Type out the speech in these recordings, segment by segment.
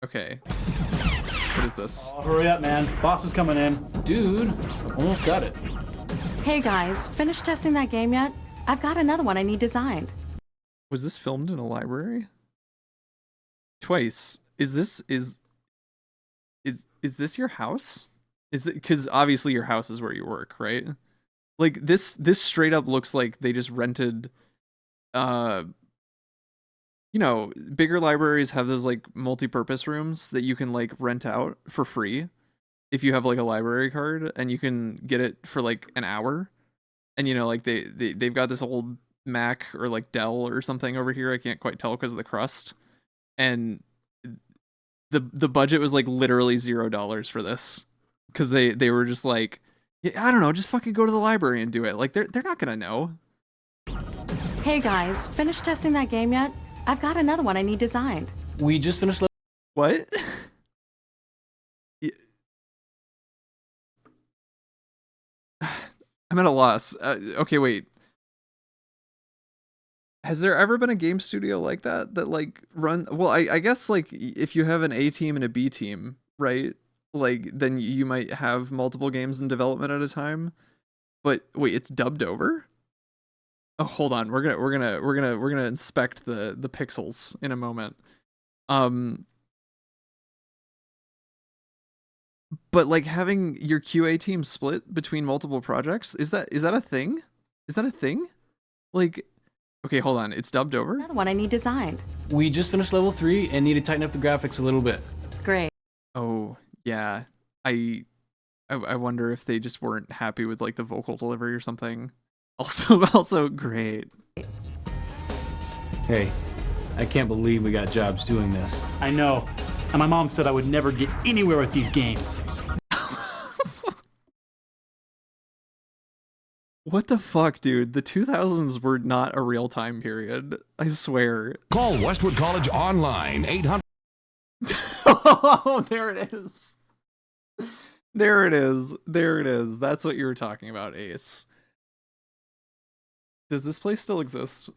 Okay. What is this? Oh, hurry up, man. Boss is coming in. Dude, almost got it. Hey guys, finished testing that game yet? I've got another one I need designed. Was this filmed in a library? Twice. Is this your house? Is it, because obviously your house is where you work, right? Like this straight up looks like they just rented you know, bigger libraries have those like multi-purpose rooms that you can like rent out for free if you have like a library card, and you can get it for like an hour. And you know, like they've got this old Mac or like Dell or something over here. I can't quite tell because of the crust. And the budget was like literally $0 for this, because they were just like, yeah, I don't know, just fucking go to the library and do it. Like they're not gonna know. Hey guys, finished testing that game yet? I've got another one I need designed. We just finished. What? I'm at a loss. Okay, wait. Has there ever been a game studio like that like run? Well, I guess like if you have an A team and a B team, right? Like then you might have multiple games in development at a time. But wait, it's dubbed over? Oh, hold on. We're gonna inspect the pixels in a moment. But like having your QA team split between multiple projects, is that a thing? Is that a thing? Like, okay, hold on. It's dubbed over? Another one I need designed. We just finished level 3 and need to tighten up the graphics a little bit. Great. Oh, yeah. I wonder if they just weren't happy with like the vocal delivery or something. Also great. Hey, I can't believe we got jobs doing this. I know. And my mom said I would never get anywhere with these games. What the fuck, dude? The 2000s were not a real time period. I swear. Call Westwood College online 800. Oh, there it is. There it is. There it is. That's what you were talking about, Ace. Does this place still exist?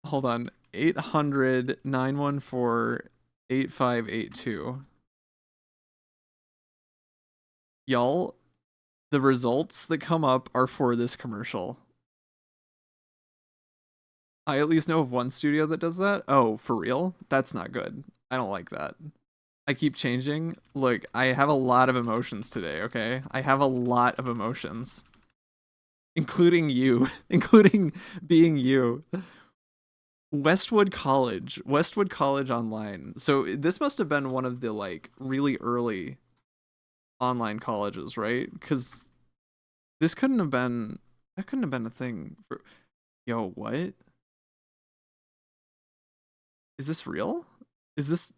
Hold on. 800-914-8582. Y'all, the results that come up are for this commercial. I at least know of one studio that does that. Oh, for real? That's not good. I don't like that. I keep changing. Look, I have a lot of emotions today, okay? I have a lot of emotions. Including you. Including being you. Westwood College Online. So this must have been one of the like really early online colleges, right? Because this couldn't have been a thing for. Yo, what? Is this real? Is this?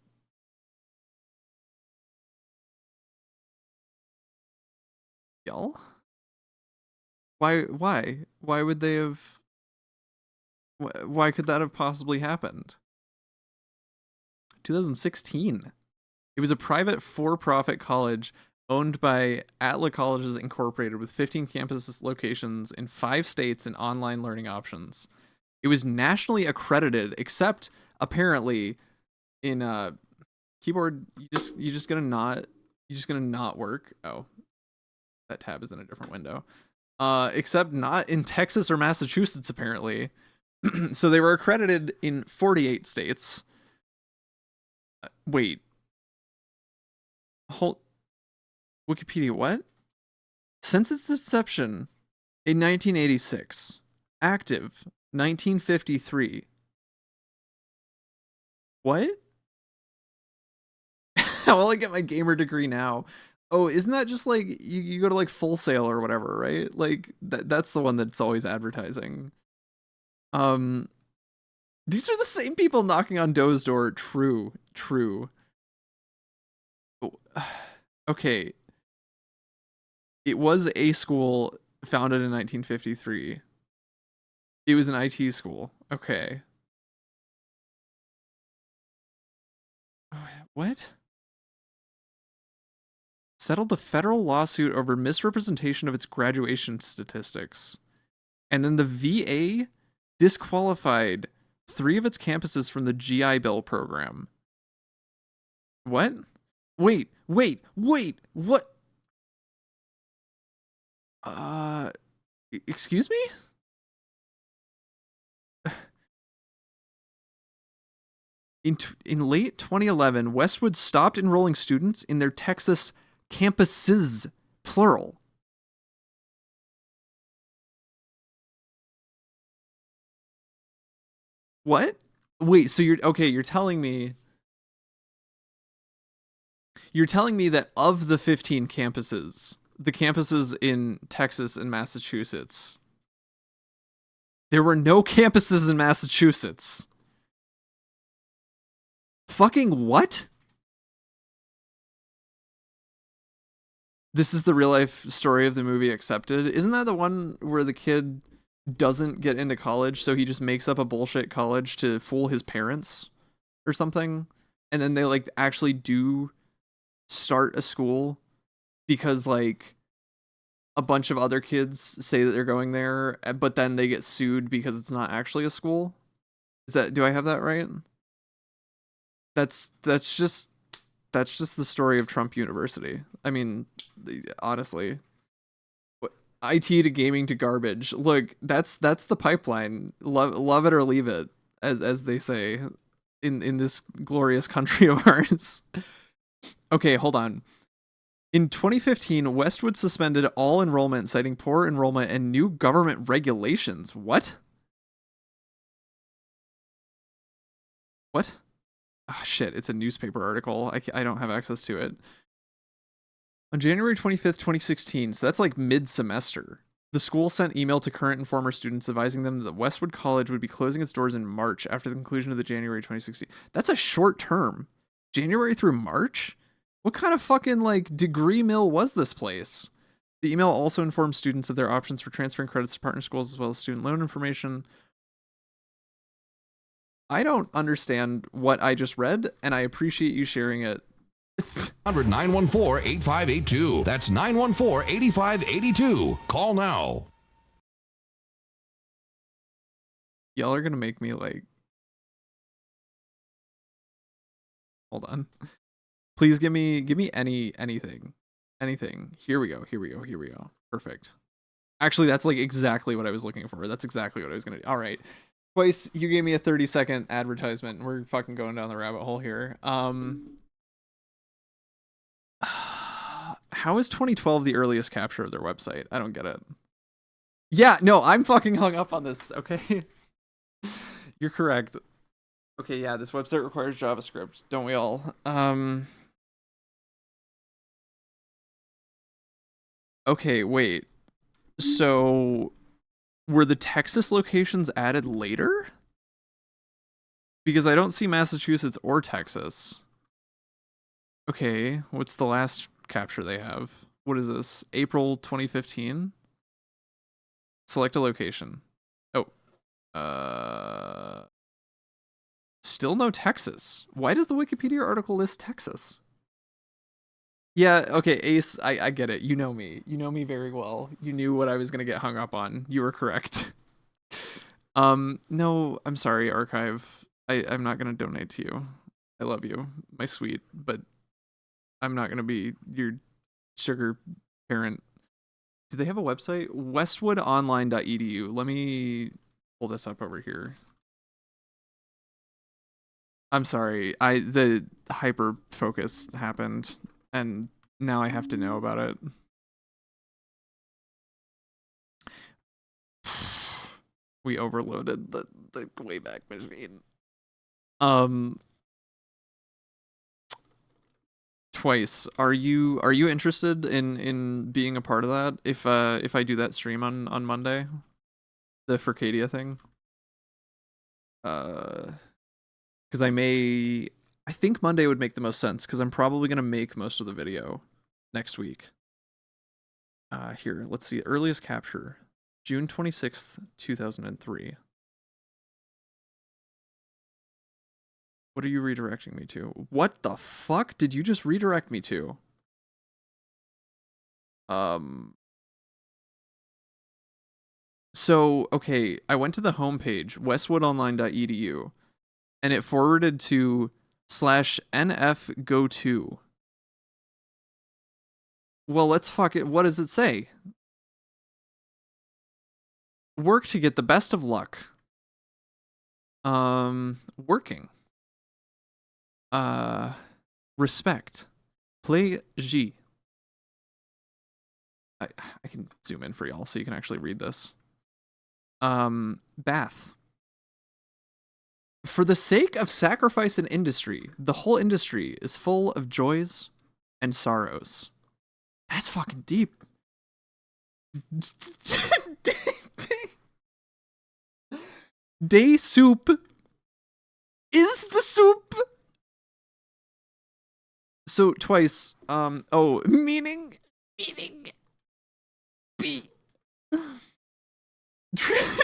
Y'all? Why would they have? Why could that have possibly happened? 2016. It was a private for-profit college owned by Atla Colleges Incorporated with 15 campus locations in 5 states and online learning options. It was nationally accredited, except apparently in keyboard you just gonna not work. Oh, that tab is in a different window. Except not in Texas or Massachusetts apparently. So they were accredited in 48 states. Wait. Hold. Wikipedia, what? Since its inception in 1986. Active 1953. What? How will I get my gamer degree now? Oh, isn't that just like you go to like Full Sail or whatever, right? Like that's the one that's always advertising. These are the same people knocking on Doe's door. True. Okay. It was a school founded in 1953. It was an IT school. Okay. What? Settled the federal lawsuit over misrepresentation of its graduation statistics. And then the VA disqualified 3 of its campuses from the GI Bill program. What? Wait. What? Excuse me? In late 2011, Westwood stopped enrolling students in their Texas campuses, plural. What? Wait, so you're telling me that of the 15 campuses, the campuses in Texas and Massachusetts, there were no campuses in Massachusetts. Fucking what? This is the real life story of the movie Accepted. Isn't that the one where the kid doesn't get into college, so he just makes up a bullshit college to fool his parents or something? And then they like actually do start a school because like a bunch of other kids say that they're going there, but then they get sued because it's not actually a school. Do I have that right? That's just the story of Trump University. I mean, honestly, IT to gaming to garbage. Look, that's the pipeline. Love it or leave it, as they say in this glorious country of ours. Okay, hold on. In 2015, Westwood suspended all enrollment, citing poor enrollment and new government regulations. What? What? Oh, shit, it's a newspaper article. I don't have access to it. On January 25th, 2016, so that's like mid-semester, the school sent email to current and former students advising them that Westwood College would be closing its doors in March after the conclusion of the January 2016. That's a short term. January through March? What kind of fucking, like, degree mill was this place? The email also informed students of their options for transferring credits to partner schools as well as student loan information. I don't understand what I just read, and I appreciate you sharing it. 914-8582. That's 914-8582. Call now. Y'all are gonna make me like... Hold on. Please give me anything. Here we go. Perfect. Actually, that's like exactly what I was looking for. That's exactly what I was gonna do. All right. Twice, you gave me a 30-second advertisement. We're fucking going down the rabbit hole here. How is 2012 the earliest capture of their website? I don't get it. Yeah, no, I'm fucking hung up on this, okay? You're correct. Okay, yeah, this website requires JavaScript, don't we all? Okay, wait. So, were the Texas locations added later? Because I don't see Massachusetts or Texas. Okay, what's the last capture they have? What is this? April 2015? Select a location. Oh. Still no Texas. Why does the Wikipedia article list Texas? Yeah, okay, Ace, I get it. You know me. You know me very well. You knew what I was gonna get hung up on. You were correct. No, I'm sorry, Archive. I'm not gonna donate to you. I love you, my sweet, but I'm not gonna be your sugar parent. Do they have a website? Westwoodonline.edu. Let me pull this up over here. I'm sorry. The hyper focus happened and now I have to know about it. We overloaded the Wayback Machine. Twice. Are you interested in being a part of that if I do that stream on Monday? The Furcadia thing? Because I think Monday would make the most sense because I'm probably gonna make most of the video next week. Here, let's see. Earliest capture, June 26th, 2003. What are you redirecting me to? What the fuck did you just redirect me to? So, okay, I went to the homepage, westwoodonline.edu, and it forwarded to /NFGo2. Well, let's fuck it. What does it say? Work to get the best of luck. Working. Respect. Play G. I can zoom in for y'all so you can actually read this. Bath. For the sake of sacrifice and industry, the whole industry is full of joys and sorrows. That's fucking deep. Day soup is the soup. So twice. Oh, meaning B.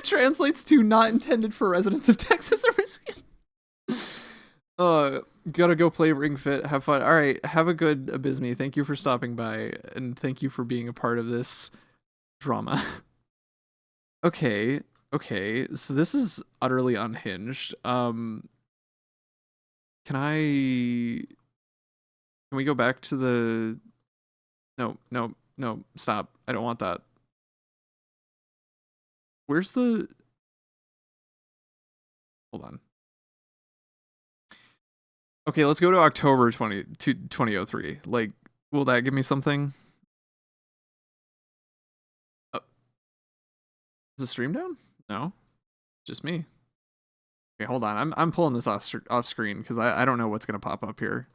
Translates to not intended for residents of Texas or Michigan. Gotta go play Ring Fit. Have fun. All right, have a good Abysme. Thank you for stopping by, and thank you for being a part of this drama. Okay, so this is utterly unhinged. Can we go back to the... No, stop. I don't want that. Where's the... Hold on. Okay, let's go to October 2003. Like, will that give me something? Is the stream down? No, just me. Okay, hold on. I'm pulling this off screen because I don't know what's gonna pop up here.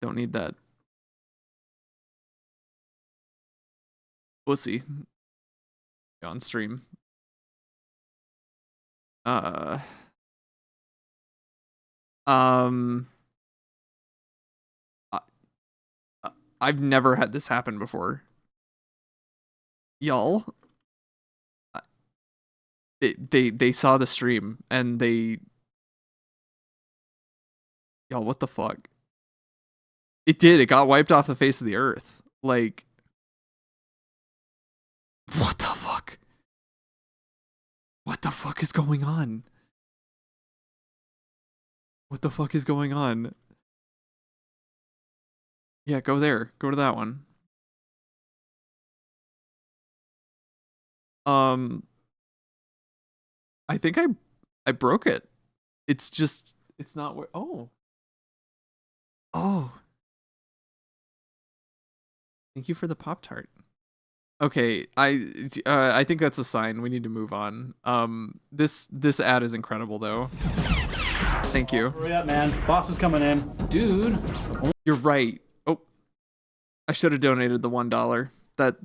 Don't need that. We'll see. On stream. I've never had this happen before. Y'all. They saw the stream and they... Y'all, what the fuck? It did. It got wiped off the face of the earth. Like... What the fuck? What the fuck is going on? What the fuck is going on? Yeah, go there. Go to that one. I think I broke it. It's just, it's not where... Oh. Thank you for the Pop-Tart. Okay, I think that's a sign. We need to move on. This ad is incredible though. Thank you. Hurry up, man. Boss is coming in. Dude. You're right. Oh. I should have donated the $1. That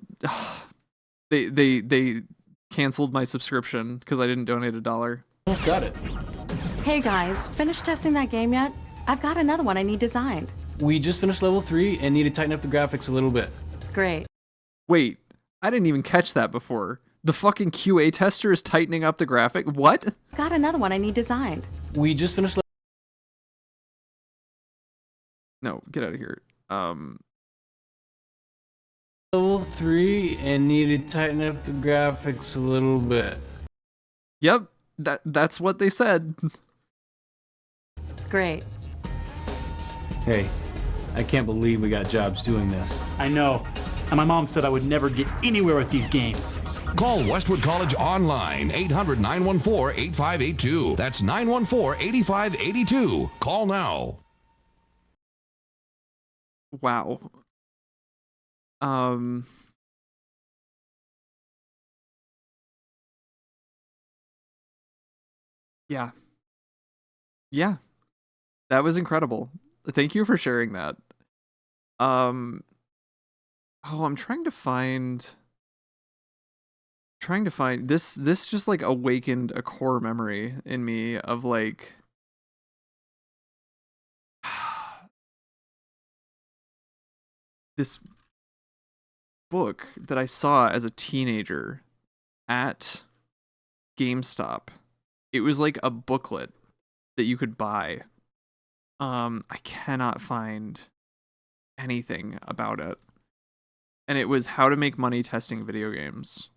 they canceled my subscription because I didn't donate $1. Almost got it. Hey guys, finished testing that game yet? I've got another one I need designed. We just finished level 3 and need to tighten up the graphics a little bit. Great. Wait, I didn't even catch that before. The fucking QA tester is tightening up the graphic? What? Got another one I need designed. We just finished No, get out of here. level 3 and need to tighten up the graphics a little bit. Yep, that's what they said. Great. Hey, I can't believe we got jobs doing this. I know. And my mom said I would never get anywhere with these games. Call Westwood College online, 800-914-8582. That's 914-8582. Call now. Wow. Yeah. Yeah. That was incredible. Thank you for sharing that. Oh, I'm trying to find this just like awakened a core memory in me of like this book that I saw as a teenager at GameStop. It was like a booklet that you could buy. I cannot find anything about it. And it was how to make money testing video games.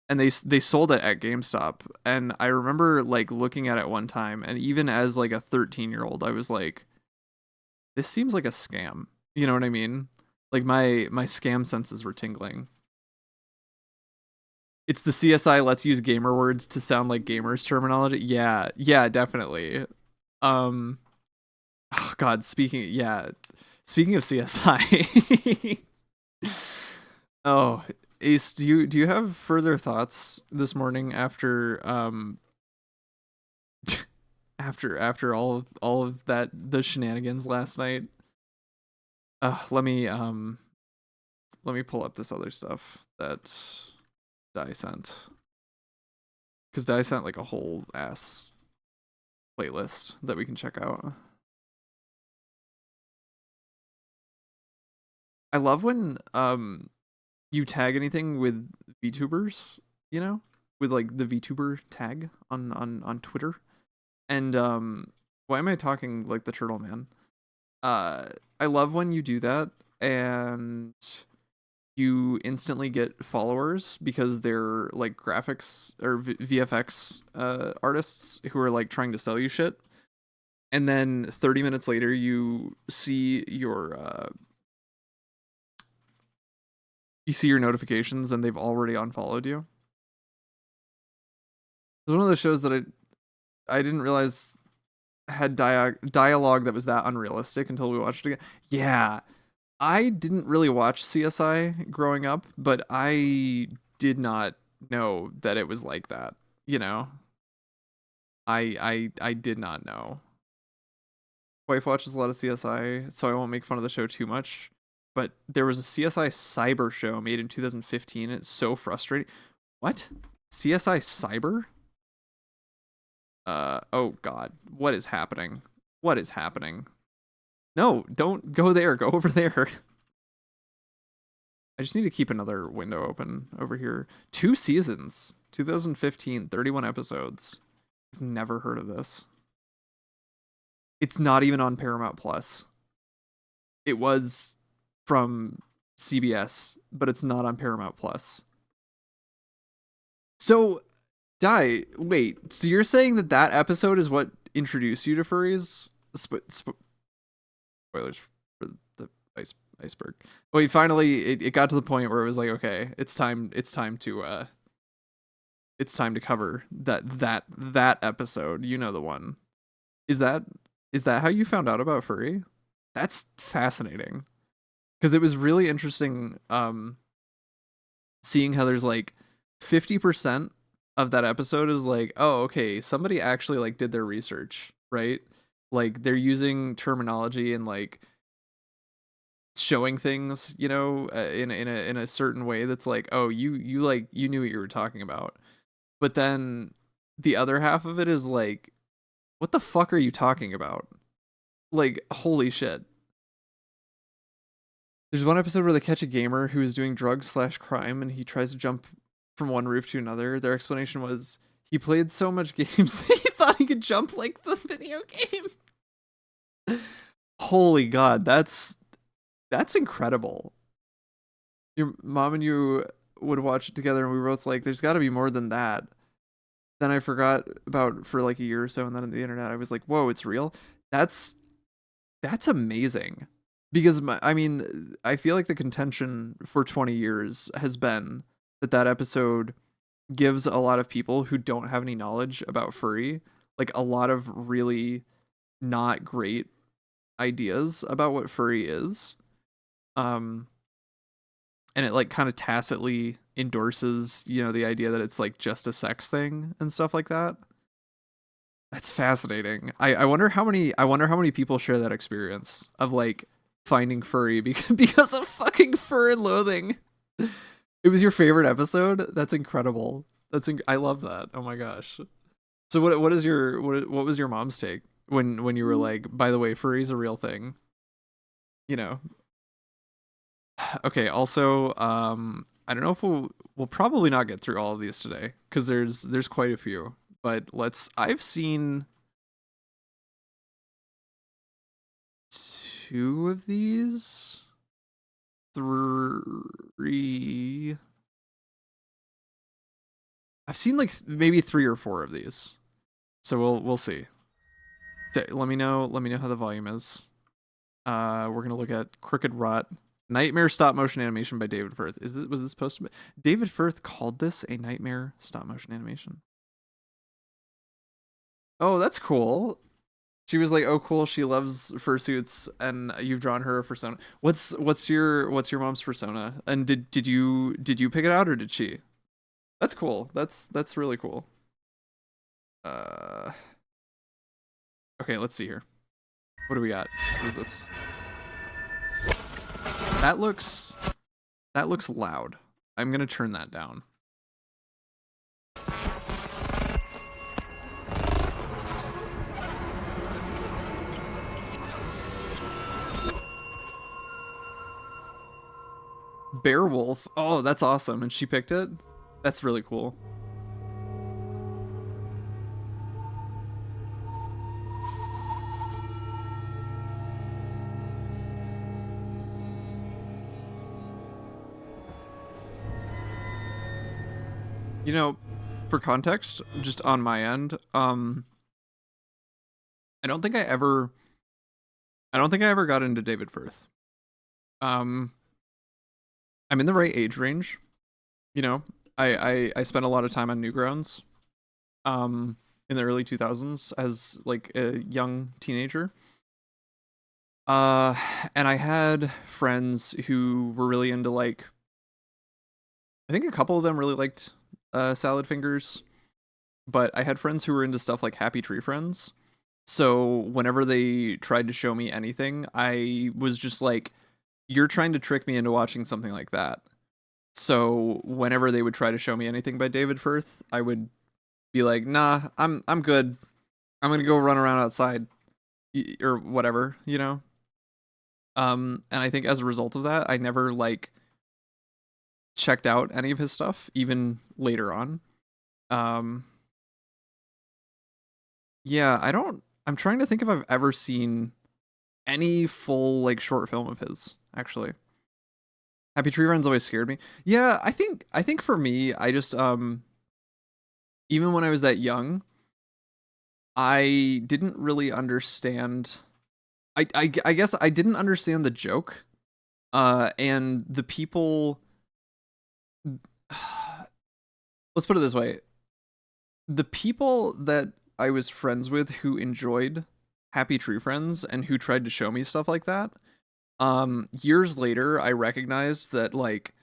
and they sold it at GameStop. And I remember like looking at it one time, and even as like a 13-year-old, I was like, this seems like a scam. You know what I mean? Like my scam senses were tingling. It's the CSI let's use gamer words to sound like gamers terminology. Yeah, yeah, definitely. Um oh God, speaking of CSI. Oh, Ace, do you have further thoughts this morning after after all of that the shenanigans last night? Let me pull up this other stuff that Dai sent. Because Dai sent like a whole ass playlist that we can check out. I love when you tag anything with VTubers, you know? With like the VTuber tag on Twitter. And why am I talking like the turtle man? I love when you do that and you instantly get followers because they're like graphics or VFX artists who are like trying to sell you shit. And then 30 minutes later you see your notifications and they've already unfollowed you. It was one of those shows that I didn't realize had dialogue that was that unrealistic until we watched it again. Yeah, I didn't really watch CSI growing up, but I did not know that it was like that. You know, I did not know. Wife watches a lot of CSI, so I won't make fun of the show too much. But there was a CSI Cyber show made in 2015. It's so frustrating. What? CSI Cyber? Oh God, what is happening? What is happening? No, don't go there. Go over there. I just need to keep another window open over here. 2 seasons, 2015, 31 episodes. I've never heard of this. It's not even on Paramount Plus. It was from CBS, but it's not on Paramount Plus. So, wait. So you're saying that that episode is what introduced you to furries? Spoilers for the iceberg. Wait, finally, it got to the point where it was like, okay, it's time to cover that episode. You know the one. Is that how you found out about furry? That's fascinating. Because it was really interesting seeing how there's like 50% of that episode is like, oh, okay, somebody actually like did their research, right? Like they're using terminology and like showing things, you know, in a certain way that's like, oh, you knew what you were talking about. But then the other half of it is like, what the fuck are you talking about? Like, holy shit. There's one episode where they catch a gamer who is doing drugs/crime and he tries to jump from one roof to another. Their explanation was he played so much games that he thought he could jump like the video game. Holy God, that's incredible. Your mom and you would watch it together and we were both like, there's got to be more than that. Then I forgot about for like a year or so, and then on the internet I was like, whoa, it's real. That's amazing. Because I feel like the contention for 20 years has been that episode gives a lot of people who don't have any knowledge about furry like a lot of really not great ideas about what furry is. And it like kind of tacitly endorses, you know, the idea that it's like just a sex thing and stuff like that. That's fascinating. I wonder how many people share that experience of like finding furry because of fucking Fur and Loathing. It was your favorite episode? That's incredible. I love that. Oh my gosh. So what was your mom's take when you were like, by the way, furry's a real thing? You know. Okay, also, I don't know if we'll probably not get through all of these today cuz there's quite a few. But I've seen 2 of these. 3. I've seen like maybe 3 or 4 of these. So we'll see. Let me know how the volume is. We're gonna look at Crooked Rot. Nightmare stop motion animation by David Firth. Was this supposed to be? David Firth called this a nightmare stop motion animation. Oh, that's cool. She was like, "Oh, cool. She loves fursuits, and you've drawn her a persona." What's your mom's persona? And did you pick it out or did she? That's cool. That's really cool. Okay, let's see here. What do we got? What is this? That looks loud. I'm gonna turn that down. Beowulf. Oh, that's awesome. And she picked it? That's really cool. You know, for context, just on my end, I don't think I ever got into David Firth. I'm in the right age range. You know, I spent a lot of time on Newgrounds in the early 2000s as like a young teenager. And I had friends who were really into like, I think a couple of them really liked Salad Fingers, but I had friends who were into stuff like Happy Tree Friends. So whenever they tried to show me anything, I was just like, you're trying to trick me into watching something like that. So whenever they would try to show me anything by David Firth, I would be like, nah, I'm good. I'm gonna go run around outside or whatever, you know? And I think as a result of that, I never like checked out any of his stuff, even later on. Yeah, I'm trying to think if I've ever seen any full like short film of his, actually. Happy Tree Run's always scared me. Yeah, I think for me, I just even when I was that young, I didn't really understand. I guess I didn't understand the joke, and the people. Let's put it this way: the people that I was friends with who enjoyed Happy Tree Friends and who tried to show me stuff like that, years later, I recognized that like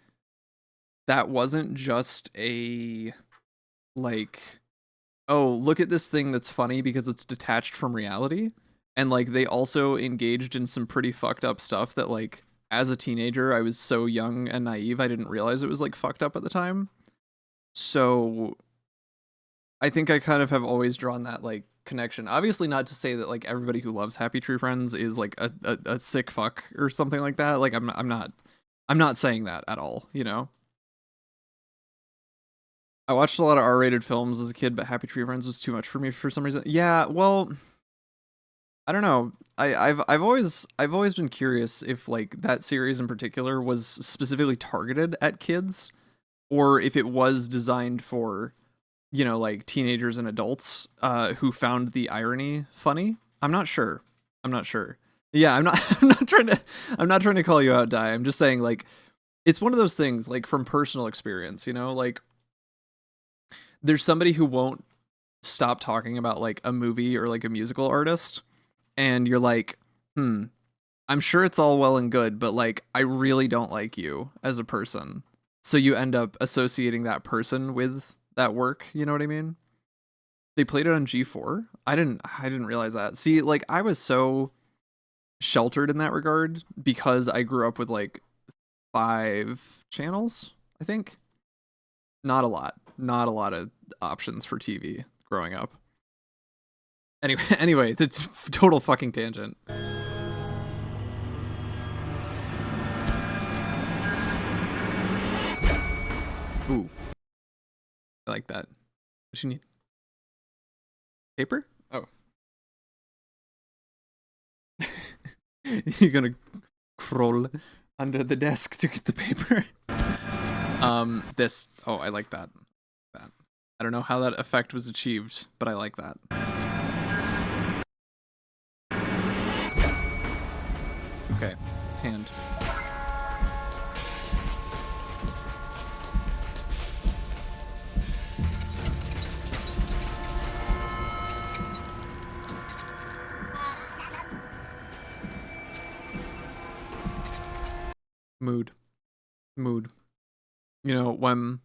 that wasn't just a like, oh, look at this thing that's funny because it's detached from reality. And like they also engaged in some pretty fucked up stuff that like as a teenager I was so young and naive I didn't realize it was like fucked up at the time. So I think I kind of have always drawn that like connection. Obviously not to say that like everybody who loves Happy Tree Friends is like a sick fuck or something like that. Like I'm not saying that at all, you know. I watched a lot of R-rated films as a kid, but Happy Tree Friends was too much for me for some reason. Yeah, well, I don't know. I've always been curious if like that series in particular was specifically targeted at kids or if it was designed for, you know, like teenagers and adults who found the irony funny. I'm not sure. Yeah, I'm not trying to call you out, Di. I'm just saying like it's one of those things like from personal experience, you know, like there's somebody who won't stop talking about like a movie or like a musical artist and you're like, I'm sure it's all well and good, but like I really don't like you as a person. So you end up associating that person with that work, you know what I mean? They played it on G4. I didn't realize that. See, like I was so sheltered in that regard because I grew up with like 5 channels, I think. Not a lot of options for TV growing up. Anyway, it's total fucking tangent. Ooh. I like that. What you need? Paper? Oh. You're gonna crawl under the desk to get the paper. Oh, I like that. I don't know how that effect was achieved, but I like that. Okay, hand. Mood. Mood. You know, when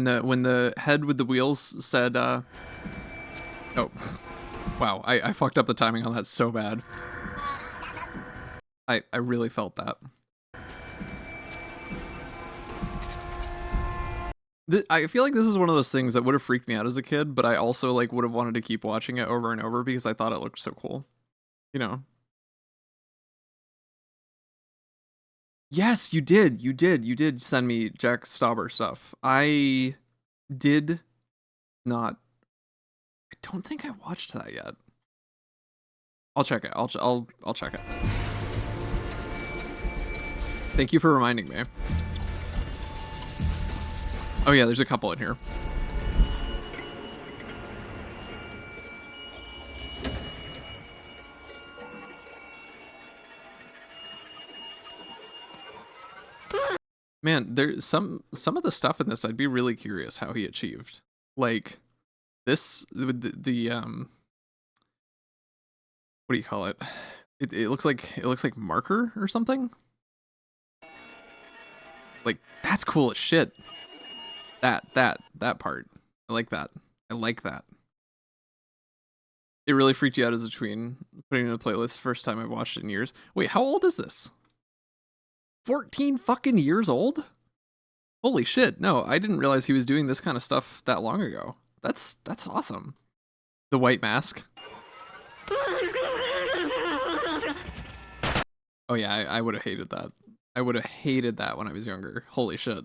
the head with the wheels said oh, wow, I fucked up the timing on that so bad. I really felt that. I feel like this is one of those things that would have freaked me out as a kid, but I also like would have wanted to keep watching it over and over because I thought it looked so cool. You know. Yes, you did. You did send me Jack Stauber stuff. I did not. I don't think I watched that yet. I'll check it. I'll check it. Thank you for reminding me. Oh yeah, there's a couple in here. Man, there's some of the stuff in this I'd be really curious how he achieved. Like this with the what do you call it? It looks like marker or something. Like that's cool as shit. That part. I like that. I like that. It really freaked you out as a tween putting it in a playlist first time I've watched it in years. Wait, how old is this? 14 fucking years old? Holy shit. No, I didn't realize he was doing this kind of stuff that long ago. That's awesome. The white mask. Oh yeah, I would have hated that. I would have hated that when I was younger. Holy shit.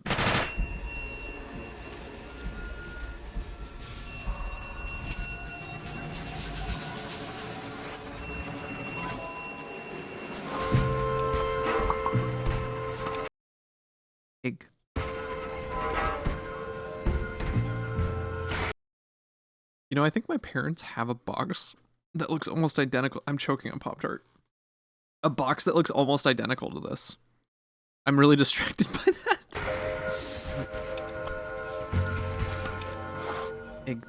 Egg. You know, I think my parents have a box that looks almost identical. I'm choking on Pop-Tart. A box that looks almost identical to this. I'm really distracted by that. Egg.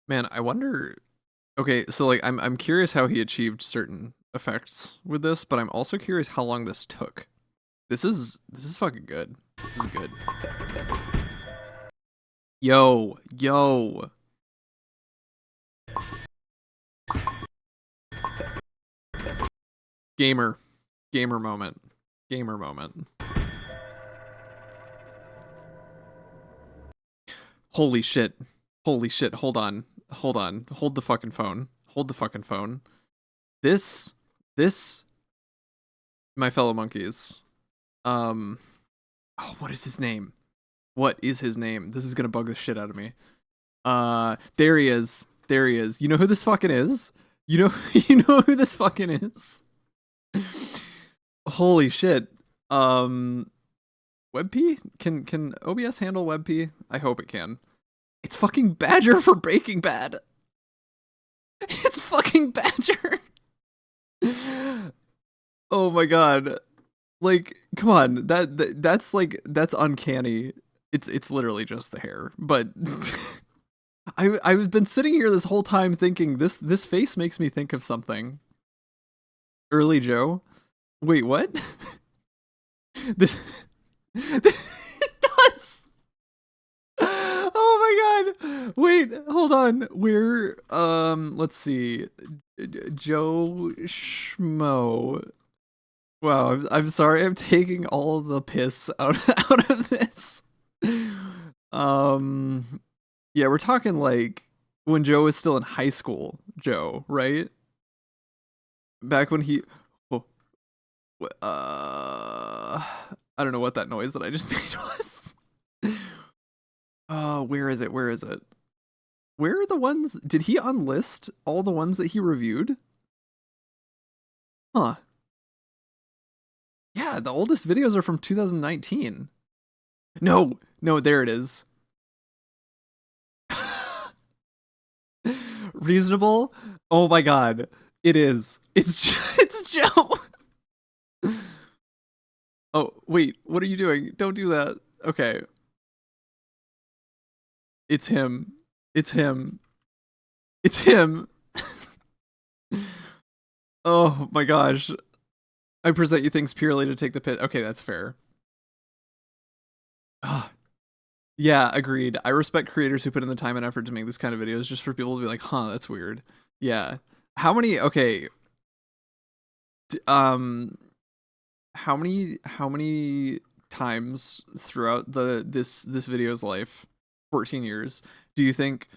Man, I wonder. Okay, so like I'm curious how he achieved certain effects with this, but I'm also curious how long this took. This is fucking good. This is good. Yo. Gamer moment. Holy shit. Hold on. Hold the fucking phone. This, my fellow monkeys. Oh, what is his name? This is gonna bug the shit out of me. There he is. You know who this fucking is? You know who this fucking is? Holy shit. WebP? Can OBS handle WebP? I hope it can. It's fucking Badger for Breaking Bad. It's fucking Badger. Oh my god. Like, come on. That's uncanny. It's literally just the hair. But I've been sitting here this whole time thinking this face makes me think of something. Early Joe. Wait, what? This it does. Oh my god. Wait, hold on. We're let's see. Joe Schmo. Wow, I'm sorry. I'm taking all the piss out of this. Yeah, we're talking like when Joe was still in high school, Joe, right? Back when he I don't know what that noise that I just made was. Oh, where is it? Where are the ones? Did he unlist all the ones that he reviewed? Huh. Yeah, the oldest videos are from 2019. No, there it is. Reasonable? Oh my god. It is. It's Joe. Oh, wait, what are you doing? Don't do that. Okay. It's him. It's him. It's him. Oh my gosh. I present you things purely to take the piss. Okay, that's fair. Yeah, agreed. I respect creators who put in the time and effort to make this kind of videos just for people to be like, huh, that's weird. Yeah. How many, okay. How many times throughout this video's life, 14 years, do you think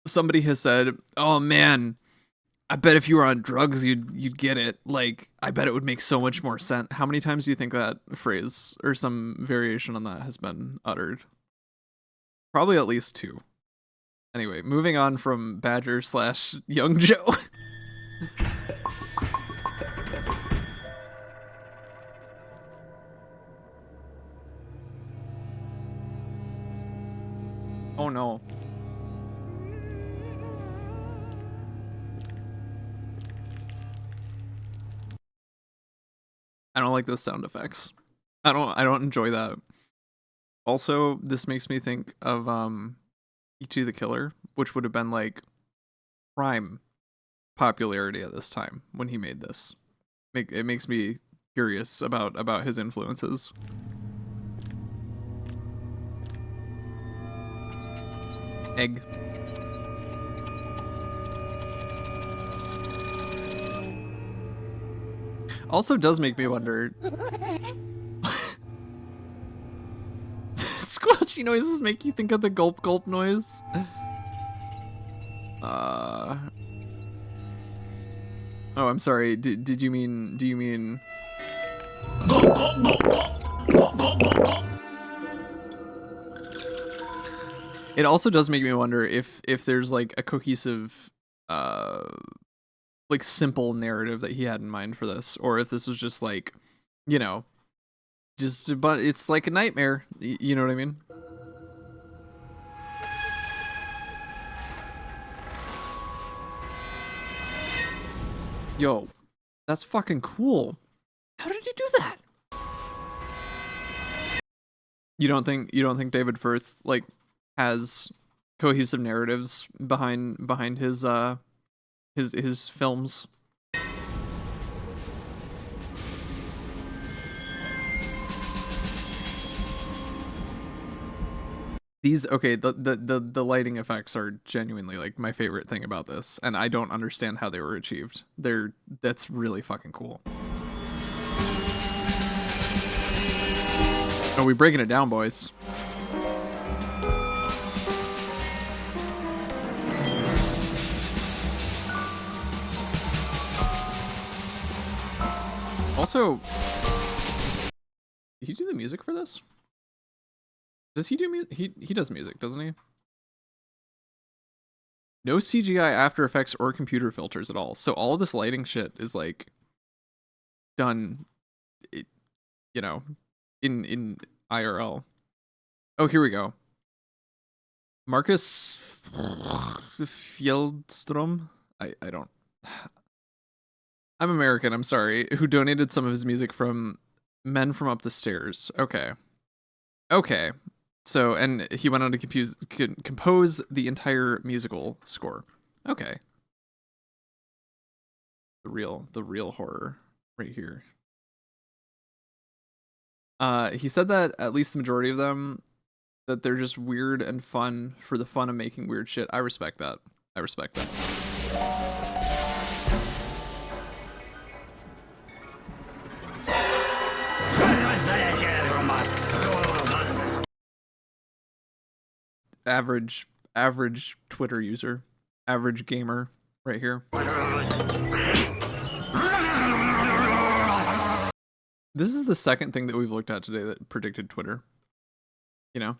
somebody has said, "Oh man, I bet if you were on drugs you'd get it. Like, I bet it would make so much more sense." How many times do you think that phrase or some variation on that has been uttered? Probably at least 2. Anyway, moving on from Badger / Young Joe. Oh no. I don't like those sound effects. I don't enjoy that. Also, this makes me think of E2 the Killer, which would have been like prime popularity at this time when he made this. It makes me curious about his influences. Egg. Also does make me wonder. Squelchy noises make you think of the gulp gulp noise. Oh, I'm sorry. Do you mean It also does make me wonder if there's like a cohesive like simple narrative that he had in mind for this, or if this was just like, you know, but it's like a nightmare, you know what I mean? Yo, that's fucking cool. How did you do that? You don't think David Firth like has cohesive narratives behind his films? These, okay, the lighting effects are genuinely like my favorite thing about this, and I don't understand how they were achieved. That's really fucking cool. Are we breaking it down, boys? Also, did he do the music for this? Does he do music? He does music, doesn't he? No CGI, After Effects, or computer filters at all. So all this lighting shit is like done, you know, in IRL. Oh, here we go. Marcus Fjeldstrom. I don't. I'm American. I'm sorry. Who donated some of his music from Men from Up the Stairs? Okay. Okay. So, and he went on to compose the entire musical score. Okay. The real horror right here. He said that at least the majority of them, that they're just weird and fun for the fun of making weird shit. I respect that. I respect that. Average Twitter user, average gamer right here. This is the second thing that we've looked at today that predicted Twitter. You know?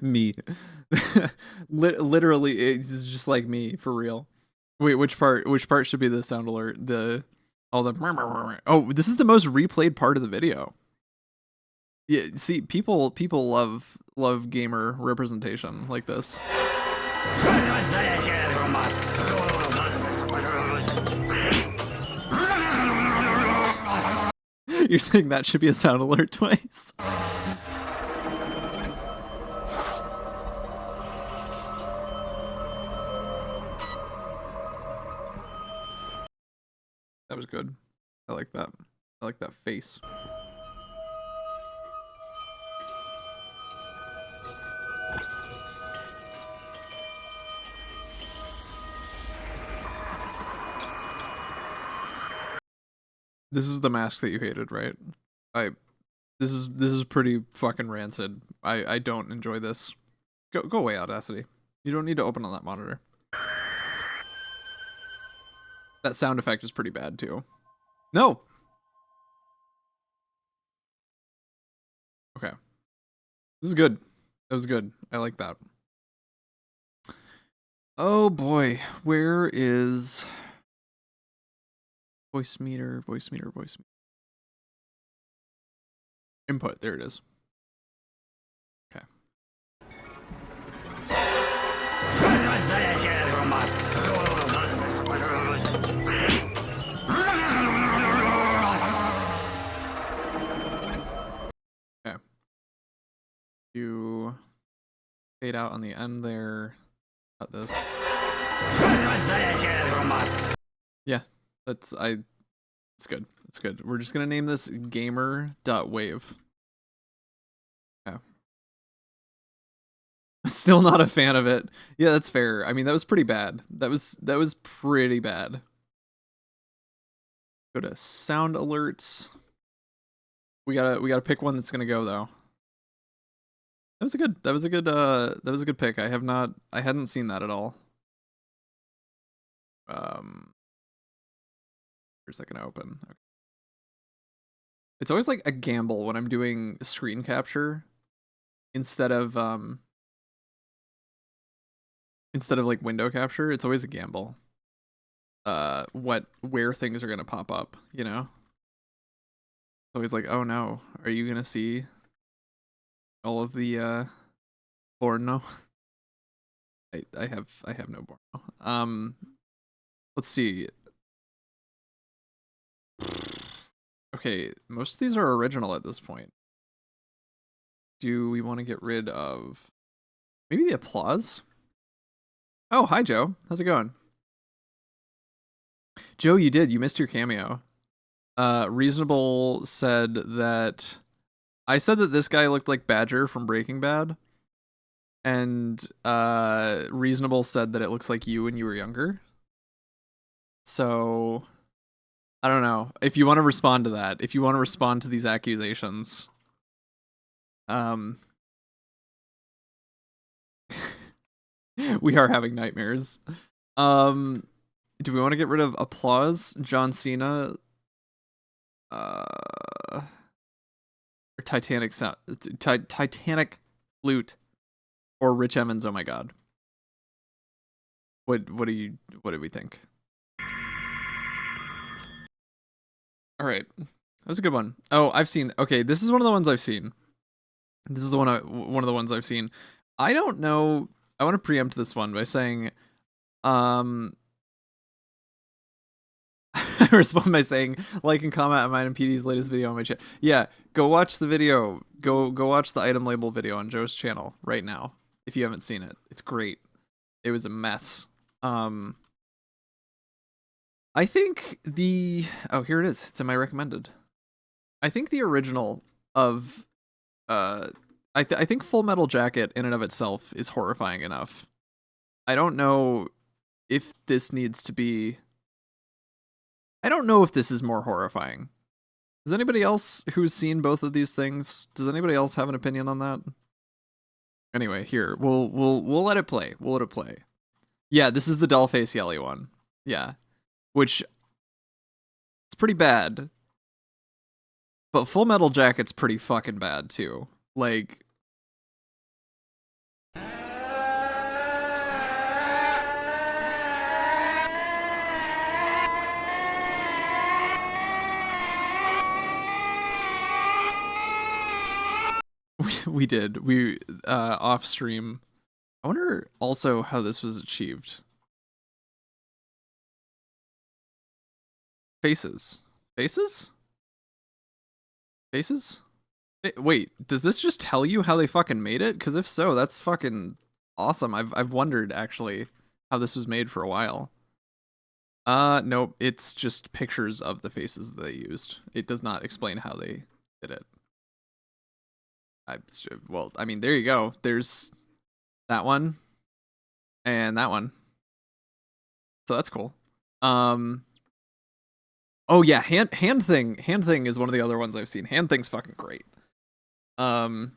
Me. Literally, it's just like me, for real. Wait, which part should be the sound alert? Oh, this is the most replayed part of the video. Yeah, see, people love gamer representation like this. You're saying that should be a sound alert twice? That was good. I like that. I like that face. This is the mask that you hated, right? This is pretty fucking rancid. I don't enjoy this. Go away, Audacity. You don't need to open on that monitor. That sound effect is pretty bad too. No. Okay. This is good. That was good. I like that. Oh boy, where is voice meter, voice meter, voice meter? Input, there it is. Okay. Okay. You fade out on the end there. Got this. Yeah, it's good. It's good. We're just gonna name this gamer.wave. Yeah. Still not a fan of it. Yeah, that's fair. I mean, that was pretty bad. That was pretty bad. Go to sound alerts. We gotta pick one that's gonna go though. That was a good pick. I hadn't seen that at all. Where's that gonna open? Okay. It's always like a gamble when I'm doing screen capture instead of like window capture. It's always a gamble. Where things are gonna pop up, you know? It's always like, oh no, are you gonna see all of the porno? I have no porno. Let's see. Okay, most of these are original at this point. Do we want to get rid of maybe the applause? Oh, hi Joe. How's it going? Joe, you missed your cameo. Reasonable said that I said that this guy looked like Badger from Breaking Bad. And Reasonable said that it looks like you when you were younger. So I don't know. If you want to respond to that, if you want to respond to these accusations, we are having nightmares. Do we want to get rid of applause, John Cena, or Titanic sound, Titanic flute, or Rich Emmons? Oh my God. What do we think? All right, that was a good one. Oh, I've seen. Okay, this is one of the ones I've seen. This is one of the ones I've seen. I don't know. I want to preempt this one by saying, I respond by saying, like and comment on mine and PD's latest video on my channel. Yeah, go watch the video. Go watch the item label video on Joe's channel right now if you haven't seen it. It's great. It was a mess. I think here it is. It's in my recommended. I think the original of I think Full Metal Jacket in and of itself is horrifying enough. I don't know if this needs to be. I don't know if this is more horrifying. Does anybody else who's seen both of these things? Does anybody else have an opinion on that? Anyway, here we'll let it play. We'll let it play. Yeah, this is the Dollface Yelly one. Yeah, which it's pretty bad. But Full Metal Jacket's pretty fucking bad too. Like, We did. We off stream. I wonder also how this was achieved. Faces. Faces? Faces? Wait, does this just tell you how they fucking made it? Because if so, that's fucking awesome. I've wondered actually how this was made for a while. Nope, it's just pictures of the faces that they used. It does not explain how they did it. Well, I mean, there you go. There's that one and that one. So that's cool. Oh yeah, hand thing is one of the other ones I've seen. Hand thing's fucking great. But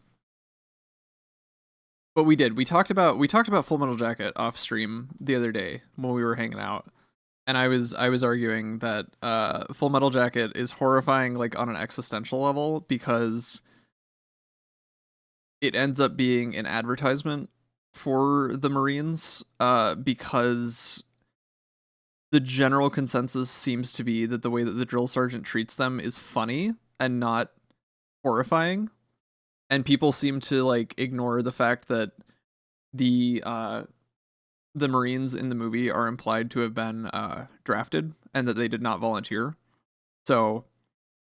we talked about Full Metal Jacket off stream the other day when we were hanging out. And I was arguing that Full Metal Jacket is horrifying like on an existential level because it ends up being an advertisement for the Marines because the general consensus seems to be that the way that the drill sergeant treats them is funny and not horrifying. And people seem to like ignore the fact that the Marines in the movie are implied to have been drafted and that they did not volunteer. So,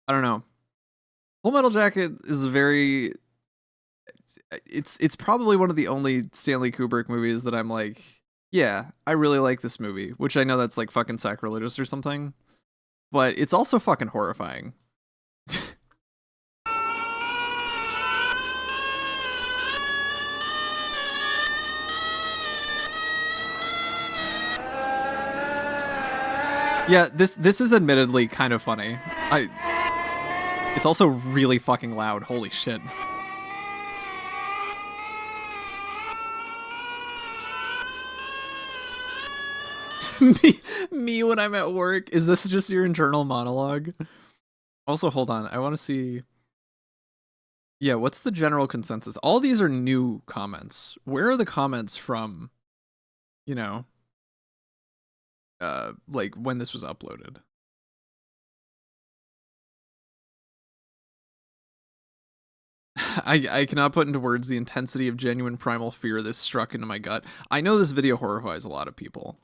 I don't know. Full Metal Jacket is a very... It's probably one of the only Stanley Kubrick movies that I'm like, yeah, I really like this movie, which I know that's like fucking sacrilegious or something, but it's also fucking horrifying. Yeah, this is admittedly kind of funny. It's also really fucking loud. Holy shit. me when I'm at work. Is this just your internal monologue? Also, hold on. I want to see. Yeah, what's the general consensus? All these are new comments. Where are the comments from? You know, like when this was uploaded. I cannot put into words the intensity of genuine primal fear this struck into my gut. I know this video horrifies a lot of people.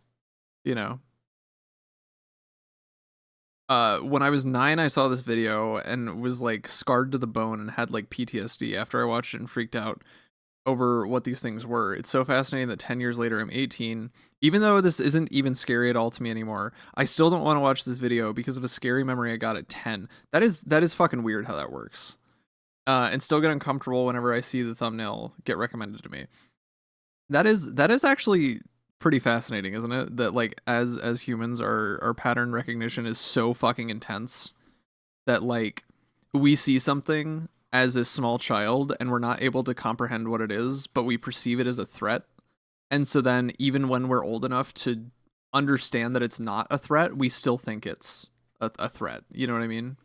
You know. When I was 9, I saw this video and was like scarred to the bone and had like PTSD after I watched it and freaked out over what these things were. It's so fascinating that 10 years later I'm 18. Even though this isn't even scary at all to me anymore, I still don't want to watch this video because of a scary memory I got at 10. That is fucking weird how that works. And still get uncomfortable whenever I see the thumbnail get recommended to me. That is actually pretty fascinating, isn't it? That like as humans our pattern recognition is so fucking intense that like we see something as a small child and we're not able to comprehend what it is, but we perceive it as a threat. And so then even when we're old enough to understand that it's not a threat, we still think it's a threat. You know what I mean?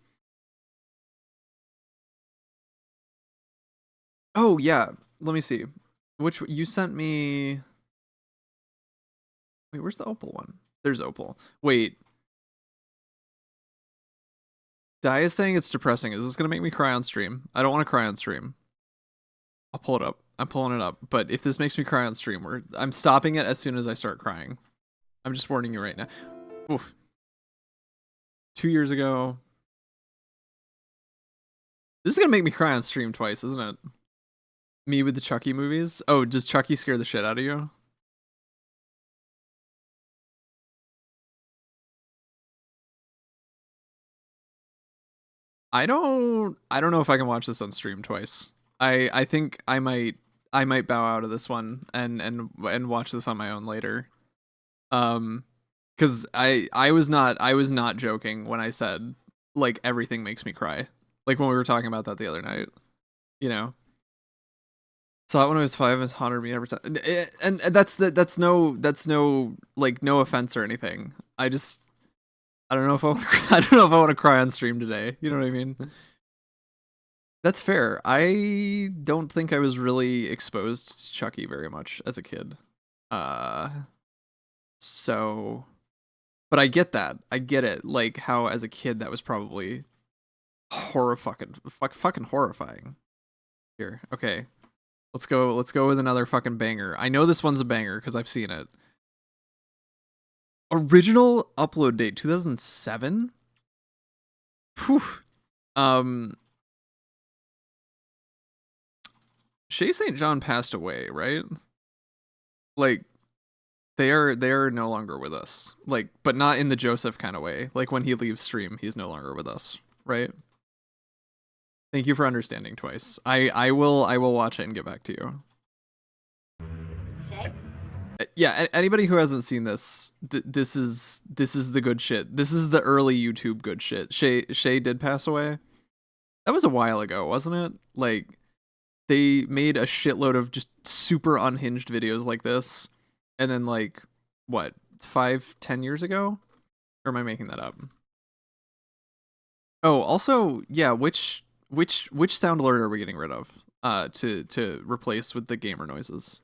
Oh yeah, let me see. Which you sent me. Wait, where's the Opal one? There's Opal. Wait. Di is saying it's depressing. Is this gonna make me cry on stream? I don't want to cry on stream. I'll pull it up. I'm pulling it up. But if this makes me cry on stream, I'm stopping it as soon as I start crying. I'm just warning you right now. Oof. 2 years ago. This is gonna make me cry on stream twice, isn't it? Me with the Chucky movies? Oh, does Chucky scare the shit out of you? I don't know if I can watch this on stream twice. I think I might bow out of this one and watch this on my own later. Cuz I was not joking when I said like everything makes me cry. Like when we were talking about that the other night, you know. Saw it when I was 5 and haunted me every time. And that's no like no offense or anything. I don't know if I don't know if I want to cry on stream today. You know what I mean? That's fair. I don't think I was really exposed to Chucky very much as a kid. So but I get that. I get it. Like how as a kid that was probably fucking horrifying. Here, okay. Let's go with another fucking banger. I know this one's a banger because I've seen it. Original upload date 2007. Whew. Shay St. John passed away, right? Like they are no longer with us. Like, but not in the Joseph kind of way. Like when he leaves stream, he's no longer with us, right? Thank you for understanding twice. I will watch it and get back to you. Shay? Yeah, anybody who hasn't seen this, this is the good shit. This is the early YouTube good shit. Shay did pass away. That was a while ago, wasn't it? Like they made a shitload of just super unhinged videos like this, and then like what 5-10 years ago, or am I making that up? Oh, also, yeah, which sound alert are we getting rid of to replace with the gamer noises?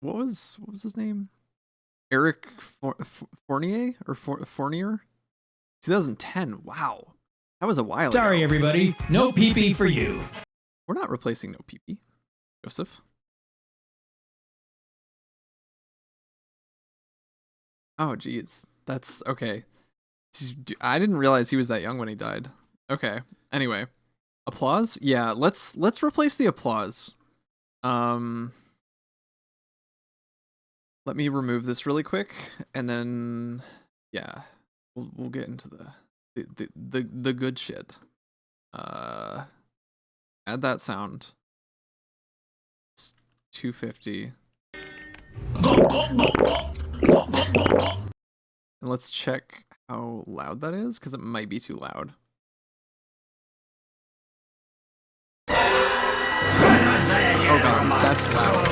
What was his name? Eric Fournier or Fournier? 2010. Wow, that was a while ago. Sorry, everybody. No pee-pee for you. We're not replacing no pee-pee, Joseph. Oh, geez, that's okay. I didn't realize he was that young when he died. Okay. Anyway, applause. Yeah, let's replace the applause. Let me remove this really quick, and then yeah, we'll get into the good shit. Add that sound. It's 250. And let's check how loud that is, because it might be too loud. Oh god, that's loud.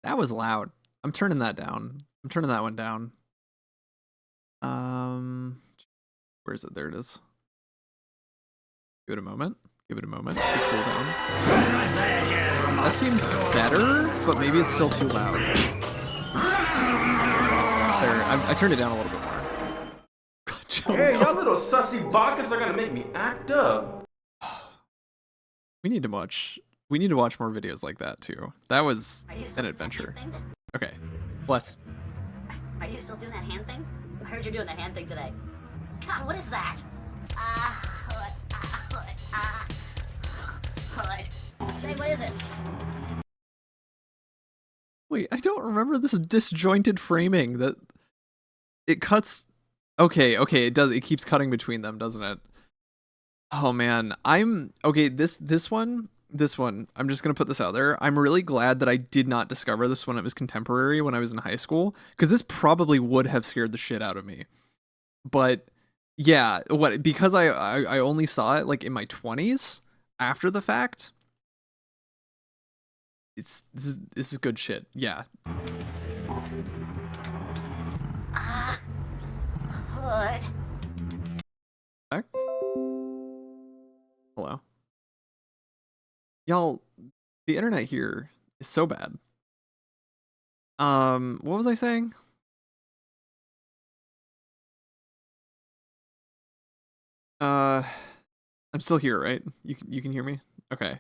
That was loud. I'm turning that down. I'm turning that one down. Where is it? There it is. Give it a moment. Give it a moment to cool down. That seems better, but maybe it's still too loud. There, I turned it down a little bit more. God, Hey, y'all little sussy bockers are gonna make me act up. We need to watch more videos like that too. That was an adventure. Okay, bless. Are you still doing that hand thing? I heard you're doing the hand thing today. God, what is that? Shay, what is it? Wait, I don't remember this disjointed framing that it cuts. Okay, it does. It keeps cutting between them, doesn't it? Oh man, okay. This one. I'm just gonna put this out there. I'm really glad that I did not discover this when it was contemporary when I was in high school, because this probably would have scared the shit out of me. But yeah, because I only saw it like in my 20s after the fact. This is good shit. Yeah. Hood. Back? Hello. Y'all, the internet here is so bad. What was I saying? I'm still here, right? You can hear me? Okay.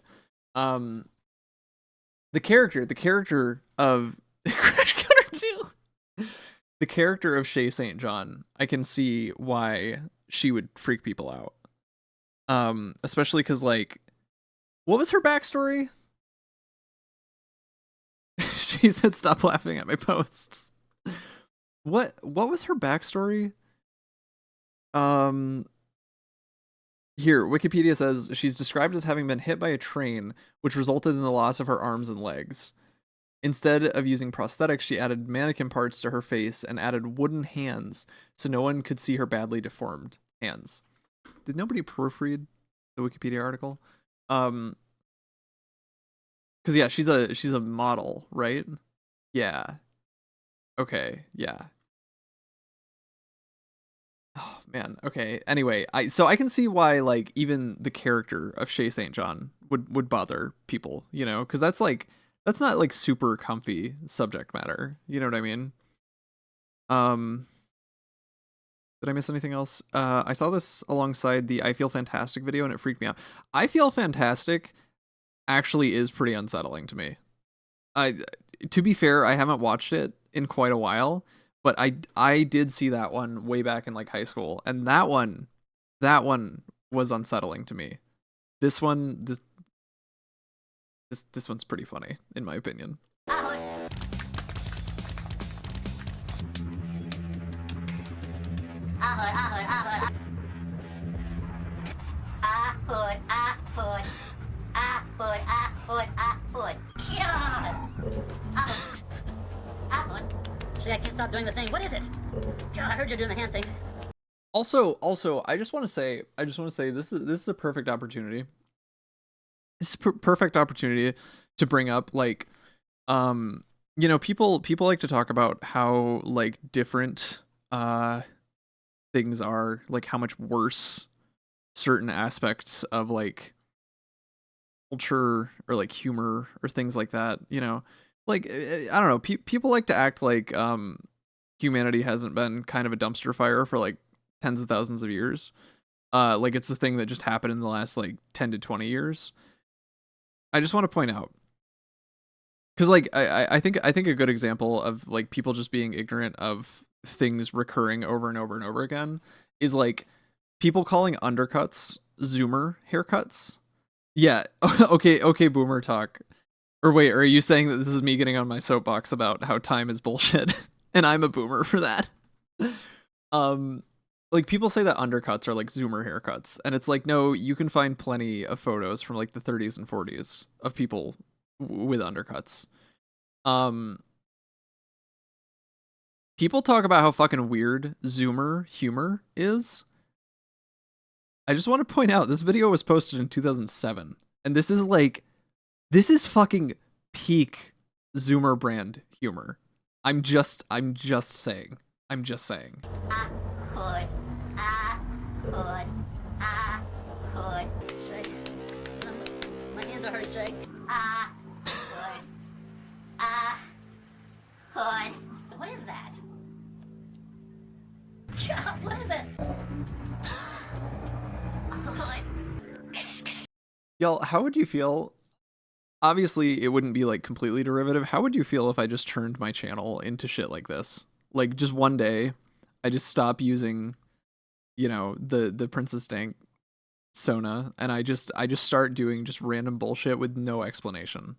The character of Crash Counter 2. The character of Shay St. John, I can see why she would freak people out. Especially because, like, what was her backstory? She said, "Stop laughing at my posts." What was her backstory? Here, Wikipedia says she's described as having been hit by a train, which resulted in the loss of her arms and legs. Instead of using prosthetics, she added mannequin parts to her face and added wooden hands, so no one could see her badly deformed hands. Did nobody proofread the Wikipedia article? Because yeah, she's a model, right? Yeah. Okay, yeah. Oh man, okay. Anyway, so I can see why, like, even the character of Shay St. John would bother people, you know, because that's not like super comfy subject matter. You know what I mean? Did I miss anything else? I saw this alongside the I Feel Fantastic video and it freaked me out. I Feel Fantastic actually is pretty unsettling to me. To be fair, I haven't watched it in quite a while, but I did see that one way back in like high school, and that one was unsettling to me. This one's pretty funny in my opinion. See, I can't stop doing the thing. What is it? God, I heard you doing the hand thing. Also, I just want to say this is a perfect opportunity. This is perfect opportunity to bring up like, you know, people like to talk about how like different things are, like how much worse certain aspects of like culture or like humor or things like that, you know, like I don't know, people like to act like humanity hasn't been kind of a dumpster fire for like tens of thousands of years, like it's a thing that just happened in the last like 10 to 20 years. I just want to point out, because like I think a good example of like people just being ignorant of things recurring over and over and over again is like people calling undercuts Zoomer haircuts. Yeah, okay, boomer talk. Or wait, are you saying that this is me getting on my soapbox about how time is bullshit and I'm a boomer for that? Like people say that undercuts are like Zoomer haircuts, and it's like, no, you can find plenty of photos from like the 30s and 40s of people with undercuts. People talk about how fucking weird Zoomer humor is. I just want to point out this video was posted in 2007, and this is fucking peak Zoomer brand humor. I'm just saying. Shake. My hands are hurting, shake. What is that? God, what is it? Y'all, how would you feel? Obviously, it wouldn't be like completely derivative. How would you feel if I just turned my channel into shit like this? Like just one day, I just stop using, you know, the Princess Dank Sona, and I just start doing just random bullshit with no explanation.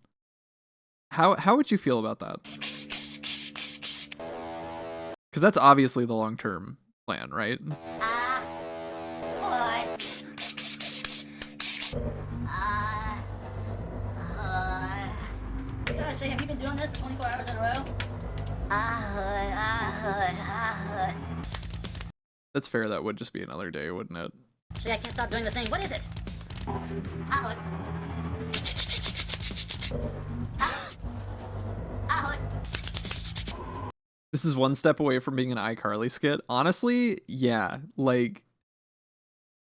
How would you feel about that? Because that's obviously the long-term plan, right? God, Shay, have you been doing this 24 hours in a row? That's fair, that would just be another day, wouldn't it? Shay, I can't stop doing the thing. What is it? This is one step away from being an iCarly skit. Honestly, yeah, like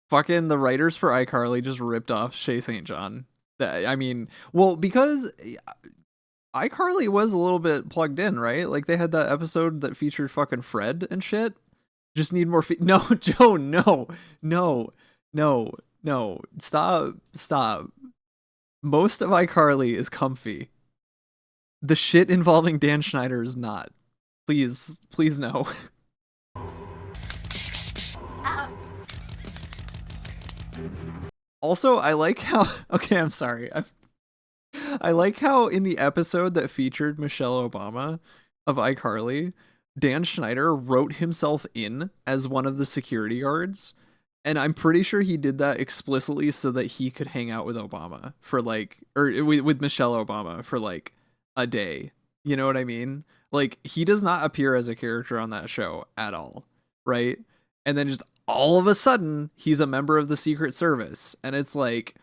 fucking the writers for iCarly just ripped off Shay St. John. I mean, well, because iCarly was a little bit plugged in, right? Like they had that episode that featured fucking Fred and shit. Just need more no, Joe, no. Stop. Most of iCarly is comfy. The shit involving Dan Schneider is not. Please no. Also, I like how okay, I'm sorry. I like how in the episode that featured Michelle Obama of iCarly, Dan Schneider wrote himself in as one of the security guards, and I'm pretty sure he did that explicitly so that he could hang out with Obama for like, or with Michelle Obama for like a day. You know what I mean? Like, he does not appear as a character on that show at all, right? And then just all of a sudden, he's a member of the Secret Service, and it's like,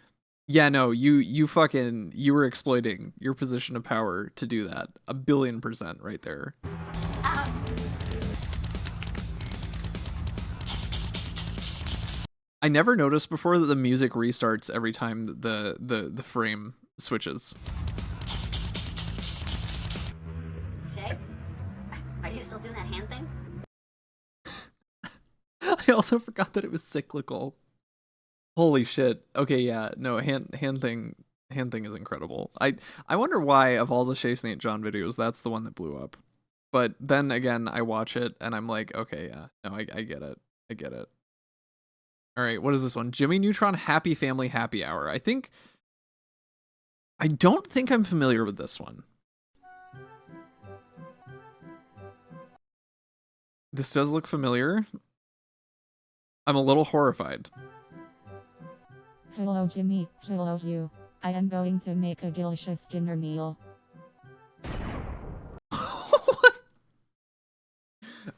yeah, no, you were exploiting your position of power to do that. 1,000,000,000% right there. I never noticed before that the music restarts every time the frame switches. Shay? Are you still doing that hand thing? I also forgot that it was cyclical. Holy shit. Okay, yeah. No, hand thing is incredible. I wonder why of all the Shay St. John videos, that's the one that blew up. But then again, I watch it and I'm like, okay, yeah. No, I get it. I get it. All right, what is this one? Jimmy Neutron Happy Family Happy Hour. I don't think I'm familiar with this one. This does look familiar. I'm a little horrified. Hello Jimmy, hello you. I am going to make a delicious dinner meal.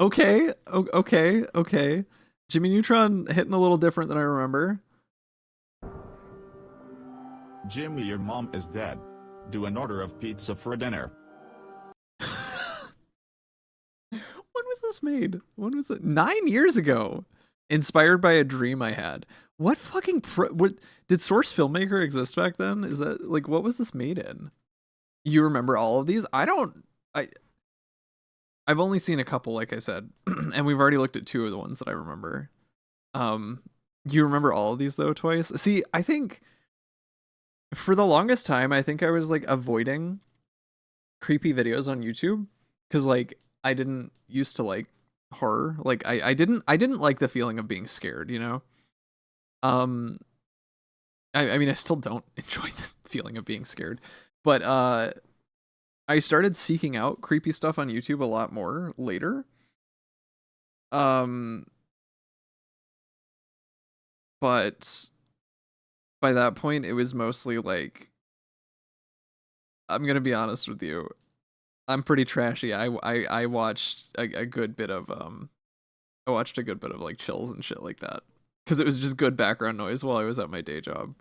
Okay, okay. Jimmy Neutron hitting a little different than I remember. Jimmy, your mom is dead. Do an order of pizza for dinner. When was this made? When was it? 9 years ago. Inspired by a dream I had. What fucking what did Source Filmmaker exist back then? Is that like what was this made in? You remember all of these? I've only seen a couple, like I said, and we've already looked at 2 of the ones that I remember. You remember all of these though twice? See, I think for the longest time, I think I was like avoiding creepy videos on YouTube because like I didn't used to like horror. Like I didn't like the feeling of being scared, you know? I mean I still don't enjoy the feeling of being scared. But I started seeking out creepy stuff on YouTube a lot more later. But by that point it was mostly like, I'm gonna be honest with you, I'm pretty trashy. I watched a good bit of like chills and shit like that because it was just good background noise while I was at my day job.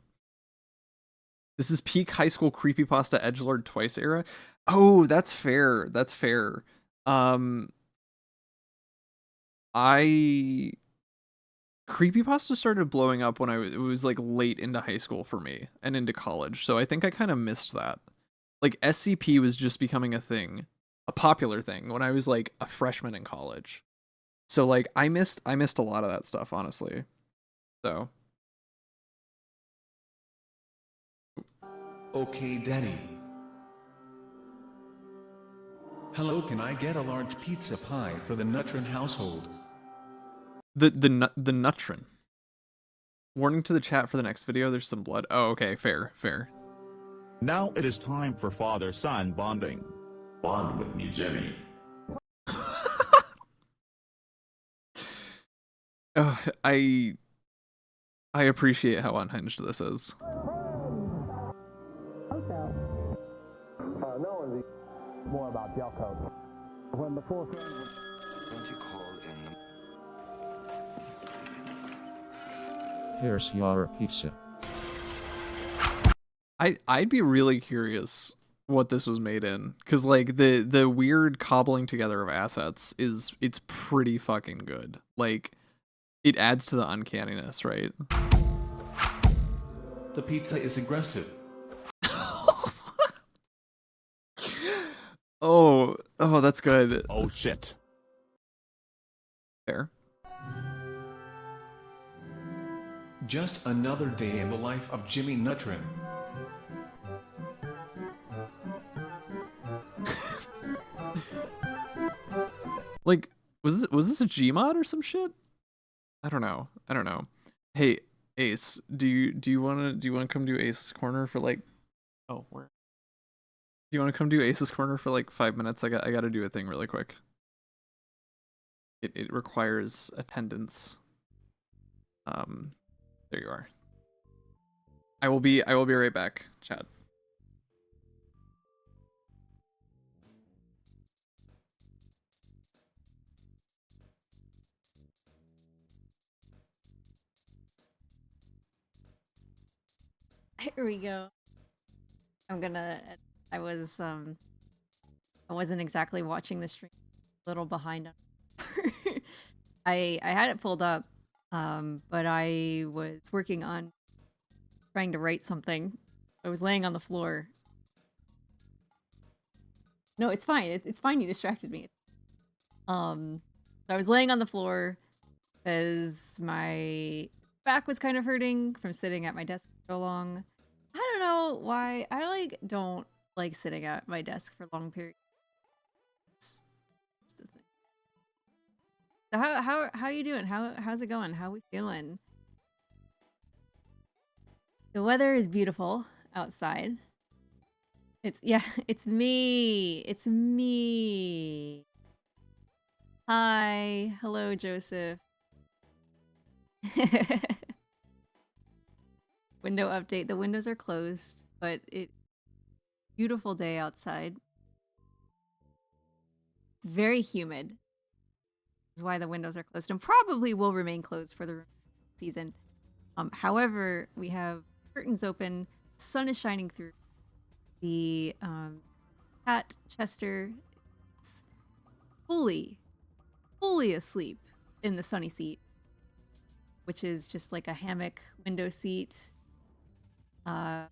This is peak high school creepypasta edgelord twice era. Oh, that's fair. That's fair. Creepypasta started blowing up when it was like late into high school for me and into college. So I think I kind of missed that. Like SCP was just becoming a thing, a popular thing when I was like a freshman in college. So like I missed a lot of that stuff, honestly. So Okay, Danny. Hello, can I get a large pizza pie for the Nutrin household? the Nutrin. Warning to the chat for the next video, there's some blood. Oh, okay, fair. Now it is time for father-son bonding. Bond with me, Jimmy. I appreciate how unhinged this is. More about gel code. When the fourth don't you call in Here's your pizza. I'd be really curious what this was made in, because like the weird cobbling together of assets it's pretty fucking good. Like it adds to the uncanniness, right? The pizza is aggressive. Oh, that's good. Oh shit. Fair. Just another day in the life of Jimmy Nutrin. Like, was this a Gmod or some shit? I don't know. Hey, Ace, do you wanna come do Ace's Corner for like, oh, where? Do you want to come do Ace's Corner for like 5 minutes? I gotta do a thing really quick. It requires attendance. There you are. I will be right back, chat. Here we go. I wasn't exactly watching the stream. A little behind on I had it pulled up, but I was working on trying to write something. I was laying on the floor. No, it's fine. It's fine. You distracted me. So I was laying on the floor, because my back was kind of hurting from sitting at my desk for so long. I don't know why. I like don't like sitting at my desk for long periods. It's the thing. So how you doing? How's it going? How we feeling? The weather is beautiful outside. It's me. It's me. Hi. Hello, Joseph. Window update. The windows are closed, but beautiful day outside. It's very humid. That's why the windows are closed and probably will remain closed for the season. However, we have curtains open. Sun is shining through. The cat Chester is fully asleep in the sunny seat, which is just like a hammock window seat. That's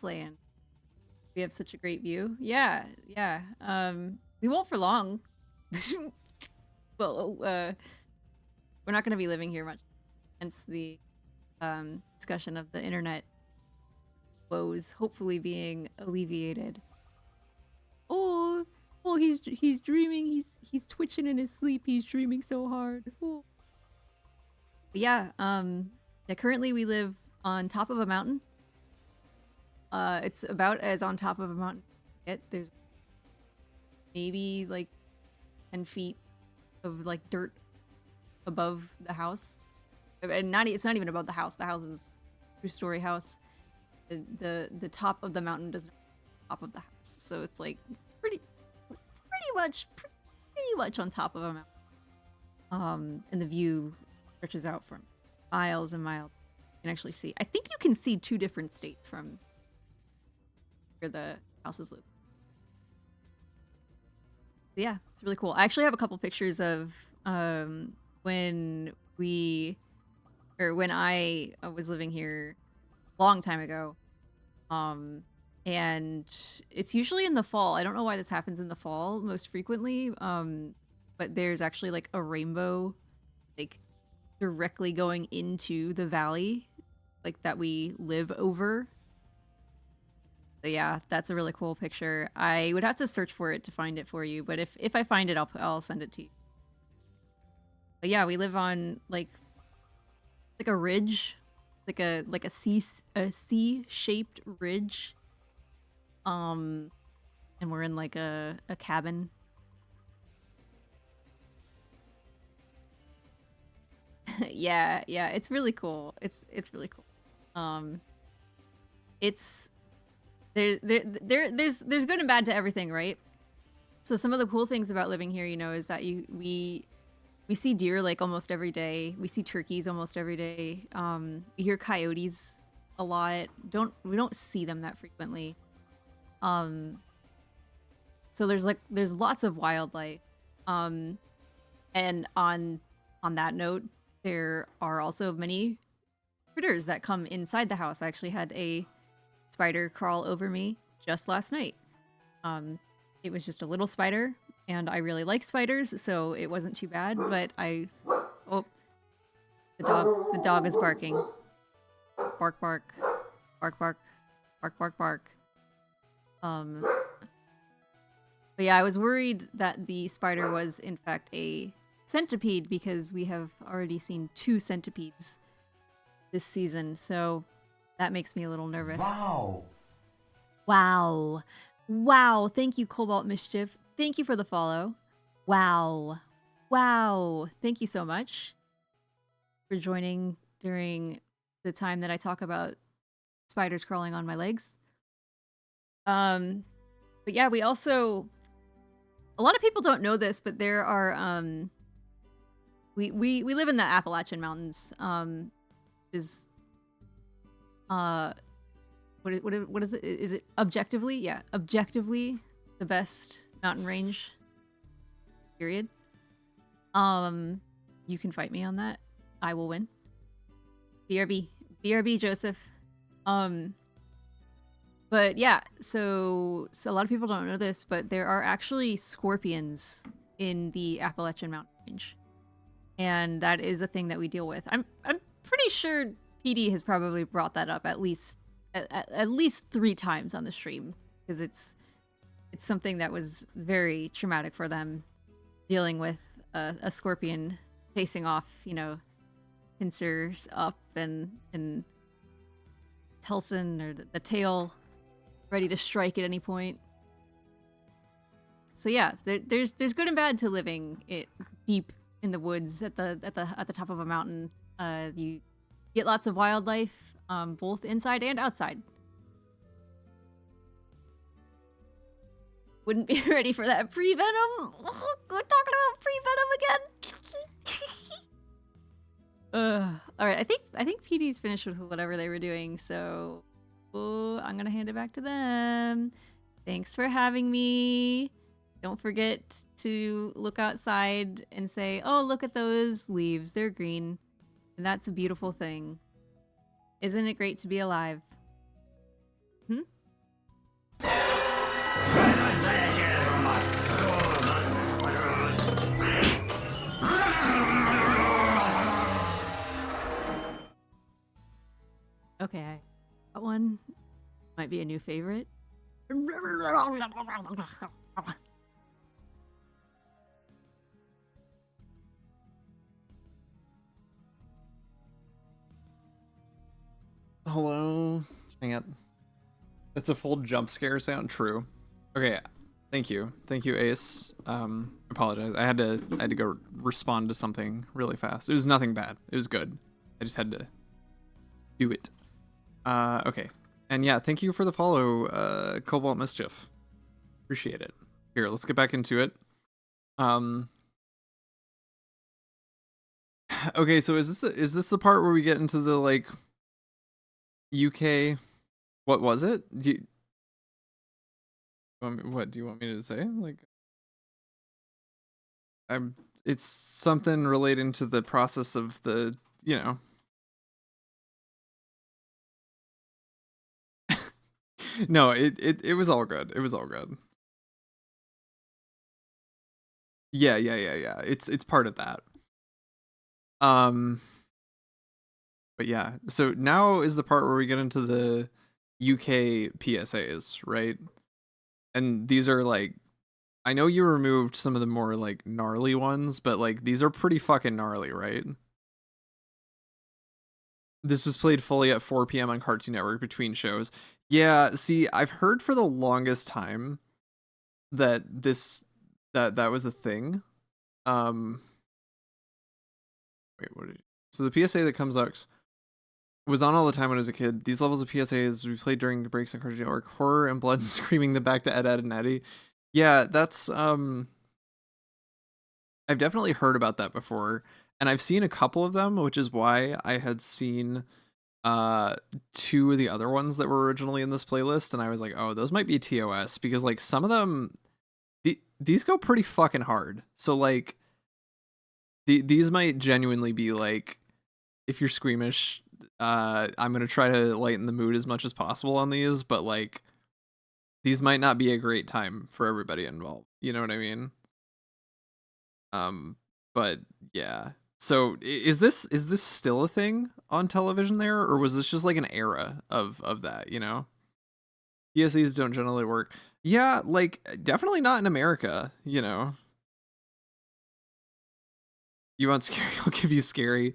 laying. We have such a great view. Yeah. We won't for long. Well, we're not going to be living here much. Hence the discussion of the internet woes hopefully being alleviated. Oh, he's dreaming. He's twitching in his sleep. He's dreaming so hard. Oh. But yeah, currently we live on top of a mountain. It's about as on top of a mountain there's maybe like 10 feet of like dirt above the house. And it's not even above the house. The house is a 2-story house. The top of the mountain doesn't top of the house. So it's like pretty much on top of a mountain. And the view stretches out from miles and miles. You can actually see. I think you can see 2 different states from where the house is located. So yeah, it's really cool. I actually have a couple pictures of when I was living here a long time ago. And it's usually in the fall. I don't know why this happens in the fall most frequently. But there's actually like a rainbow like directly going into the valley like that we live over. So yeah, that's a really cool picture. I would have to search for it to find it for you, but if I find it, I'll send it to you. But yeah, we live on like a ridge, like a C-shaped ridge. And we're in like a cabin. yeah, it's really cool. It's really cool. There's good and bad to everything, right? So some of the cool things about living here, is that we see deer like almost every day. We see turkeys almost every day. We hear coyotes a lot. We don't see them that frequently. So there's lots of wildlife. And on that note, there are also many critters that come inside the house. I actually had a spider crawl over me just last night. It was just a little spider, and I really like spiders, so it wasn't too bad, but the dog is barking. Bark, bark. Bark, bark. Bark, bark, bark. But yeah, I was worried that the spider was in fact a centipede because we have already seen 2 centipedes this season, so that makes me a little nervous. Wow. Thank you, Cobalt Mischief. Thank you for the follow. Wow. Thank you so much for joining during the time that I talk about spiders crawling on my legs. But yeah, we also, a lot of people don't know this, but there are, we live in the Appalachian Mountains, is, what is it? Is it objectively? Yeah, objectively the best mountain range. Period. You can fight me on that. I will win. BRB, Joseph. But yeah, so a lot of people don't know this, but there are actually scorpions in the Appalachian Mountain Range. And that is a thing that we deal with. I'm pretty sure PD has probably brought that up at least 3 times on the stream, because it's something that was very traumatic for them, dealing with a scorpion facing off, you know, pincers up and Telson, or the tail, ready to strike at any point. So yeah, there's good and bad to living it deep in the woods at the top of a mountain. You get lots of wildlife, both inside and outside. Wouldn't be ready for that pre-venom. Oh, we're talking about pre-venom again. All right, I think PD's finished with whatever they were doing, so I'm gonna hand it back to them. Thanks for having me. Don't forget to look outside and say, "Oh, look at those leaves. They're green." And that's a beautiful thing. Isn't it great to be alive? Okay, I got one. Might be a new favorite. Hello? Dang it. That's a full jump scare sound. True. Okay. Thank you. Thank you, Ace. Apologize. I had to go respond to something really fast. It was nothing bad. It was good. I just had to do it. Okay. And yeah, thank you for the follow, Cobalt Mischief. Appreciate it. Here, let's get back into it. Okay, so is this the part where we get into the like UK? What was it? What do you want me to say? Like, it's something relating to the process of the, you know. No, it was all good. It was all good. Yeah. It's part of that. But yeah, so now is the part where we get into the UK PSAs, right? And these are like, I know you removed some of the more like gnarly ones, but like these are pretty fucking gnarly, right? This was played fully at 4 p.m. on Cartoon Network between shows. Yeah, see, I've heard for the longest time that that was a thing. Wait, so the PSA that comes out was on all the time when I was a kid. These levels of PSAs we played during the breaks on Cartoon Network. Horror and blood and screaming them back to Ed, Ed, and Eddie. Yeah, that's I've definitely heard about that before, and I've seen a couple of them, which is why I had seen 2 of the other ones that were originally in this playlist, and I was like, oh, those might be TOS, because like some of them, these go pretty fucking hard. So like these might genuinely be like, if you're squeamish, I'm gonna try to lighten the mood as much as possible on these, but like these might not be a great time for everybody involved. You know what I mean? But yeah. So is this still a thing on television there, or was this just like an era of that, you know? PSAs don't generally work. Yeah, like definitely not in America, you know. You want scary, I'll give you scary.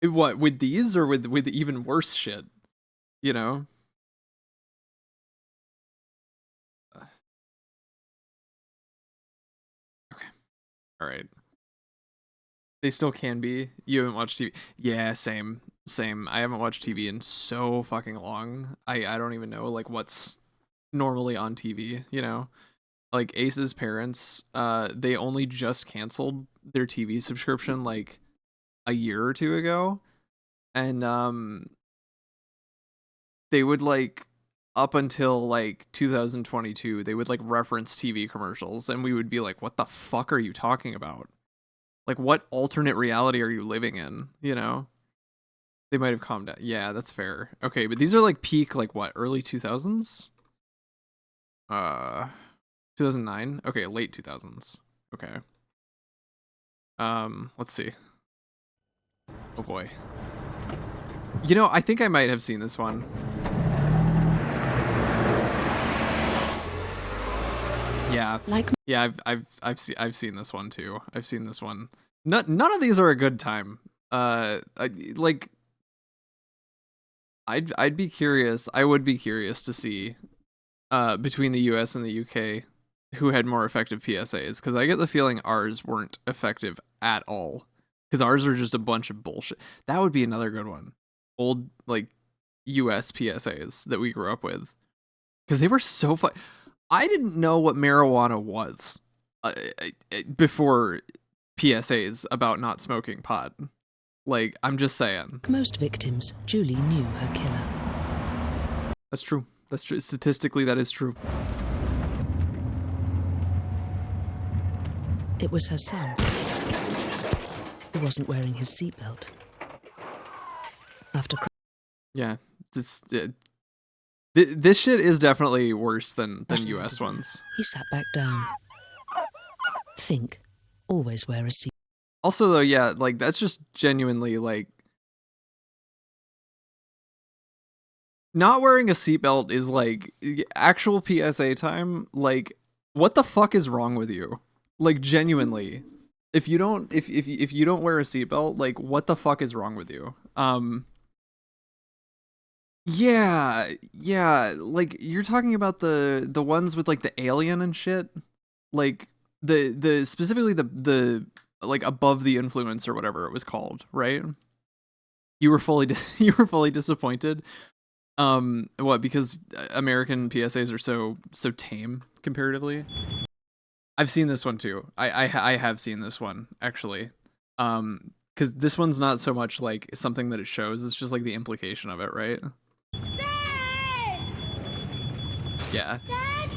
What, with these or with even worse shit? You know? Okay. All right. They still can be. You haven't watched TV. Yeah, same. I haven't watched TV in so fucking long. I don't even know like what's normally on TV, you know? Like Ace's parents, they only just canceled their TV subscription like a year or 2 ago. And they would like up until like 2022, they would like reference TV commercials, and we would be like, what the fuck are you talking about? Like, what alternate reality are you living in? You know? They might have calmed down. Yeah, that's fair. Okay, but these are like peak, like what, early 2000s? 2009? Okay, late 2000s. Okay. Let's see. Oh boy. You know, I think I might have seen this one. Yeah. Yeah, I've seen this one too. I've seen this one. None of these are a good time. Like I'd be curious. I would be curious to see between the US and the UK who had more effective PSAs, because I get the feeling ours weren't effective at all. Because ours are just a bunch of bullshit. That would be another good one. Old, like, US PSAs that we grew up with. Because they were so fun. I didn't know what marijuana was before PSAs about not smoking pot. Like, I'm just saying. Most victims, Julie knew her killer. That's true. That's true. Statistically, that is true. It was her son. He wasn't wearing his seatbelt. After yeah, this shit is definitely worse than US ones. He sat back down. Think. Always wear a seat. Also, though, yeah, like, that's just genuinely, like... Not wearing a seatbelt is, like, actual PSA time. Like, what the fuck is wrong with you? Like, genuinely. If you don't wear a seatbelt, like, what the fuck is wrong with you? Yeah, like, you're talking about the ones with, like, the alien and shit? Like, the specifically the like, above the influence or whatever it was called, right? You were fully disappointed. What, because American PSAs are so tame comparatively? I've seen this one too. I have seen this one, actually. Because this one's not so much like something that it shows, it's just like the implication of it, right? Dad! Yeah. Dad!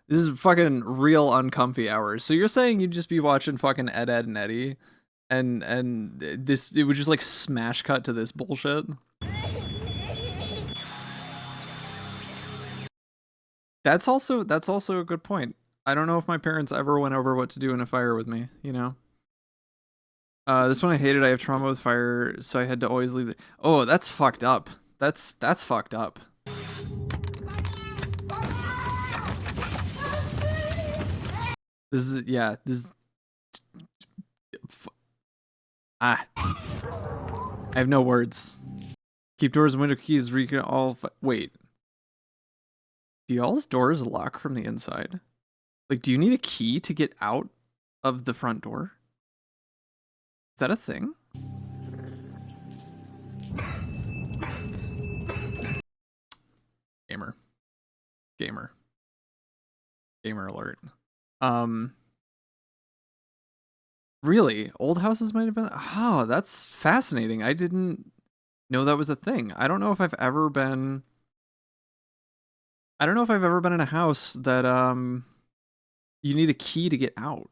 This is fucking real uncomfy hours. So you're saying you'd just be watching fucking Ed, and Eddie, and it would just like smash cut to this bullshit? That's also a good point. I don't know if my parents ever went over what to do in a fire with me, you know? This one I hated. I have trauma with fire, so I had to always leave it. Oh, that's fucked up. That's fucked up. This is I have no words. Keep doors and window keys where you can all wait. Do y'all's doors lock from the inside? Like, do you need a key to get out of the front door? Is that a thing? Gamer alert. Really? Old houses might have been... Oh, that's fascinating. I didn't know that was a thing. I don't know if I've ever been in a house that, you need a key to get out.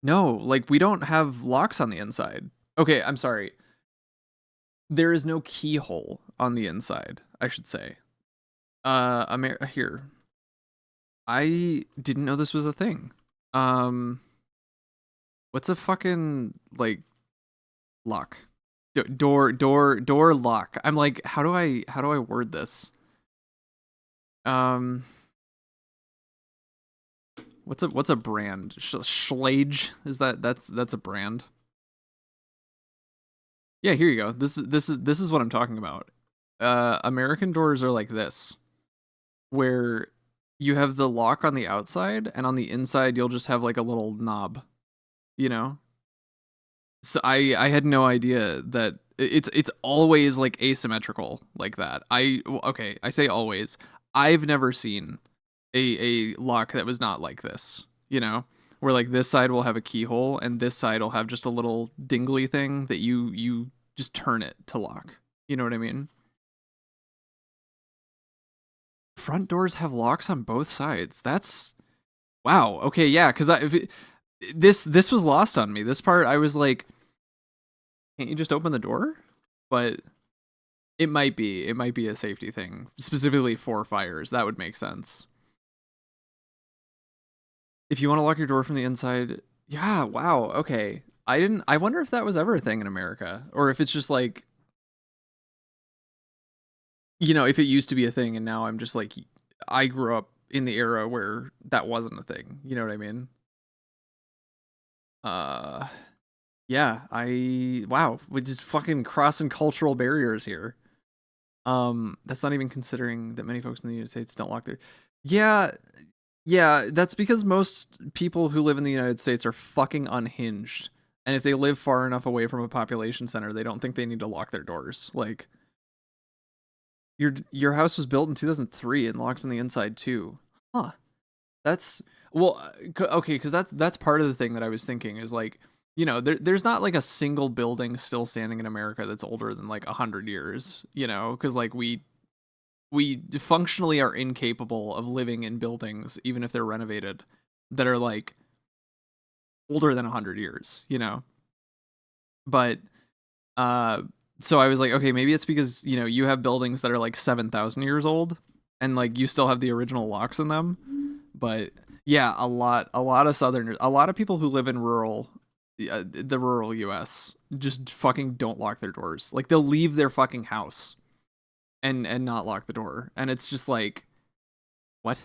No, like, we don't have locks on the inside. Okay, I'm sorry. There is no keyhole on the inside, I should say. Here. I didn't know this was a thing. What's a fucking, like, lock? Door lock. I'm like, how do I word this? What's a brand? Schlage? Is that's a brand? Yeah, here you go. This is what I'm talking about. American doors are like this, where you have the lock on the outside, and on the inside you'll just have like a little knob, you know? So I had no idea that it's always like asymmetrical like that. I say always. I've never seen a lock that was not like this, you know? Where like this side will have a keyhole and this side will have just a little dingly thing that you just turn it to lock. You know what I mean? Front doors have locks on both sides. That's wow. Okay, yeah, cuz this was lost on me. This part I was like, can't you just open the door? But it might be a safety thing, specifically for fires. That would make sense. If you want to lock your door from the inside, Yeah, wow. Okay. I wonder if that was ever a thing in America or if it's just like, you know, if it used to be a thing and now I'm just like I grew up in the era where that wasn't a thing. You know what I mean? Uh yeah, wow, we're just fucking crossing cultural barriers here. That's not even considering that many folks in the United States don't lock their. Yeah, yeah, that's because most people who live in the United States are fucking unhinged. And if they live far enough away from a population center, they don't think they need to lock their doors. Like your house was built in 2003 and locks on the inside too. Huh. That's well, okay, because that's part of the thing that I was thinking is like, you know, there's not like a single building still standing in America that's older than like 100 years, you know, because like we functionally are incapable of living in buildings even if they're renovated that are like older than 100 years, you know. But so I was like, okay, maybe it's because, you know, you have buildings that are like 7,000 years old and like you still have the original locks in them. But yeah, a lot of southerners, a lot of people who live in the rural US just fucking don't lock their doors. Like they'll leave their fucking house and not lock the door. And it's just like, what?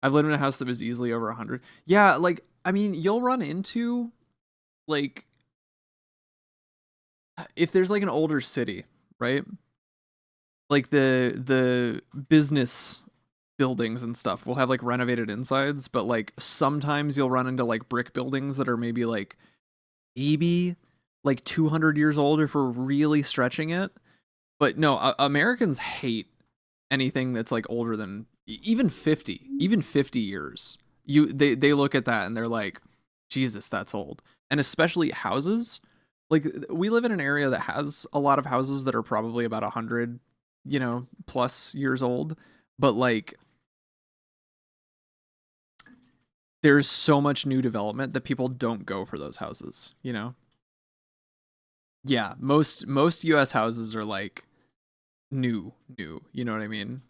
I've lived in a house that was easily over 100. Yeah, like I mean, you'll run into like if there's like an older city, right? Like the business buildings and stuff will have like renovated insides, but like sometimes you'll run into like brick buildings that are maybe like 200 years old if we're really stretching it. But no, Americans hate anything that's like older than even 50 years. They look at that and they're like, Jesus, that's old. And especially houses. Like we live in an area that has a lot of houses that are probably about 100, you know, plus years old, but like there's so much new development that people don't go for those houses, you know? Yeah, most US houses are like new, you know what I mean?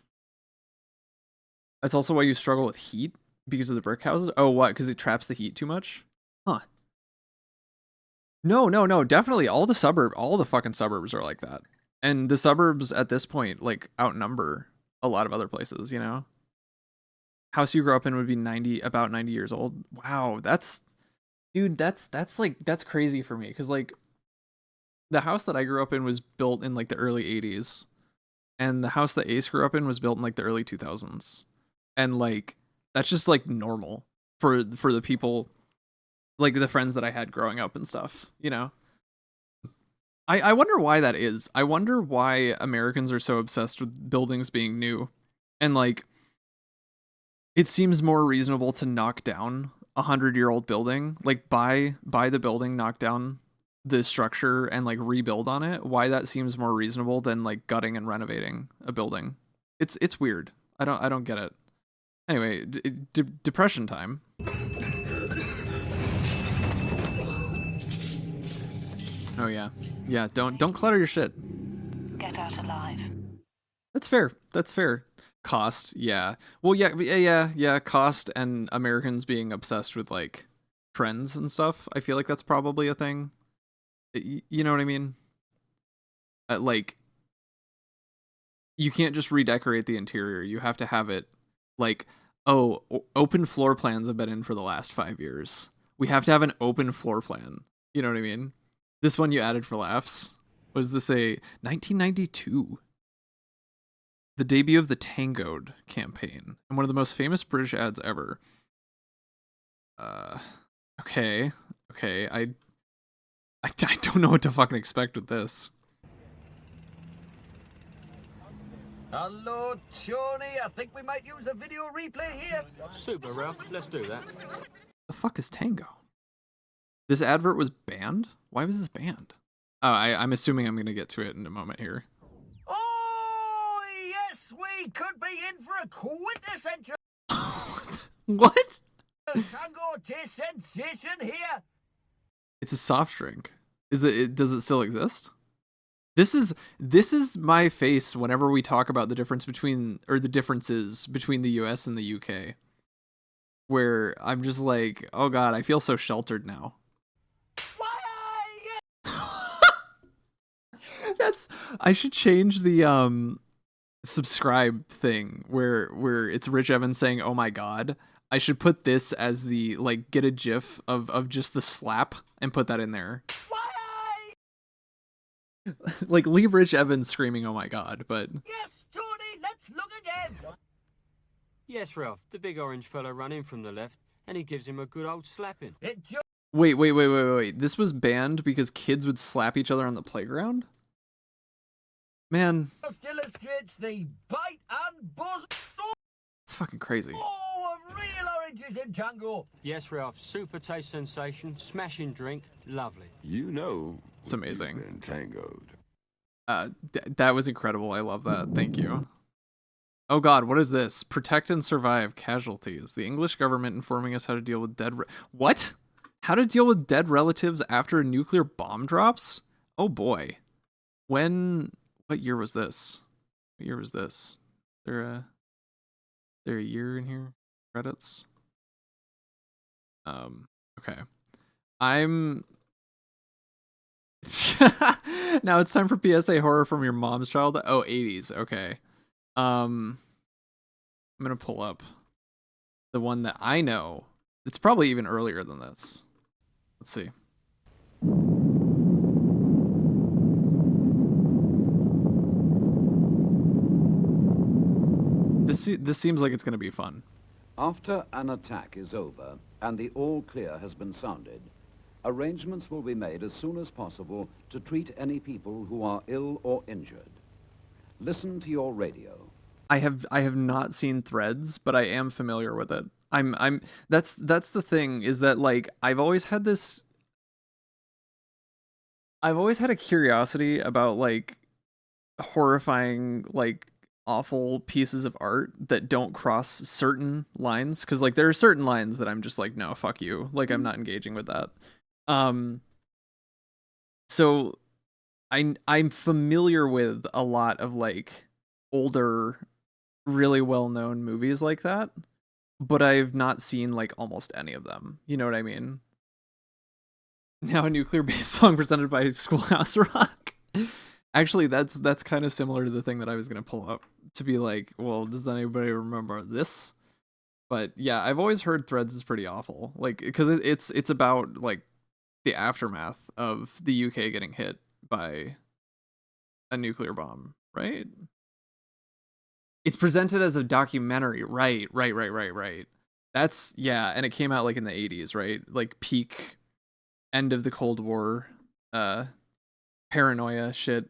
That's also why you struggle with heat because of the brick houses. Oh, what? Because it traps the heat too much? Huh. No, definitely all the fucking suburbs are like that. And the suburbs at this point like outnumber a lot of other places, you know? House you grew up in would be about 90 years old. Wow, that's crazy for me because like the house that I grew up in was built in like the early 80s and the house that Ace grew up in was built in like the early 2000s. And like that's just like normal for the people like the friends that I had growing up and stuff, you know. I wonder why that is. I wonder why Americans are so obsessed with buildings being new. And like it seems more reasonable to knock down 100-year-old building, like buy the building, knock down the structure and like rebuild on it. Why that seems more reasonable than like gutting and renovating a building. It's weird. I don't get it. Anyway, depression time. Oh yeah. Yeah, don't clutter your shit. Get out alive. That's fair. Cost, yeah. Well, yeah. Cost and Americans being obsessed with like trends and stuff. I feel like that's probably a thing. You know what I mean? Like, you can't just redecorate the interior. You have to have it like, oh, open floor plans have been in for the last 5 years. We have to have an open floor plan. You know what I mean? This one you added for laughs. Was this a 1992? The debut of the Tangoed campaign and one of the most famous British ads ever. Okay. I don't know what to fucking expect with this. Hello, Tony. I think we might use a video replay here. Super, Ralph. Let's do that. The fuck is Tango? This advert was banned? Why was this banned? Oh, I'm assuming I'm gonna get to it in a moment here. Oh, yes, we could be in for a quintessential What? tango taste sensation here. It's a soft drink. Does it still exist? This is my face whenever we talk about the differences between the US and the UK. where I'm just like, oh god, I feel so sheltered now. I should change the subscribe thing where it's Rich Evans saying, "Oh my god." I should put this as the, like, get a gif of just the slap and put that in there. Like, leave Rich Evans screaming, "Oh my god," but Yes, Tony, let's look again. Yes, Ralph, the big orange fella run in from the left, and he gives him a good old slapping. wait. This was banned because kids would slap each other on the playground? Man, Just illustrates the bite and buzz. it's fucking crazy. Oh, a real oranges in tango. Yes, Ralph, super taste sensation, smashing drink, lovely. You know, it's amazing. Been tangoed. That was incredible. I love that. Thank you. Oh god, what is this? Protect and survive casualties. The English government informing us how to deal with what? How to deal with dead relatives after a nuclear bomb drops? Oh boy. What year was this? What year was this? There a year in here? Credits? Okay. Now it's time for PSA horror from your mom's childhood. Oh, 80s. Okay. I'm gonna pull up the one that I know. It's probably even earlier than this. Let's see. This seems like it's gonna be fun. After an attack is over and the all clear has been sounded, arrangements will be made as soon as possible to treat any people who are ill or injured. Listen to your radio. I have not seen Threads, but I am familiar with it. That's the thing, is that, like, I've always had a curiosity about, like, horrifying, like, awful pieces of art that don't cross certain lines, because, like, there are certain lines that I'm just like, no, fuck you, like, I'm not engaging with that. So I'm familiar with a lot of, like, older, really well-known movies like that, but I've not seen, like, almost any of them. You know what I mean? Now a nuclear-based song presented by Schoolhouse Rock. Actually, that's kind of similar to the thing that I was gonna pull up to be like, well, does anybody remember this? But yeah, I've always heard Threads is pretty awful, like, because it's about, like, the aftermath of the UK getting hit by a nuclear bomb, right? It's presented as a documentary, right. That's, yeah, and it came out, like, in the 80s, right? Like, peak end of the Cold War paranoia shit.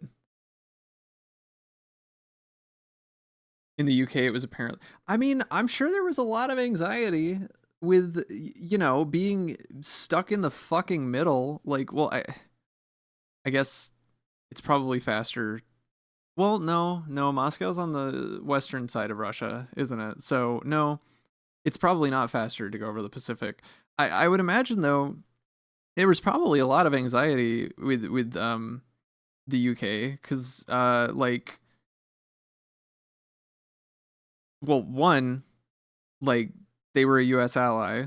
In the UK, it was apparently, I mean, I'm sure there was a lot of anxiety with, you know, being stuck in the fucking middle. Like, well, I guess it's probably faster. Well, no, Moscow's on the western side of Russia, isn't it? So, no, it's probably not faster to go over the Pacific. I would imagine, though, there was probably a lot of anxiety with the UK, because, like, well, one, like, they were a US ally,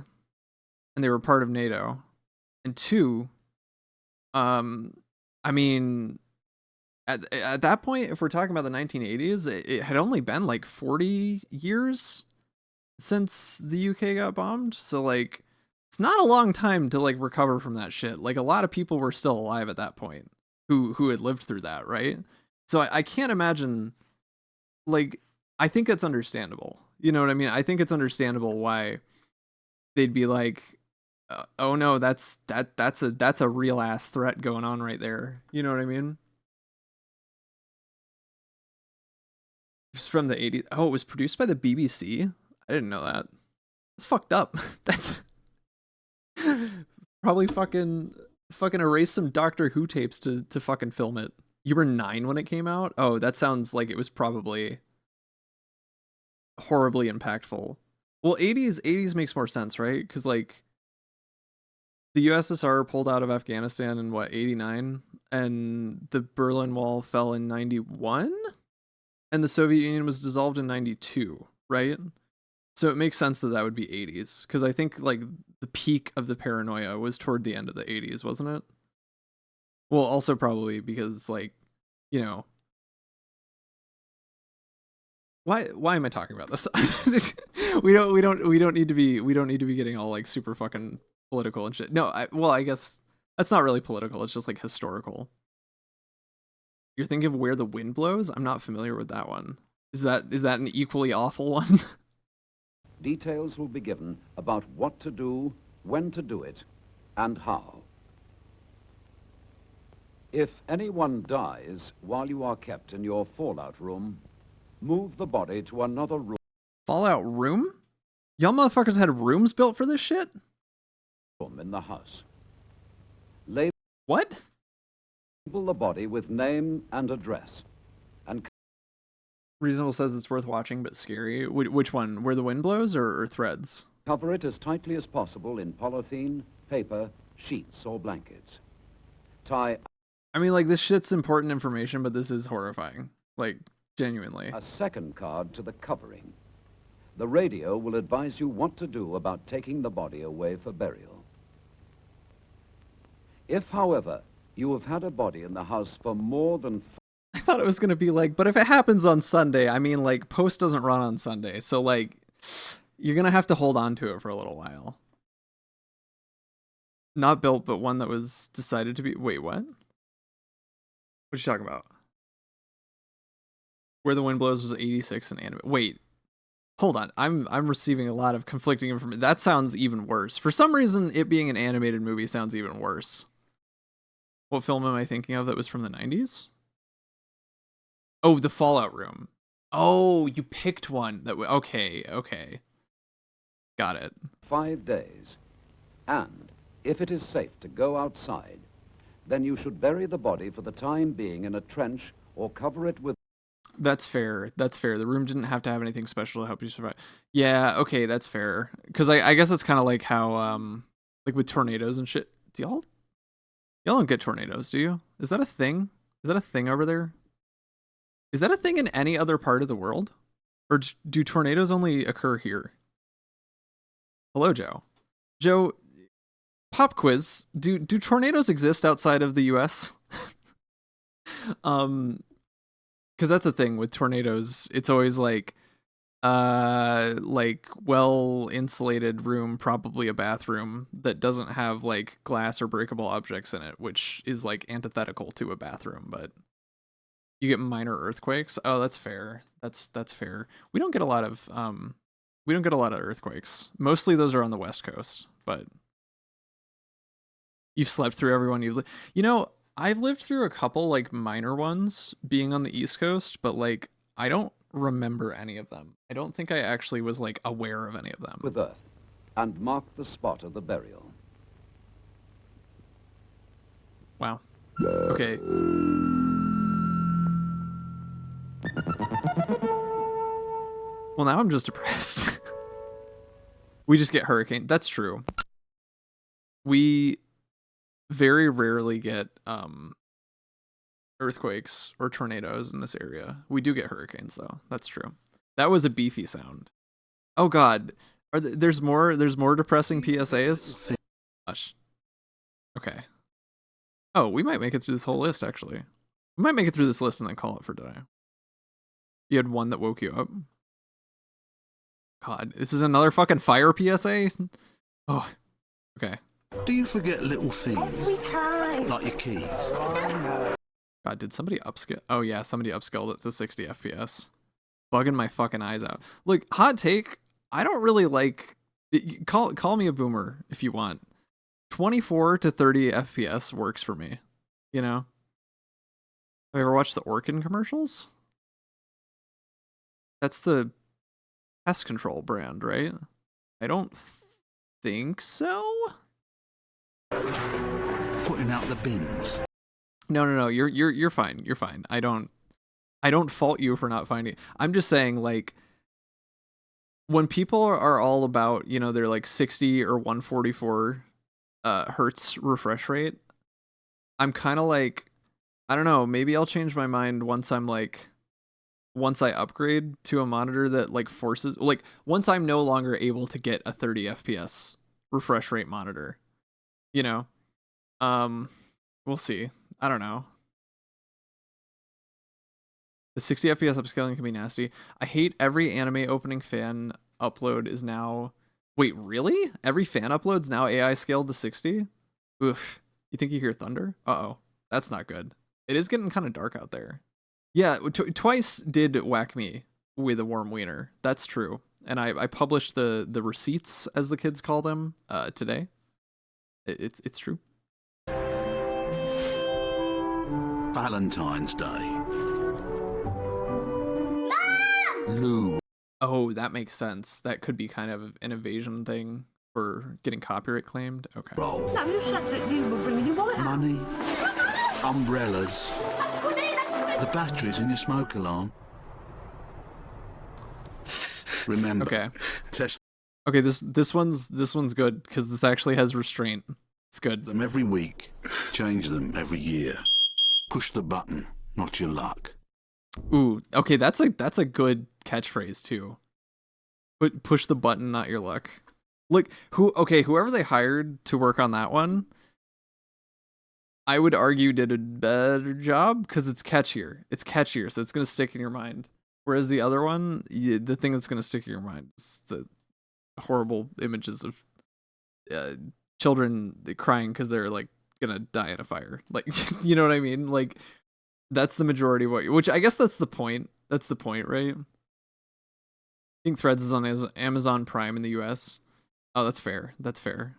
and they were part of NATO, and two, I mean, at that point, if we're talking about the 1980s, it had only been, like, 40 years since the UK got bombed, so, like, it's not a long time to, like, recover from that shit. Like, a lot of people were still alive at that point who had lived through that, right? So I can't imagine, like, I think it's understandable. You know what I mean? I think it's understandable why they'd be like, oh no, that's a real ass threat going on right there. You know what I mean? It's from the 80s. Oh, it was produced by the BBC? I didn't know that. It's fucked up. That's probably fucking erase some Doctor Who tapes to fucking film it. You were 9 when it came out? Oh, that sounds like it was probably horribly impactful. Well, 80s makes more sense, right? Because, like, the USSR pulled out of Afghanistan in, what, 89? And the Berlin Wall fell in 91? And the Soviet Union was dissolved in 92, right? So it makes sense that that would be 80s, because I think like the peak of the paranoia was toward the end of the 80s, wasn't it? Well, also probably because like, you know, why am I talking about this? we don't need to be getting all like super fucking political and shit. No, I guess that's not really political. It's just like historical. You're thinking of Where the Wind Blows? I'm not familiar with that one. Is that an equally awful one? Details will be given about what to do, when to do it, and how. If anyone dies while you are kept in your fallout room, move the body to another room. Fallout room? Y'all motherfuckers had rooms built for this shit? In the house. What? Label the body with name and address. And Reasonable says it's worth watching, but scary. Which one? Where the Wind Blows or Threads? cover it as tightly as possible in polythene, paper, sheets, or blankets. Tie. I mean, like, this shit's important information, but this is horrifying. Like, genuinely. A second card to the covering. The radio will advise you what to do about taking the body away for burial. If, however, you have had a body in the house for more than... I thought it was going to be like, but if it happens on Sunday, I mean, like, Post doesn't run on Sunday, so, like, you're going to have to hold on to it for a little while. Not built, but one that was decided to be... Wait, what? What are you talking about? Where the Wind Blows was 86 and anime. Wait. Hold on. I'm receiving a lot of conflicting information. That sounds even worse. For some reason, it being an animated movie sounds even worse. What film am I thinking of that was from the 90s? Oh, The Fallout Room. Oh, you picked one. Okay. Got it. 5 days. And if it is safe to go outside, then you should bury the body for the time being in a trench or cover it with... That's fair. That's fair. The room didn't have to have anything special to help you survive. Yeah, okay, that's fair. Because I guess that's kind of like how, like with tornadoes and shit. Y'all don't get tornadoes, do you? Is that a thing? Is that a thing over there? Is that a thing in any other part of the world? Or do tornadoes only occur here? Hello, Joe. Joe, pop quiz. Do tornadoes exist outside of the US? Because that's the thing with tornadoes. It's always like well insulated room, probably a bathroom that doesn't have like glass or breakable objects in it, which is like antithetical to a bathroom. But you get minor earthquakes. Oh, that's fair. That's fair. We don't get a lot of earthquakes. Mostly those are on the West Coast, but you've slept through everyone I've lived through a couple like minor ones being on the East Coast, but like I don't remember any of them. I don't think I actually was like aware of any of them. With earth and mark the spot of the burial. Wow. Okay. Well, now I'm just depressed. We just get hurricane. That's true. We very rarely get earthquakes or tornadoes in this area. We do get hurricanes though. That's true. That was a beefy sound. Oh god. There's more depressing PSAs? Gosh. Okay. Oh, we might make it through this whole list actually. We might make it through this list and then call it for today. You had one that woke you up. God, this is another fucking fire PSA? Oh. Okay. Do you forget little things? Every time. Like your keys? God, did somebody upscale? Oh yeah, somebody upscaled it to 60 FPS. Bugging my fucking eyes out. Look, hot take, I don't really like... Call me a boomer if you want. 24 to 30 FPS works for me. You know? Have you ever watched the Orkin commercials? That's the pest control brand, right? I don't think so? Putting out the bins. No. You're fine. You're fine. I don't fault you for not finding. I'm just saying, like, when people are all about, they're like 60 or 144 hertz refresh rate, I'm kind of like, I don't know, maybe I'll change my mind once I'm like once I upgrade to a monitor that like forces, like once I'm no longer able to get a 30 FPS refresh rate monitor, you know, we'll see. I don't know. The 60 FPS upscaling can be nasty. I hate every anime opening fan upload is now, wait, really? Every fan upload's now AI scaled to 60? Oof. You think you hear thunder? Uh-oh. That's not good. It is getting kind of dark out there. Yeah, twice did whack me with a warm wiener. That's true. And I published the receipts, as the kids call them, today. It's true. Valentine's Day. Lou. Oh, that makes sense. That could be kind of an evasion thing for getting copyright claimed. Okay. Roll. No, you said that you were bringing your wallet out. Money. Umbrellas. The batteries in your smoke alarm. Remember. Okay. Test Okay, this one's good because this actually has restraint. It's good. them every week. Change them every year. Push the button, not your luck. Ooh, okay, that's a good catchphrase too. But push the button, not your luck. Look, whoever they hired to work on that one, I would argue did a better job because it's catchier. It's catchier, so it's gonna stick in your mind. Whereas the other one, the thing that's gonna stick in your mind is the horrible images of children crying because they're like gonna die in a fire. Like, you know what I mean? Like, that's the majority of what. Which I guess that's the point. That's the point, right? I think Threads is on Amazon Prime in the US. Oh, that's fair. That's fair.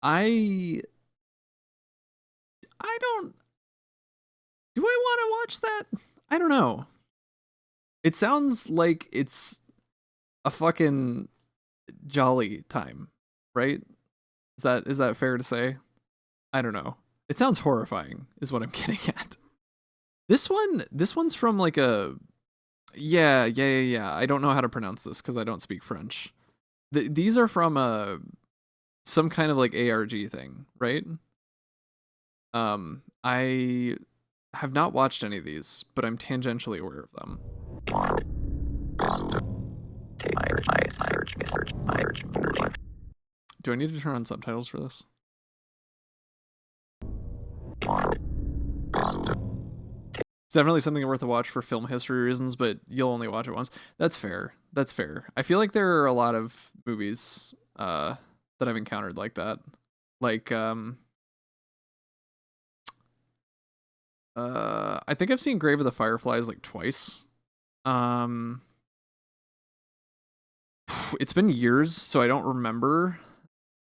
I don't. Do I want to watch that? I don't know. It sounds like it's a fucking jolly time, right? Is that fair to say? I don't know. It sounds horrifying, is what I'm getting at. This one's from like a yeah. I don't know how to pronounce this because I don't speak French. These are from some kind of like ARG thing, right? I have not watched any of these, but I'm tangentially aware of them. Do I need to turn on subtitles for this? It's definitely something worth a watch for film history reasons, but you'll only watch it once. That's fair. That's fair. I feel like there are a lot of movies that I've encountered like that. Like I think I've seen Grave of the Fireflies like twice. It's been years, so I don't remember,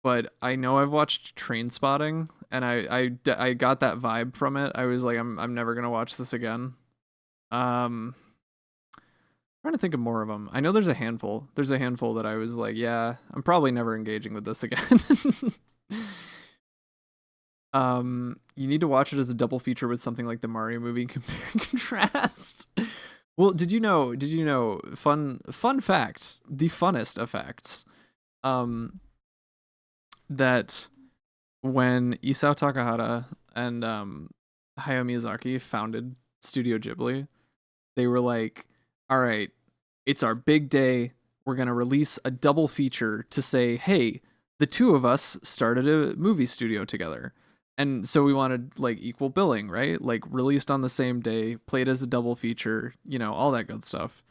but I know I've watched Trainspotting, and I got that vibe from it. I was like, I'm never gonna watch this again. Trying to think of more of them. I know there's a handful. There's a handful that I was like, yeah, I'm probably never engaging with this again. You need to watch it as a double feature with something like the Mario movie, compare and contrast. Well, did you know, fun fact, the funnest of facts, that when Isao Takahata and Hayao Miyazaki founded Studio Ghibli, they were like, all right, it's our big day. We're going to release a double feature to say, hey, the two of us started a movie studio together. And so we wanted like equal billing, right? Like released on the same day, played as a double feature, you know, all that good stuff.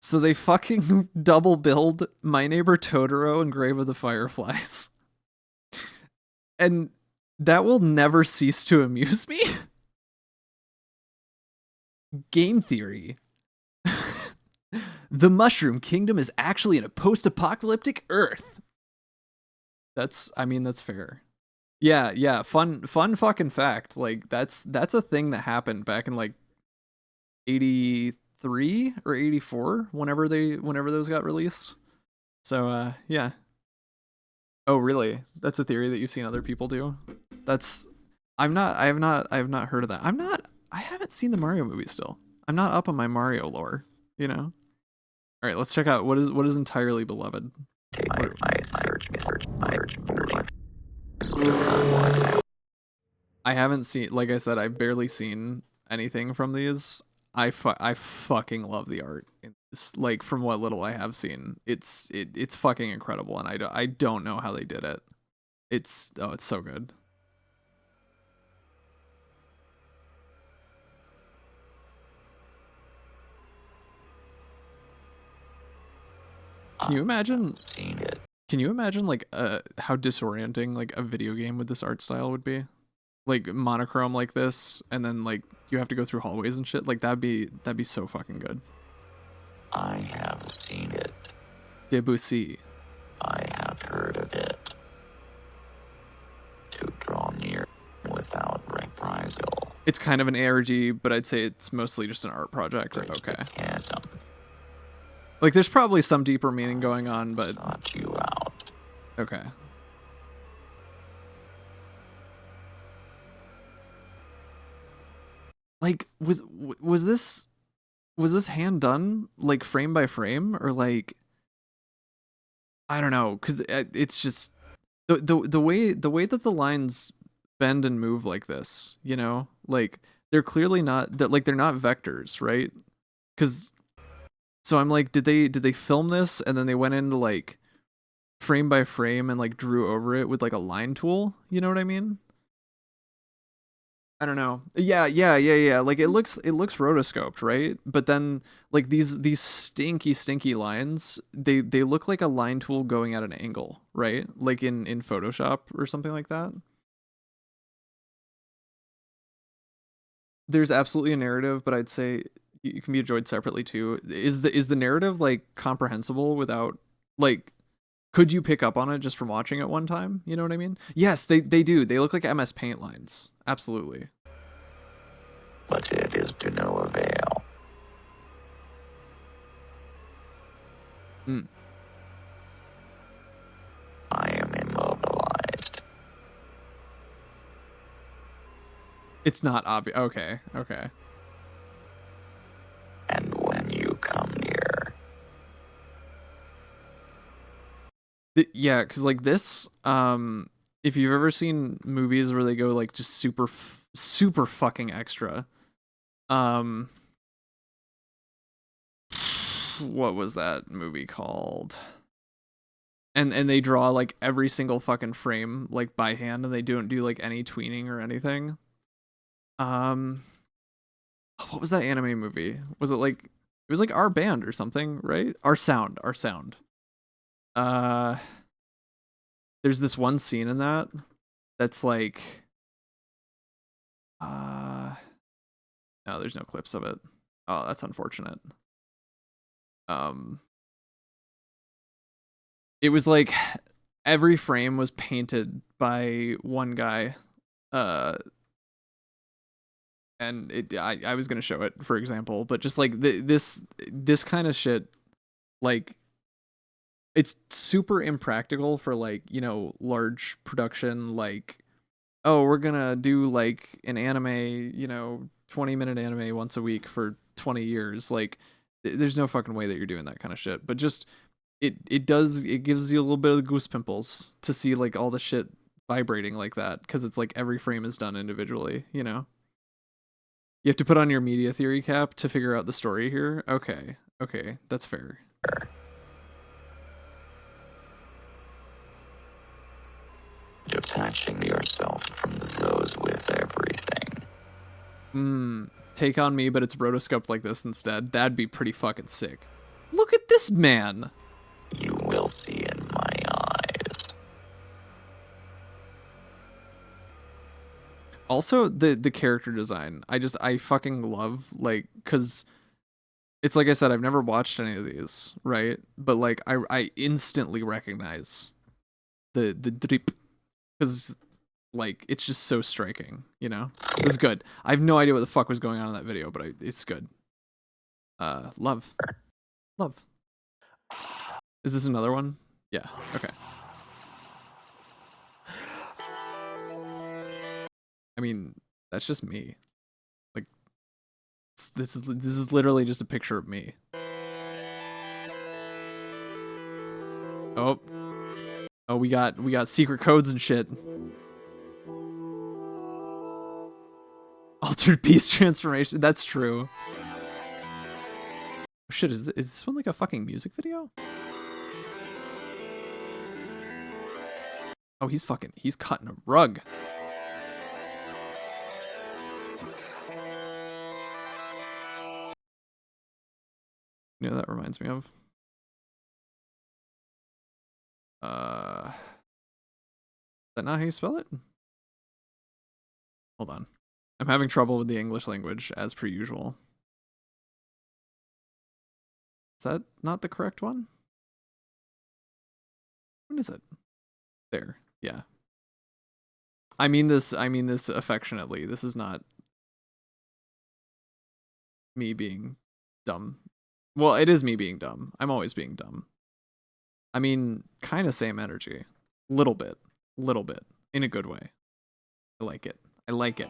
So they fucking double billed My Neighbor Totoro and Grave of the Fireflies. And that will never cease to amuse me. Game theory. The Mushroom Kingdom is actually in a post-apocalyptic Earth. That's fair. Yeah, fun fucking fact. Like that's a thing that happened back in like 83 or 84 whenever those got released. So yeah. Oh, really? That's a theory that you've seen other people do? I have not heard of that. I haven't seen the Mario movie still. I'm not up on my Mario lore, you know. All right, let's check out what is Entirely Beloved. I haven't seen, like I said, I've barely seen anything from these. I fucking love the art. It's like from what little I have seen, it's fucking incredible, and I don't know how they did it. It's so good. Can you imagine? Can you imagine like how disorienting like a video game with this art style would be? Like monochrome like this, and then like you have to go through hallways and shit. Like that'd be so fucking good. I have seen it. Debussy. I have heard of it. To draw near without reprisal. It's kind of an ARG, but I'd say it's mostly just an art project. Okay. Like there's probably some deeper meaning going on, but Sought you out. Okay. Like was this hand done like frame by frame, or like I don't know, because it's just the way that the lines bend and move like this, you know, like they're clearly not that, like they're not vectors, right? Because so I'm like, did they film this and then they went into like frame by frame and like drew over it with like a line tool? You know what I mean? I don't know. Yeah. Like it looks rotoscoped, right? But then like these stinky lines, they look like a line tool going at an angle, right? Like in Photoshop or something like that. There's absolutely a narrative, but I'd say you can be enjoyed separately too. Is the narrative like comprehensible without like, could you pick up on it just from watching it one time? You know what I mean? Yes, they do. They look like MS Paint lines. Absolutely. But it is to no avail. I am immobilized. It's not obvious. Okay. And when you come near, yeah, because like this, if you've ever seen movies where they go like just super fucking extra, what was that movie called? And they draw like every single fucking frame like by hand, and they don't do like any tweening or anything. What was that anime movie? Was it like, it was like Our Band or something, right? Our Sound. There's this one scene in that's like, no, there's no clips of it. Oh, that's unfortunate. It was like every frame was painted by one guy, and I was gonna show it for example, but just like this kind of shit, like it's super impractical for like, you know, large production, like, oh, we're gonna do like an anime, you know, 20-minute anime once a week for 20 years. Like there's no fucking way that you're doing that kind of shit. But just it gives you a little bit of the goose pimples to see like all the shit vibrating like that, because it's like every frame is done individually, you know. You have to put on your media theory cap to figure out the story here. Okay, that's fair. detaching yourself from those with everything. Take On Me, but it's rotoscoped like this instead. That'd be pretty fucking sick. Look at this man! You will see in my eyes. Also, the character design. I fucking love, like, because it's like I said, I've never watched any of these, right? But like I instantly recognize the drip, because like it's just so striking, you know. It's good. I have no idea what the fuck was going on in that video, but it's good. Love. Is this another one? Yeah. Okay. I mean, that's just me. Like, this is literally just a picture of me. Oh, we got secret codes and shit. Altered Beast transformation. That's true. Shit, is this one like a fucking music video? Oh, he's cutting a rug. You know what that reminds me of? Is that not how you spell it? Hold on. I'm having trouble with the English language, as per usual. Is that not the correct one? What is it? There. Yeah. I mean this affectionately. This is not me being dumb. Well, it is me being dumb. I'm always being dumb. I mean, kind of same energy. Little bit. In a good way. I like it. I like it.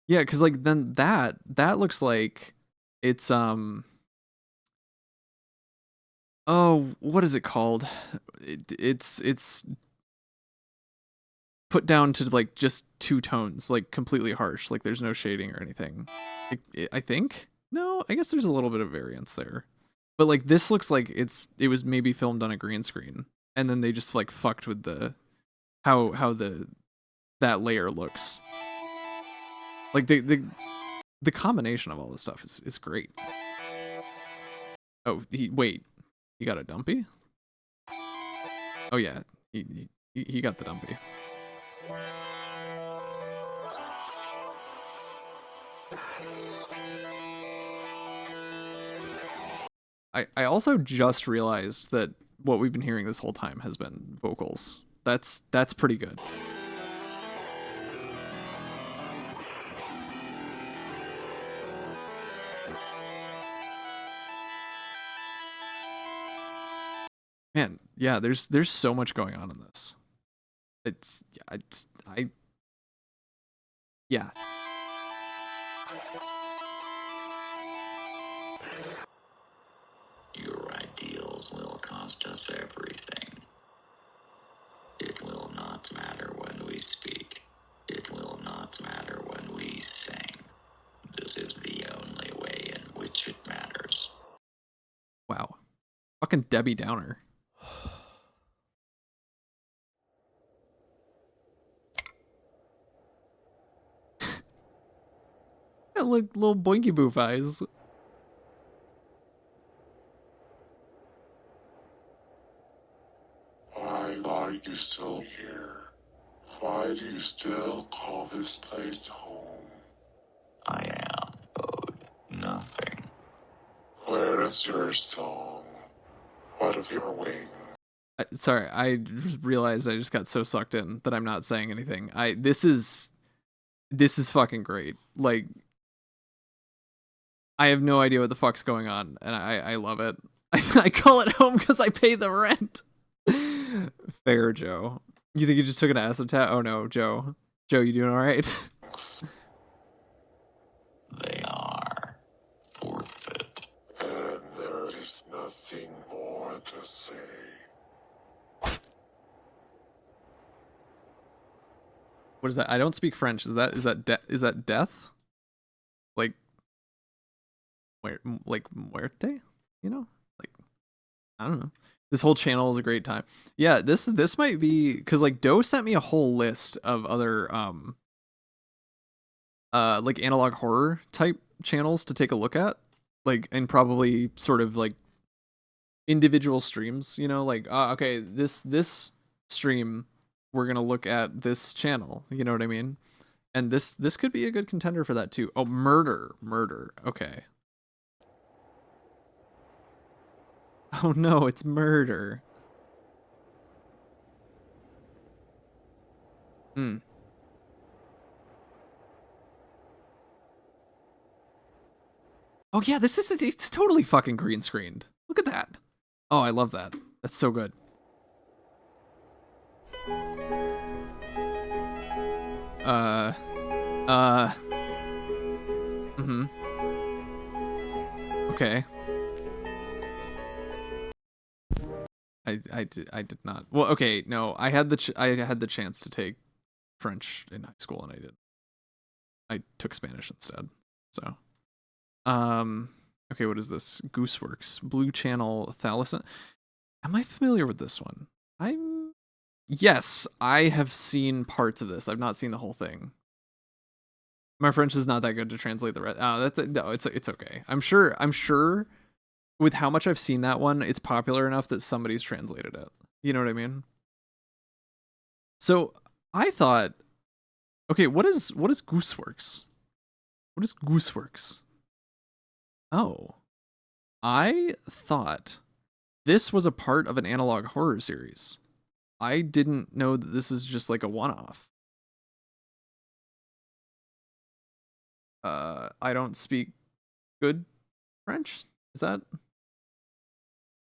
Yeah, because like then that looks like it's oh, what is it called? It's put down to like just 2 tones, like completely harsh, like there's no shading or anything. I think? No, I guess there's a little bit of variance there. But like this looks like it was maybe filmed on a green screen and then they just like fucked with the how that layer looks. Like the combination of all this stuff is great. Oh, wait. He got a dumpy? Oh yeah, he got the dumpy. I also just realized that what we've been hearing this whole time has been vocals. That's pretty good. Man, yeah, there's so much going on in this. Yeah. Your ideals will cost us everything. It will not matter when we speak. It will not matter when we sing. This is the only way in which it matters. Wow. Fucking Debbie Downer. Got little boinky boof eyes. Why are you still here? Why do you still call this place home? I am owed nothing. Where is your song? What of your wings? Sorry, I just realized I just got so sucked in that I'm not saying anything. This is fucking great. Like, I have no idea what the fuck's going on, and I love it. I call it home because I pay the rent. Fair, Joe. You think you just took an acid tap? Oh no, Joe. Joe, you doing all right? They are forfeit. And there is nothing more to say. What is that? I don't speak French. Is that death? Like muerte? You know? Like, I don't know. This whole channel is a great time. Yeah, this might be because like Doe sent me a whole list of other like analog horror type channels to take a look at, like, and probably sort of like individual streams, you know, like okay, this stream we're gonna look at this channel, you know what I mean? And this could be a good contender for that too. Oh, murder, okay. Oh no, it's murder. Hmm. Oh yeah, it's totally fucking green screened. Look at that. Oh, I love that. That's so good. Okay. I did not. Well, okay, no, I had the chance to take French in high school and I didn't. I took Spanish instead. So, okay, what is this? Gooseworks, Blue Channel Thalasson. Am I familiar with this one? Yes, I have seen parts of this. I've not seen the whole thing. My French is not that good to translate the rest. No, it's okay. I'm sure with how much I've seen that one, it's popular enough that somebody's translated it. You know what I mean? So I thought, okay, what is Gooseworks? What is Gooseworks? Oh, I thought this was a part of an analog horror series. I didn't know that this is just like a one-off. I don't speak good French. Is that?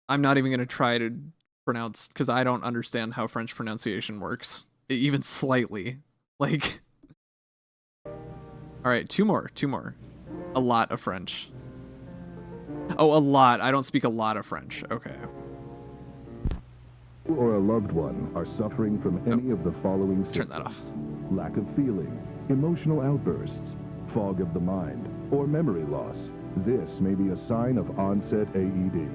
I'm not even going to try to pronounce, because I don't understand how French pronunciation works, even slightly. Like, all right, two more. A lot of French. Oh, a lot. I don't speak a lot of French. Okay. Or a loved one are suffering from any of the following symptoms. Turn that off. Lack of feeling, emotional outbursts, fog of the mind, or memory loss. This may be a sign of onset AED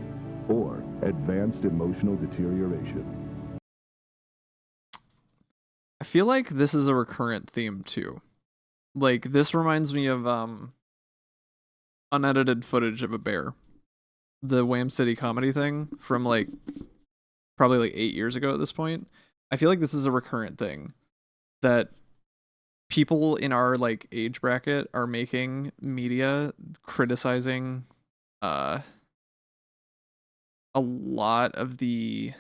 or advanced emotional deterioration. I feel like this is a recurrent theme too. Like, this reminds me of unedited footage of a bear. The Wham City comedy thing from like probably like 8 years ago at this point. I feel like this is a recurrent thing that people in our like age bracket are making media criticizing a lot of the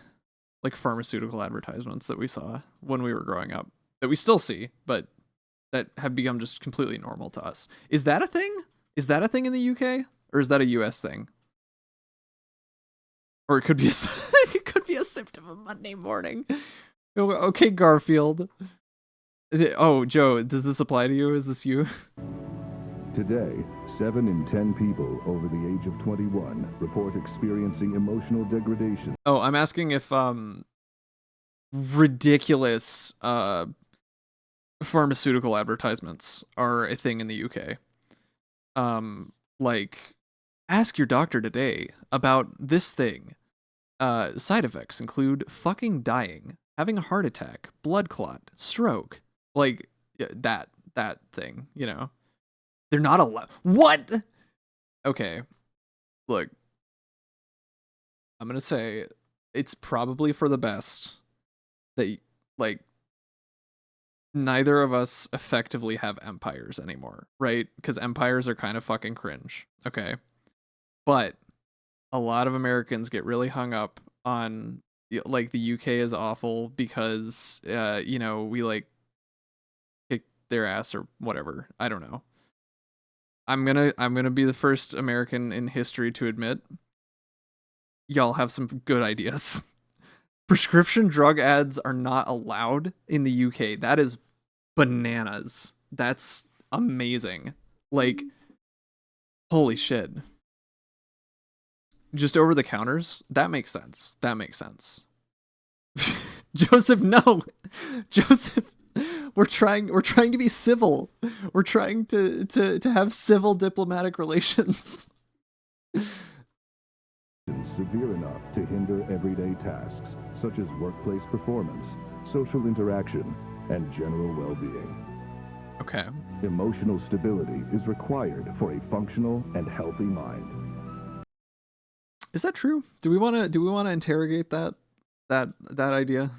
like pharmaceutical advertisements that we saw when we were growing up, that we still see, but that have become just completely normal to us. Is that a thing? Is that a thing in the UK, or is that a US thing? Or it could be it could be a symptom of Monday morning. Okay, Garfield. Oh, Joe, does this apply to you? Is this you? Today, 7 in 10 people over the age of 21 report experiencing emotional degradation. Oh, I'm asking if ridiculous pharmaceutical advertisements are a thing in the UK. Like, ask your doctor today about this thing. Side effects include fucking dying, having a heart attack, blood clot, stroke. Like, that thing, you know? They're not allowed. What? Okay. Look. I'm gonna say it's probably for the best that, like, neither of us effectively have empires anymore, right? Because empires are kind of fucking cringe, okay? But a lot of Americans get really hung up on, like, the UK is awful because, you know, we, like, kick their ass or whatever. I don't know. I'm gonna be the first American in history to admit y'all have some good ideas. Prescription drug ads are not allowed in the UK. That is bananas. That's amazing. Like, holy shit. Just over the counters? That makes sense. That makes sense. Joseph, no. Joseph, we're trying to be civil. We're trying to have civil diplomatic relations. Severe enough to hinder everyday tasks, such as workplace performance, social interaction, and general well-being. Okay. Emotional stability is required for a functional and healthy mind. Is that true? Do we want to interrogate that idea?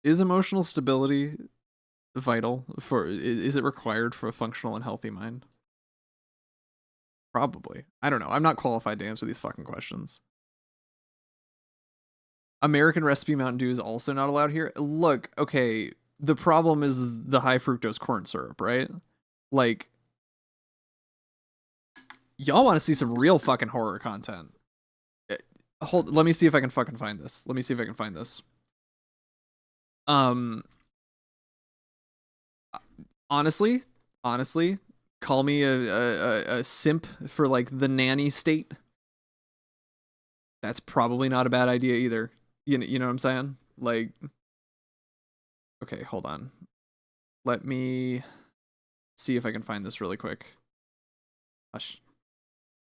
Is emotional stability vital for? Is it required for a functional and healthy mind? Probably. I don't know. I'm not qualified to answer these fucking questions. American recipe Mountain Dew is also not allowed here. Look, okay, the problem is the high fructose corn syrup, right? Like, y'all want to see some real fucking horror content. Hold, let me see if I can fucking find this. Let me see if I can find this. Honestly, call me a simp for like the nanny state. That's probably not a bad idea either. You know what I'm saying? Like, okay, hold on. Let me see if I can find this really quick. Hush.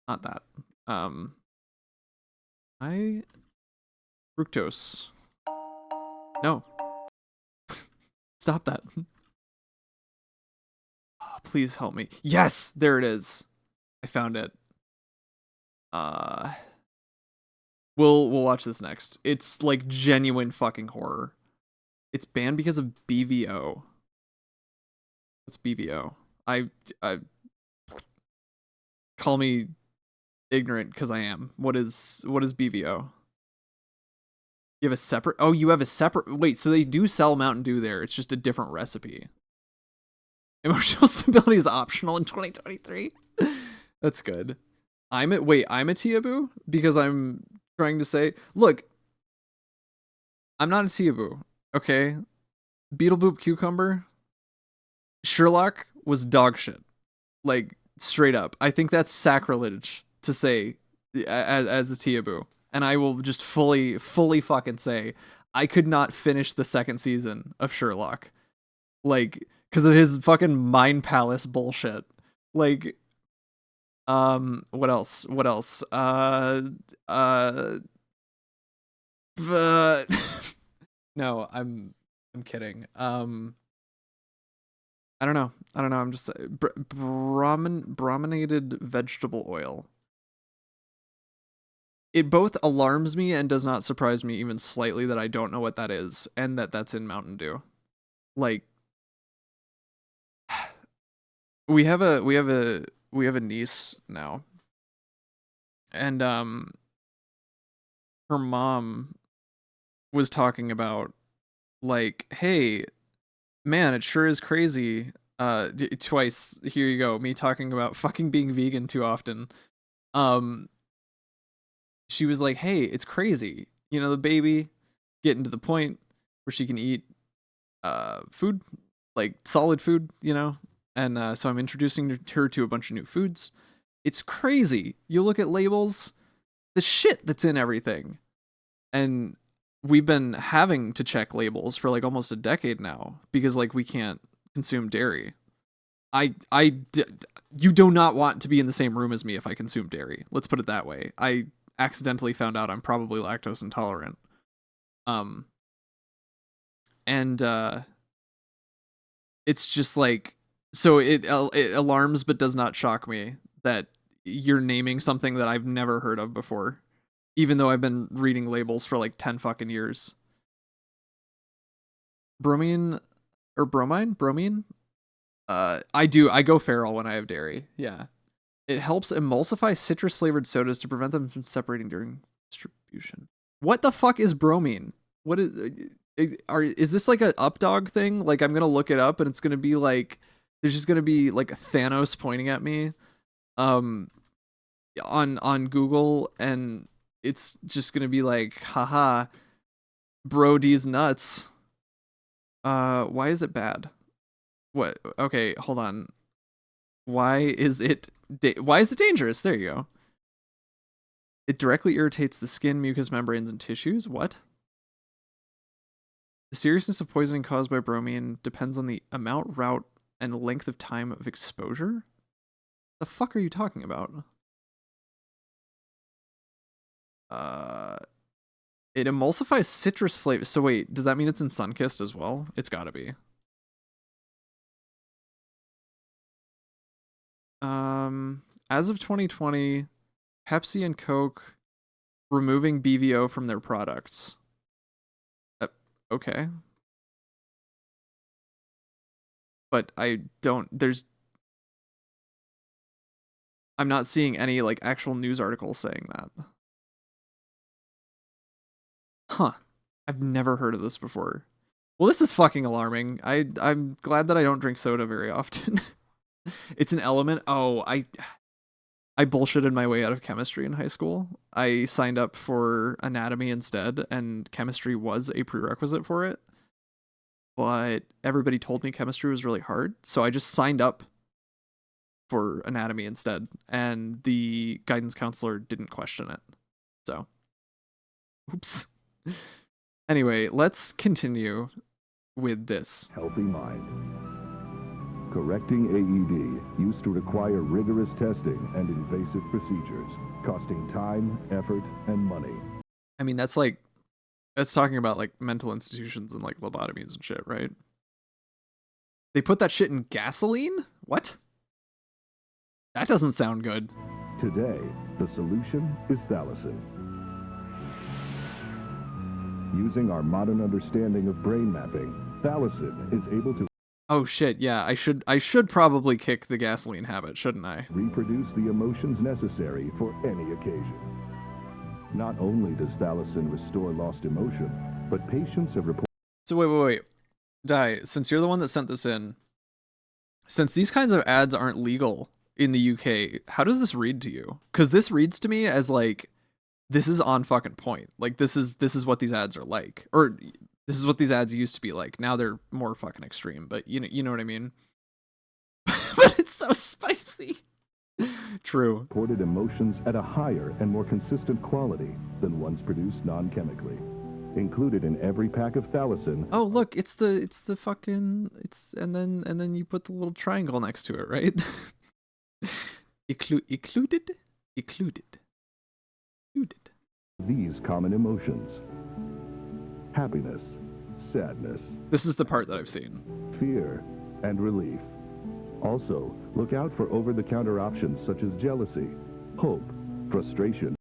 Not that. Fructose. No. Stop that. Oh, please help me. Yes, there it is. I found it. We'll watch this next. It's like genuine fucking horror. It's banned because of BVO. What's BVO? I call me ignorant because I am. What is BVO? You have a separate... Oh, you have a separate... Wait, so they do sell Mountain Dew there. It's just a different recipe. Emotional stability is optional in 2023. That's good. I'm a Tiaboo? Because I'm trying to say... Look, I'm not a Tiaboo, okay? Beetle Boop Cucumber. Sherlock was dog shit. Like, straight up. I think that's sacrilege to say as a Tiaboo. And I will just fully fucking say I could not finish the second season of Sherlock. Like, because of his fucking Mind Palace bullshit. Like, what else? No, I'm kidding. I don't know. I'm just brominated vegetable oil. It both alarms me and does not surprise me even slightly that I don't know what that is and that that's in Mountain Dew. Like, we have a niece now, and her mom was talking about, like, hey, man, it sure is crazy. Twice, here you go, me talking about fucking being vegan too often. She was like, hey, it's crazy. You know, the baby getting to the point where she can eat food, like solid food, you know? And so I'm introducing her to a bunch of new foods. It's crazy. You look at labels, the shit that's in everything. And we've been having to check labels for like almost a decade now because like we can't consume dairy. You do not want to be in the same room as me if I consume dairy. Let's put it that way. I accidentally found out I'm probably lactose intolerant. It's just like, so it alarms but does not shock me that you're naming something that I've never heard of before, even though I've been reading labels for like 10 fucking years. Bromine. I go feral when I have dairy. Yeah. It helps emulsify citrus flavored sodas to prevent them from separating during distribution. What the fuck is bromine? What is this like an updog thing? Like, I'm gonna look it up and it's gonna be like, there's just gonna be like a Thanos pointing at me on Google, and it's just gonna be like, haha, bro, these nuts. Why is it bad? What? Okay, hold on. Why is it dangerous? There you go. It directly irritates the skin, mucous membranes, and tissues. What? The seriousness of poisoning caused by bromine depends on the amount, route, and length of time of exposure? The fuck are you talking about? It emulsifies citrus flavor. So wait, does that mean it's in Sunkist as well? It's gotta be. As of 2020, Pepsi and Coke removing BVO from their products. Okay. But I'm not seeing any like actual news articles saying that. Huh. I've never heard of this before. Well, this is fucking alarming. I'm glad that I don't drink soda very often. It's an element. Oh, I bullshitted my way out of chemistry in high school. I signed up for anatomy instead, and chemistry was a prerequisite for it. But everybody told me chemistry was really hard, so I just signed up for anatomy instead, and the guidance counselor didn't question it. So, oops. Anyway, let's continue with this. Healthy mind. Correcting AED used to require rigorous testing and invasive procedures, costing time, effort, and money. I mean, that's talking about like mental institutions and like lobotomies and shit, right? They put that shit in gasoline? What? That doesn't sound good. Today, the solution is Thalassin. Using our modern understanding of brain mapping, Thalassin is able to Oh shit, yeah, I should probably kick the gasoline habit, shouldn't I? reproduce the emotions necessary for any occasion. Not only does Thalassin restore lost emotion, but patients have reported... So wait. Di, since you're the one that sent this in, since these kinds of ads aren't legal in the UK, how does this read to you? Because this reads to me as like, this is on fucking point. Like this is what these ads are like. Or this is what these ads used to be like. Now they're more fucking extreme, but you know what I mean? But it's so spicy. True. Reported emotions at a higher and more consistent quality than ones produced non-chemically. Included in every pack of Thalassin. Oh look, it's the fucking and then you put the little triangle next to it, right? Included. These common emotions: happiness, sadness. This is the part that I've seen. Fear and relief. Also, look out for over-the-counter options such as jealousy, hope, frustration.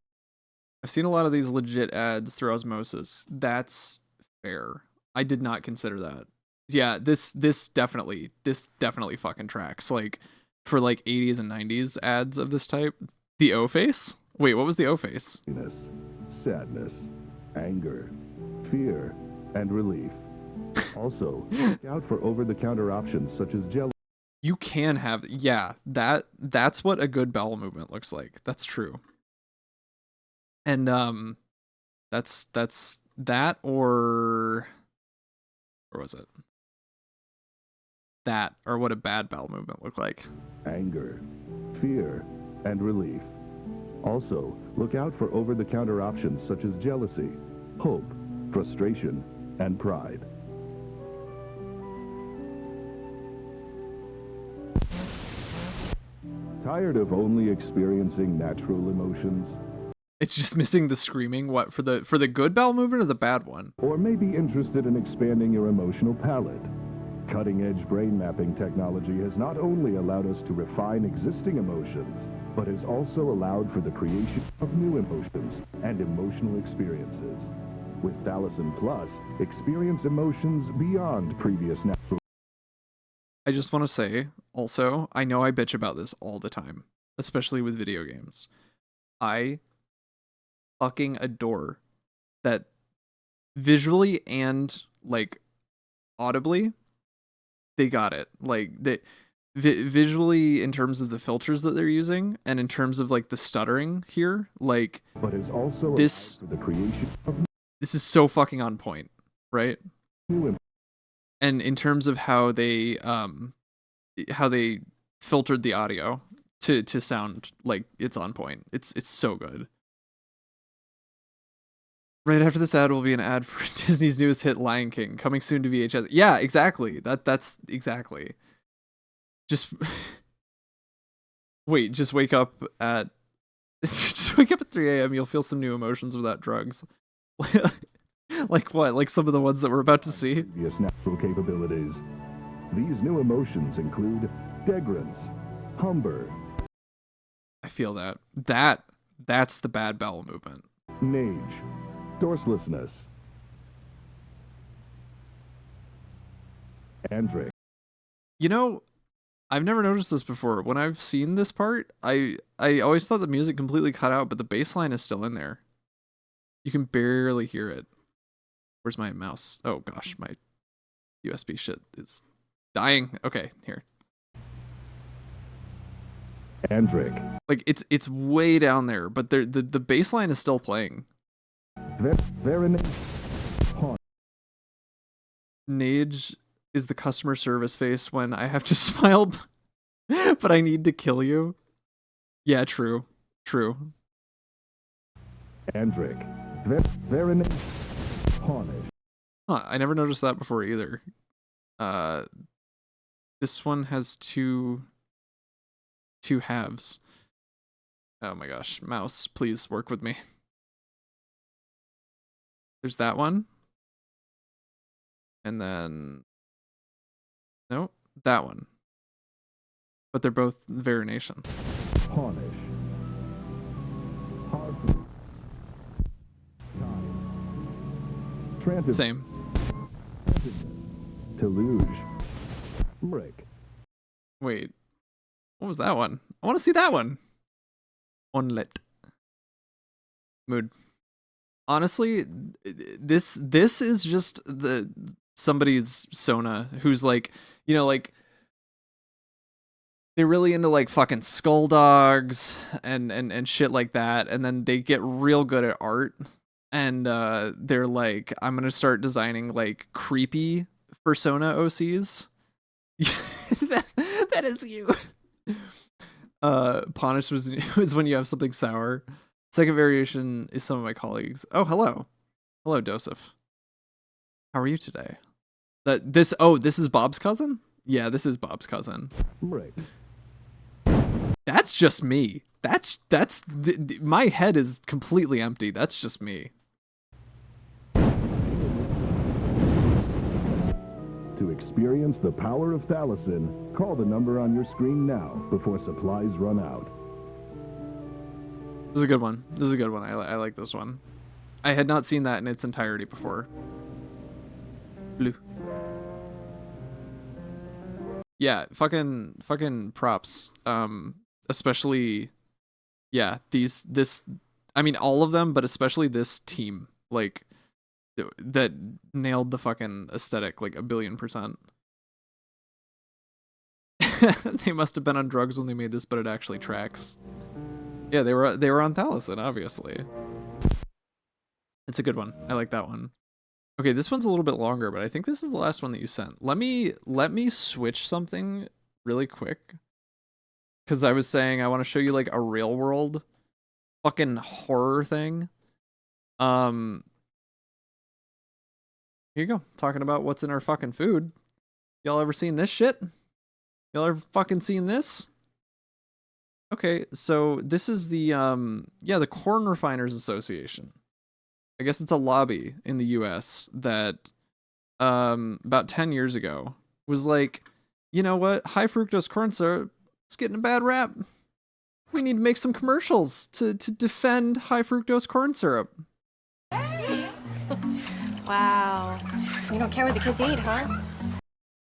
I've seen a lot of these legit ads through osmosis. That's fair. I did not consider that. Yeah, this definitely fucking tracks. Like for like 80s and 90s ads of this type. The O face? Wait, what was the O face? Sadness, anger, fear, and relief. Also, look out for over-the-counter options such as jealousy. You can have, yeah, that's what a good bowel movement looks like. That's true. And that's that or was it? That or what a bad bowel movement looked like. Anger, fear, and relief. Also, look out for over-the-counter options such as jealousy, hope, frustration, and pride. Tired of only experiencing natural emotions? It's just missing the screaming. What, for the good bowel movement or the bad one? Or maybe interested in expanding your emotional palette? Cutting-edge brain mapping technology has not only allowed us to refine existing emotions, but has also allowed for the creation of new emotions and emotional experiences. With Thalassin Plus, experience emotions beyond previous natural. I just want to say, also, I know I bitch about this all the time, especially with video games. I fucking adore that visually and, like, audibly, they got it. Like, visually in terms of the filters that they're using, and in terms of, like, the stuttering here, like, but is also this, the creation of this is so fucking on point, right? And in terms of how they filtered the audio to sound like it's on point. It's so good. Right after this ad will be an ad for Disney's newest hit Lion King, coming soon to VHS. Yeah, exactly. That's exactly. Just wait, just wake up at 3 a.m. You'll feel some new emotions without drugs. Like what? Like some of the ones that we're about to see? Previous natural capabilities. These new emotions include degrance, humber. I feel that. That's the bad bowel movement. Nage, dorselessness. Andric. You know, I've never noticed this before. When I've seen this part, I always thought the music completely cut out, but the bass line is still in there. You can barely hear it. Where's my mouse? Oh gosh, my USB shit is dying. Okay, here. Andric. Like it's way down there, but the bass line is still playing. Nage is the customer service face when I have to smile, but I need to kill you. Yeah, true. Andric. Punish. Huh, I never noticed that before either. This one has two halves. Oh my gosh, mouse, please work with me. There's that one. And then no, that one. But they're both variation. Harnish. Harpoon. Transit. Same. Deluge. Brick. Wait. What was that one? I want to see that one. Onlet. Mood. Honestly, this is just somebody's Sona who's like, you know, like they're really into like fucking skull dogs and shit like that, and then they get real good at art, and they're like, I'm gonna start designing like creepy persona OCs. that is you. Punish was when you have something sour. Second variation is some of my colleagues. Oh, hello. Hello, Joseph. How are you today? This is Bob's cousin? Yeah, this is Bob's cousin. Right. That's just me. My head is completely empty. That's just me. To experience the power of Thalassin, call the number on your screen now before supplies run out. This is a good one. This is a good one. I like this one. I had not seen that in its entirety before. Blue. Yeah, fucking props. Especially, yeah, I mean, all of them, but especially this team, like, that nailed the fucking aesthetic, like, 1,000,000,000%. They must have been on drugs when they made this, but it actually tracks. Yeah, they were on Thalassin, obviously. It's a good one. I like that one. Okay, this one's a little bit longer, but I think this is the last one that you sent. Let me switch something really quick. Because I was saying I want to show you like a real world fucking horror thing. Here you go. Talking about what's in our fucking food. Y'all ever seen this shit? Y'all ever fucking seen this? Okay, so this is the the Corn Refiners Association. I guess it's a lobby in the US that about 10 years ago was like, you know what? High fructose corn syrup, it's getting a bad rap. We need to make some commercials to defend high fructose corn syrup. Wow. You don't care what the kids eat, huh?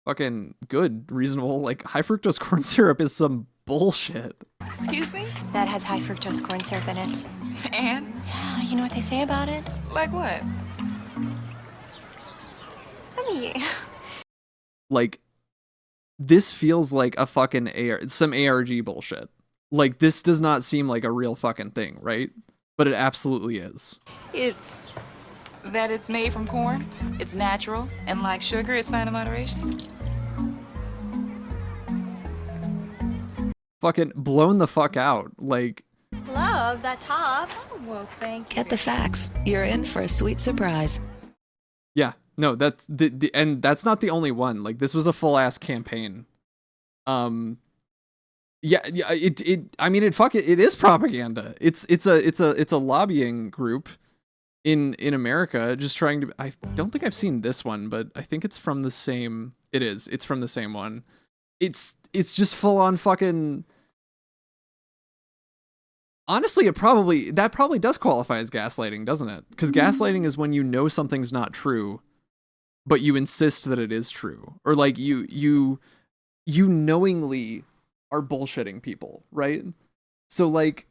Fucking good, reasonable. Like, high fructose corn syrup is some bullshit. Excuse me? That has high fructose corn syrup in it. And? You know what they say about it? Like what? I mean... Like, this feels like a fucking some ARG bullshit. Like, this does not seem like a real fucking thing, right? But it absolutely is. It's that it's made from corn, it's natural, and like sugar, it's fine in moderation. Fucking blown the fuck out. Like, Love that top. Oh, well, thank you. Get the facts. You're in for a sweet surprise. yeah, no, that's and that's not the only one. Like, this was a full ass campaign. Yeah, I mean, it is propaganda. It's a lobbying group in America just trying to. I don't think I've seen this one, but I think it's from the same. It's from the same one. It's just full on fucking. Honestly, that probably does qualify as gaslighting, doesn't it? Because gaslighting is when you know something's not true, but you insist that it is true, or like you knowingly are bullshitting people, right? So like,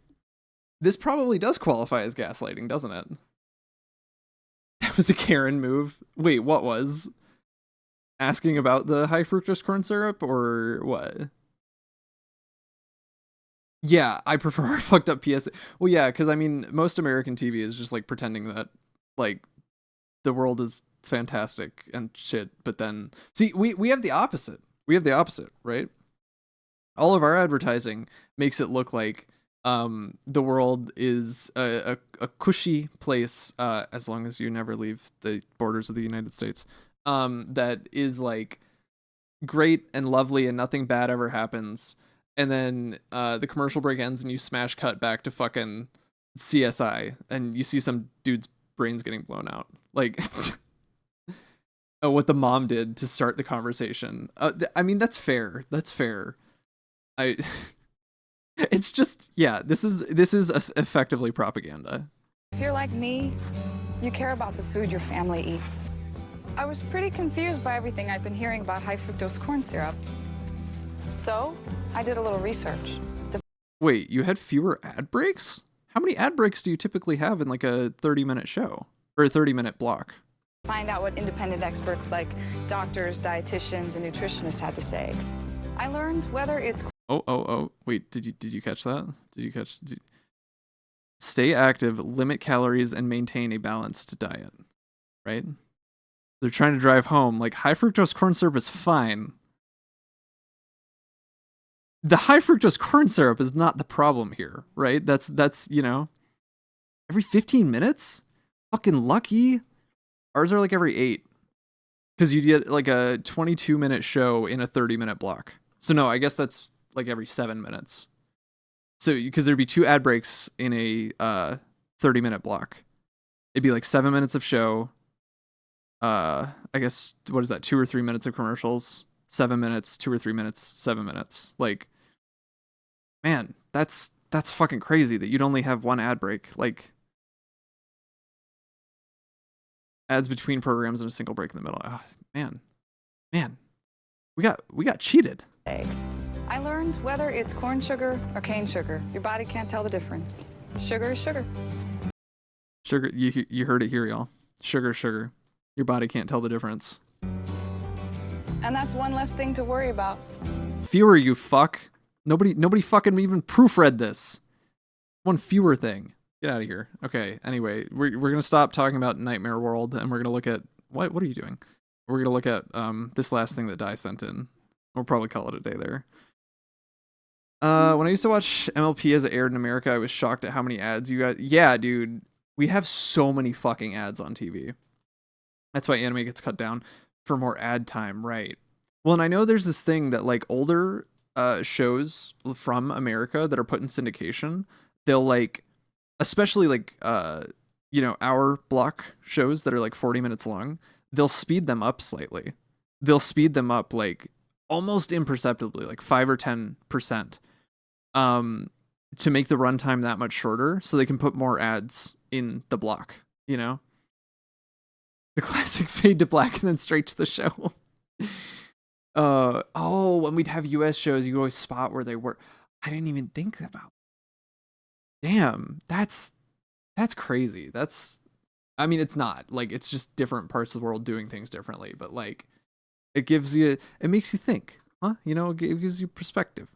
this probably does qualify as gaslighting, doesn't it? That was a Karen move. Wait, what was? Asking about the high fructose corn syrup or what? Yeah, I prefer a fucked up PSA. Well, yeah, because I mean, most American TV is just like pretending that like the world is fantastic and shit, but then see, we have the opposite. We have the opposite, right? All of our advertising makes it look like the world is a cushy place, as long as you never leave the borders of the United States, that is like great and lovely and nothing bad ever happens. And then the commercial break ends and you smash cut back to fucking CSI and you see some dude's brains getting blown out. Like, what the mom did to start the conversation. I mean, that's fair. That's fair. It's just, yeah, this is effectively propaganda. If you're like me, you care about the food your family eats. I was pretty confused by everything I'd been hearing about high fructose corn syrup. So, I did a little research. Wait, you had fewer ad breaks? How many ad breaks do you typically have in like a 30-minute show? Or a 30-minute block? Find out what independent experts like doctors, dietitians, and nutritionists had to say. I learned whether it's... Oh, wait, did you catch that? Stay active, limit calories, and maintain a balanced diet, right? They're trying to drive home, like, high fructose corn syrup is fine. The high fructose corn syrup is not the problem here, right? That's, you know, every 15 minutes? Fucking lucky. Ours are like every 8. Because you get like a 22-minute show in a 30-minute block. So no, I guess that's like every 7 minutes. So, because there'd be 2 ad breaks in a 30-minute block. It'd be like 7 minutes of show. I guess, what is that? 2 or 3 minutes of commercials. 7 minutes, 2 or 3 minutes, 7 minutes. Like, man, that's fucking crazy that you'd only have 1 ad break. Like, ads between programs and a single break in the middle. Oh, man, we got cheated. I learned whether it's corn sugar or cane sugar, your body can't tell the difference. Sugar is sugar. Sugar, you heard it here, y'all. Sugar. Your body can't tell the difference. And that's one less thing to worry about. Fewer, you fuck. Nobody fucking even proofread this. One fewer thing. Get out of here. Okay, anyway, we're gonna stop talking about Nightmare World and we're gonna look at what are you doing? We're gonna look at this last thing that Dai sent in. We'll probably call it a day there. When I used to watch MLP as it aired in America, I was shocked at how many ads you got. Yeah, dude. We have so many fucking ads on TV. That's why anime gets cut down for more ad time, right? Well, and I know there's this thing that like older shows from America that are put in syndication, they'll like, especially like you know, hour block shows that are like 40 minutes long, they'll speed them up slightly. They'll speed them up like almost imperceptibly, like 5 or 10%, to make the runtime that much shorter so they can put more ads in the block, you know? The classic fade to black and then straight to the show. When we'd have US shows, you always spot where they were. I didn't even think about. Damn, that's crazy. I mean, it's not. Like, it's just different parts of the world doing things differently, but like it makes you think, huh? You know, it gives you perspective.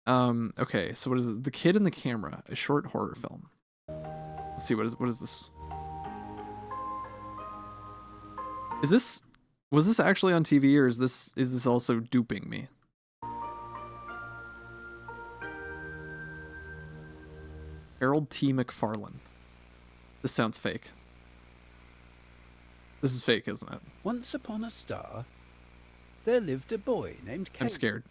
Okay, so what is it? The Kid and the Camera, a short horror film. Let's see, what is this? Was this actually on TV, or is this also duping me? Harold T. McFarlane. This sounds fake. This is fake, isn't it? Once upon a star, there lived a boy named Caleb. I'm scared.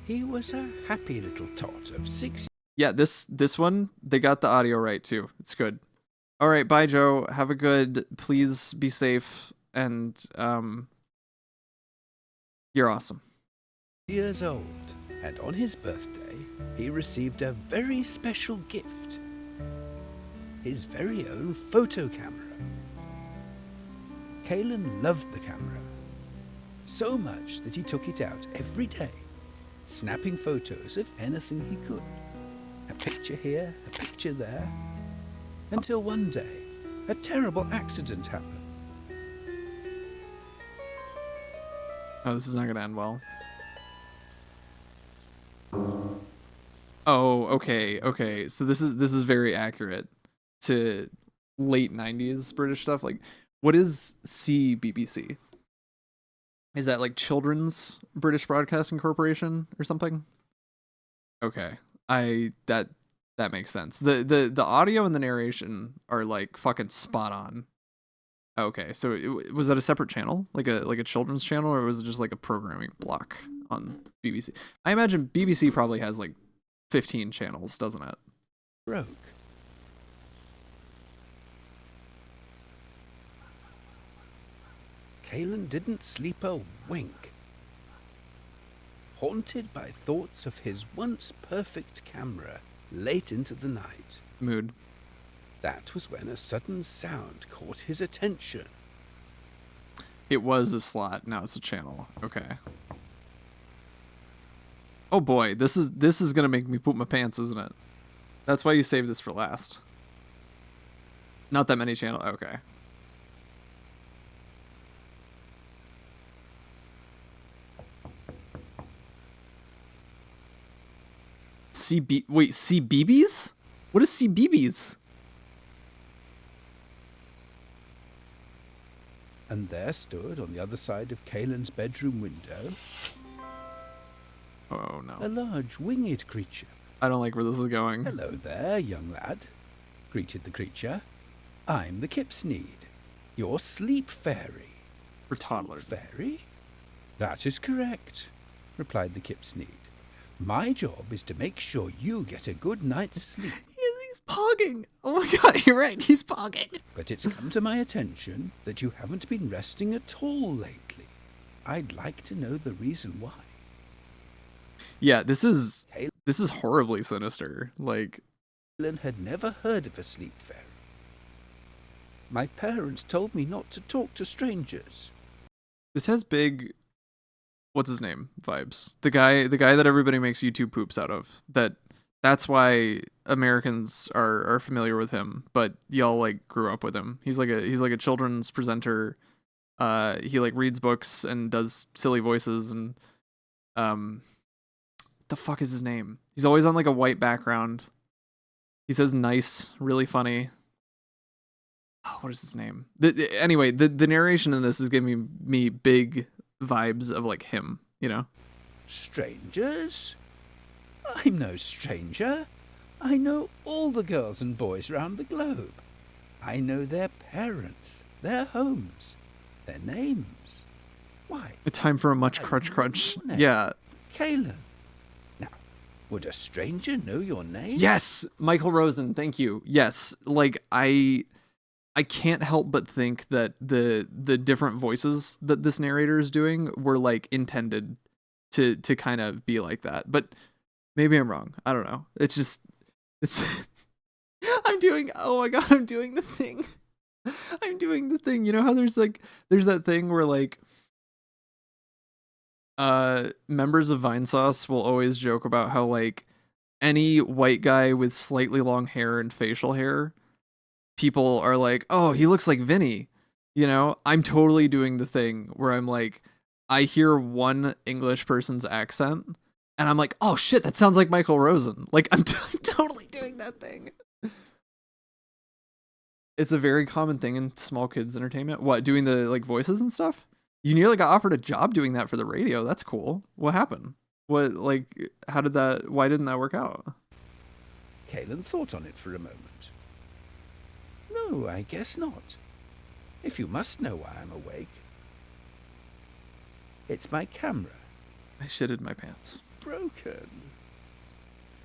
He was a happy little tot of 6. Yeah, this one, they got the audio right too. It's good. All right, bye, Joe. Have a good. Please be safe, and you're awesome. Years old, and on his birthday, he received a very special gift. His very own photo camera. Kalen loved the camera so much that he took it out every day, snapping photos of anything he could. A picture here, a picture there, until one day, a terrible accident happened. Oh, this is not gonna end well. Oh, okay. So this is very accurate to late 90s British stuff. Like, what is CBBC? Is that like Children's British Broadcasting Corporation or something? Okay. That makes sense. The audio and the narration are like fucking spot on. Okay, so was that a separate channel, like a children's channel, or was it just like a programming block on BBC? I imagine BBC probably has like 15 channels, doesn't it? Broke. Kalen didn't sleep a wink. Haunted by thoughts of his once perfect camera late into the night. Mood. That was when a sudden sound caught his attention. It was a slot, now it's a channel. Okay. Oh boy, this is gonna make me poop my pants, isn't it? That's why you saved this for last. Not that many channels. Okay. Wait, CBeebies? What is CBeebies? And there stood, on the other side of Kalen's bedroom window, oh no, a large winged creature. I don't like where this is going. Hello there, young lad, greeted the creature. I'm the Kipsneed, your sleep fairy. For toddlers. Fairy? That is correct, replied the Kipsneed. My job is to make sure you get a good night's sleep. He's pogging. Oh my god, you're right, he's pogging. But it's come to my attention that you haven't been resting at all lately. I'd like to know the reason why. Yeah, this is horribly sinister. Like, Kalen had never heard of a sleep fairy. My parents told me not to talk to strangers. This has big, what's his name, vibes. The guy that everybody makes YouTube poops out of. That's why Americans are familiar with him, but y'all like grew up with him. He's like a children's presenter. He like reads books and does silly voices and the fuck is his name? He's always on like a white background. He says nice, really funny. Oh, what is his name? Anyway, the narration in this is giving me big vibes of like him, you know? Strangers? I'm no stranger. I know all the girls and boys round the globe. I know their parents, their homes, their names. Why? A time for a much crunch. Yeah. Kalen. Now, would a stranger know your name? Yes, Michael Rosen, thank you. Yes, like I can't help but think that the different voices that this narrator is doing were like intended to kind of be like that. But maybe I'm wrong. I don't know. It's I'm doing the thing. I'm doing the thing. You know how there's that thing where like members of Vinesauce will always joke about how like any white guy with slightly long hair and facial hair, people are like, oh, he looks like Vinny. You know, I'm totally doing the thing where I'm like, I hear one English person's accent and I'm like, oh shit, that sounds like Michael Rosen. Like I'm totally doing that thing. It's a very common thing in small kids entertainment. What, doing the like voices and stuff? You nearly got offered a job doing that for the radio. That's cool. What happened? Why didn't that work out? Kalen thought on it for a moment. No, I guess not. If you must know why I'm awake. It's my camera. I shitted my pants. Broken.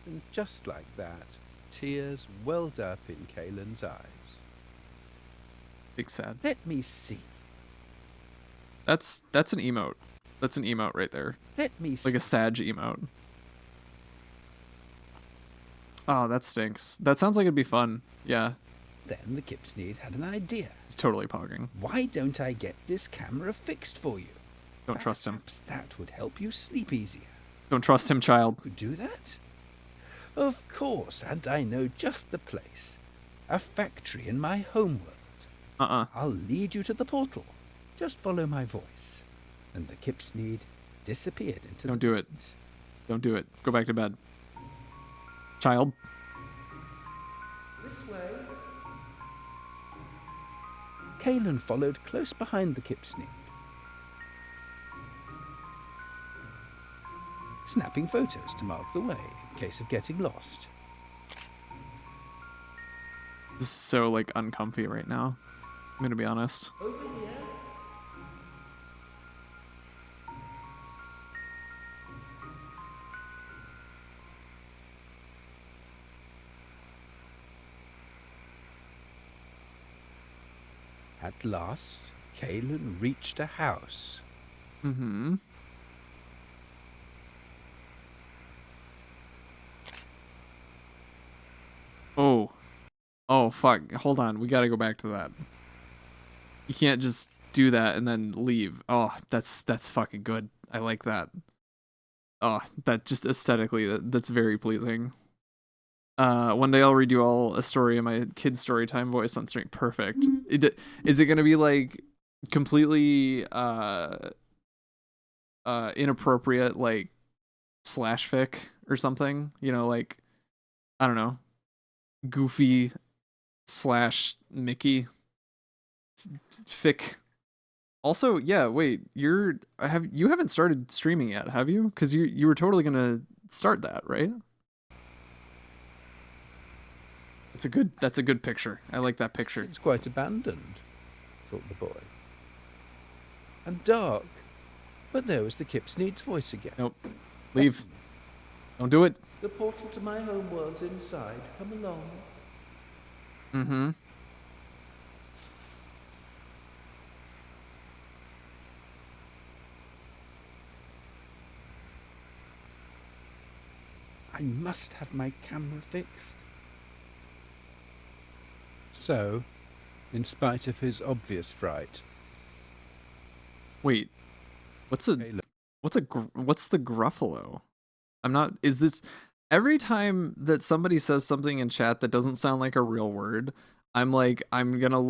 And just like that, tears welled up in Kalen's eyes. Big sad. Let me see. That's an emote. That's an emote right there. Let me see. Like a Sag emote. Oh, that stinks. That sounds like it'd be fun. Yeah. Then the Kipsneed had an idea. He's totally pogging. Why don't I get this camera fixed for you? Don't trust him. That would help you sleep easier. Don't trust him, child. Could do that? Of course, and I know just the place. A factory in my homeworld. I'll lead you to the portal. Just follow my voice. And the Kipsneed disappeared into Don't do it. Don't do it. Go back to bed. Child. This way. Kalen followed close behind the Kipsneed, snapping photos to mark the way in case of getting lost. This is so like uncomfy right now. I'm gonna be honest. Over here. At last, Kalen reached a house. Mm-hmm. Oh. Oh, fuck. Hold on. We gotta go back to that. You can't just do that and then leave. Oh, that's fucking good. I like that. Oh, that just aesthetically, that's very pleasing. One day I'll read you all a story in my kid story time voice on stream. Perfect. Is it gonna be like completely inappropriate, like slash fic or something? You know, like, I don't know, Goofy slash Mickey fic. Also, yeah, wait, you haven't started streaming yet, have you? Because you were totally gonna start that, right? That's a good picture. I like that picture. It's quite abandoned, thought the boy. And dark. But there was the Kipsneed's voice again. Nope. Leave. Don't do it. The portal to my home world's inside. Come along. Mm-hmm. I must have my camera fixed. So, in spite of his obvious fright... Wait. What's the Gruffalo? Is this... Every time that somebody says something in chat that doesn't sound like a real word, I'm like, I'm gonna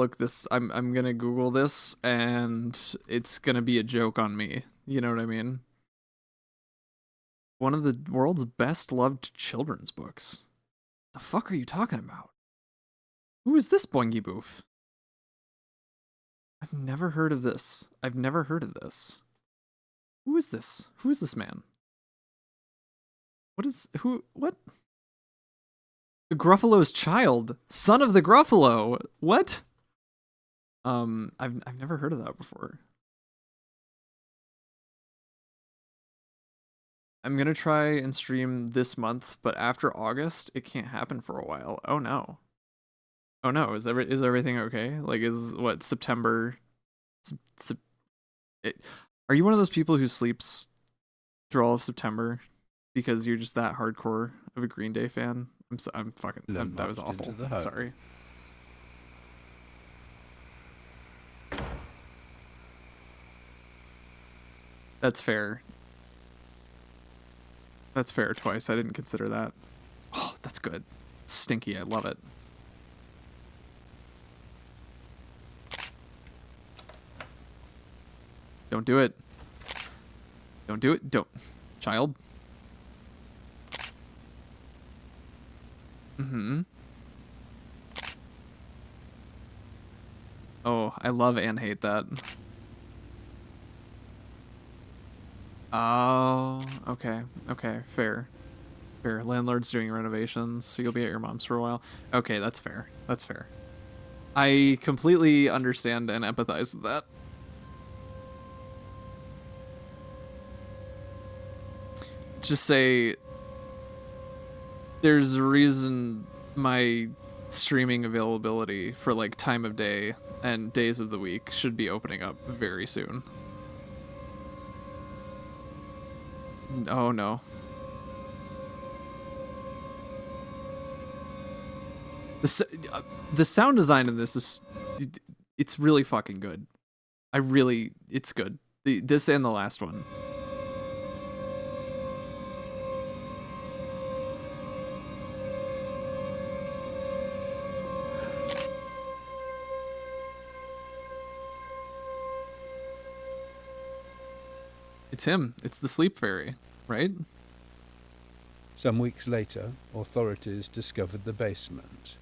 Google this, and it's gonna be a joke on me. You know what I mean? One of the world's best loved children's books. The fuck are you talking about? Who is this Boingy Boof? I've never heard of this. Who is this? Who is this man? What? The Gruffalo's child. Son of the Gruffalo. What? I've never heard of that before. I'm gonna try and stream this month, but after August, it can't happen for a while. Oh no. Oh no, is everything okay? Like, is what, September? Are you one of those people who sleeps through all of September because you're just that hardcore of a Green Day fan? That was awful. Sorry. That's fair. That's fair twice. I didn't consider that. Oh, that's good. Stinky, I love it. Don't do it. Don't do it. Don't. Child. Mm-hmm. Oh, I love and hate that. Oh, okay. Okay, fair. Fair. Landlord's doing renovations, so you'll be at your mom's for a while. Okay, that's fair. That's fair. I completely understand and empathize with that. Just say there's a reason my streaming availability for like time of day and days of the week should be opening up very soon. Oh no. The sound design in this is, it's really fucking good. It's good. This and the last one. It's him. It's the sleep fairy, right? Some weeks later, authorities discovered the basement.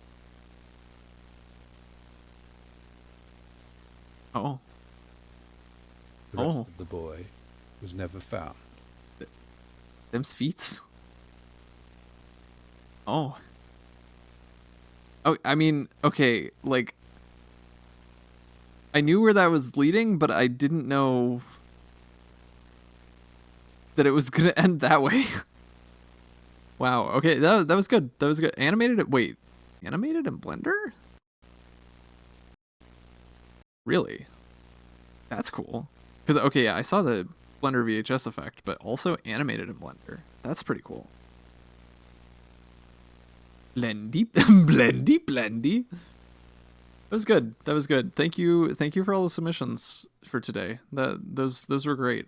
Oh. The rest of the boy was never found. Them's feet. Oh. Oh, I mean, okay, like, I knew where that was leading, but I didn't know that it was gonna end that way. Wow. Okay, that was good. That was good. Animated. Wait, animated in Blender? Really? That's cool. Because okay, yeah, I saw the Blender VHS effect, but also animated in Blender. That's pretty cool. Blendy, blendy. That was good. That was good. Thank you for all the submissions for today. Those were great.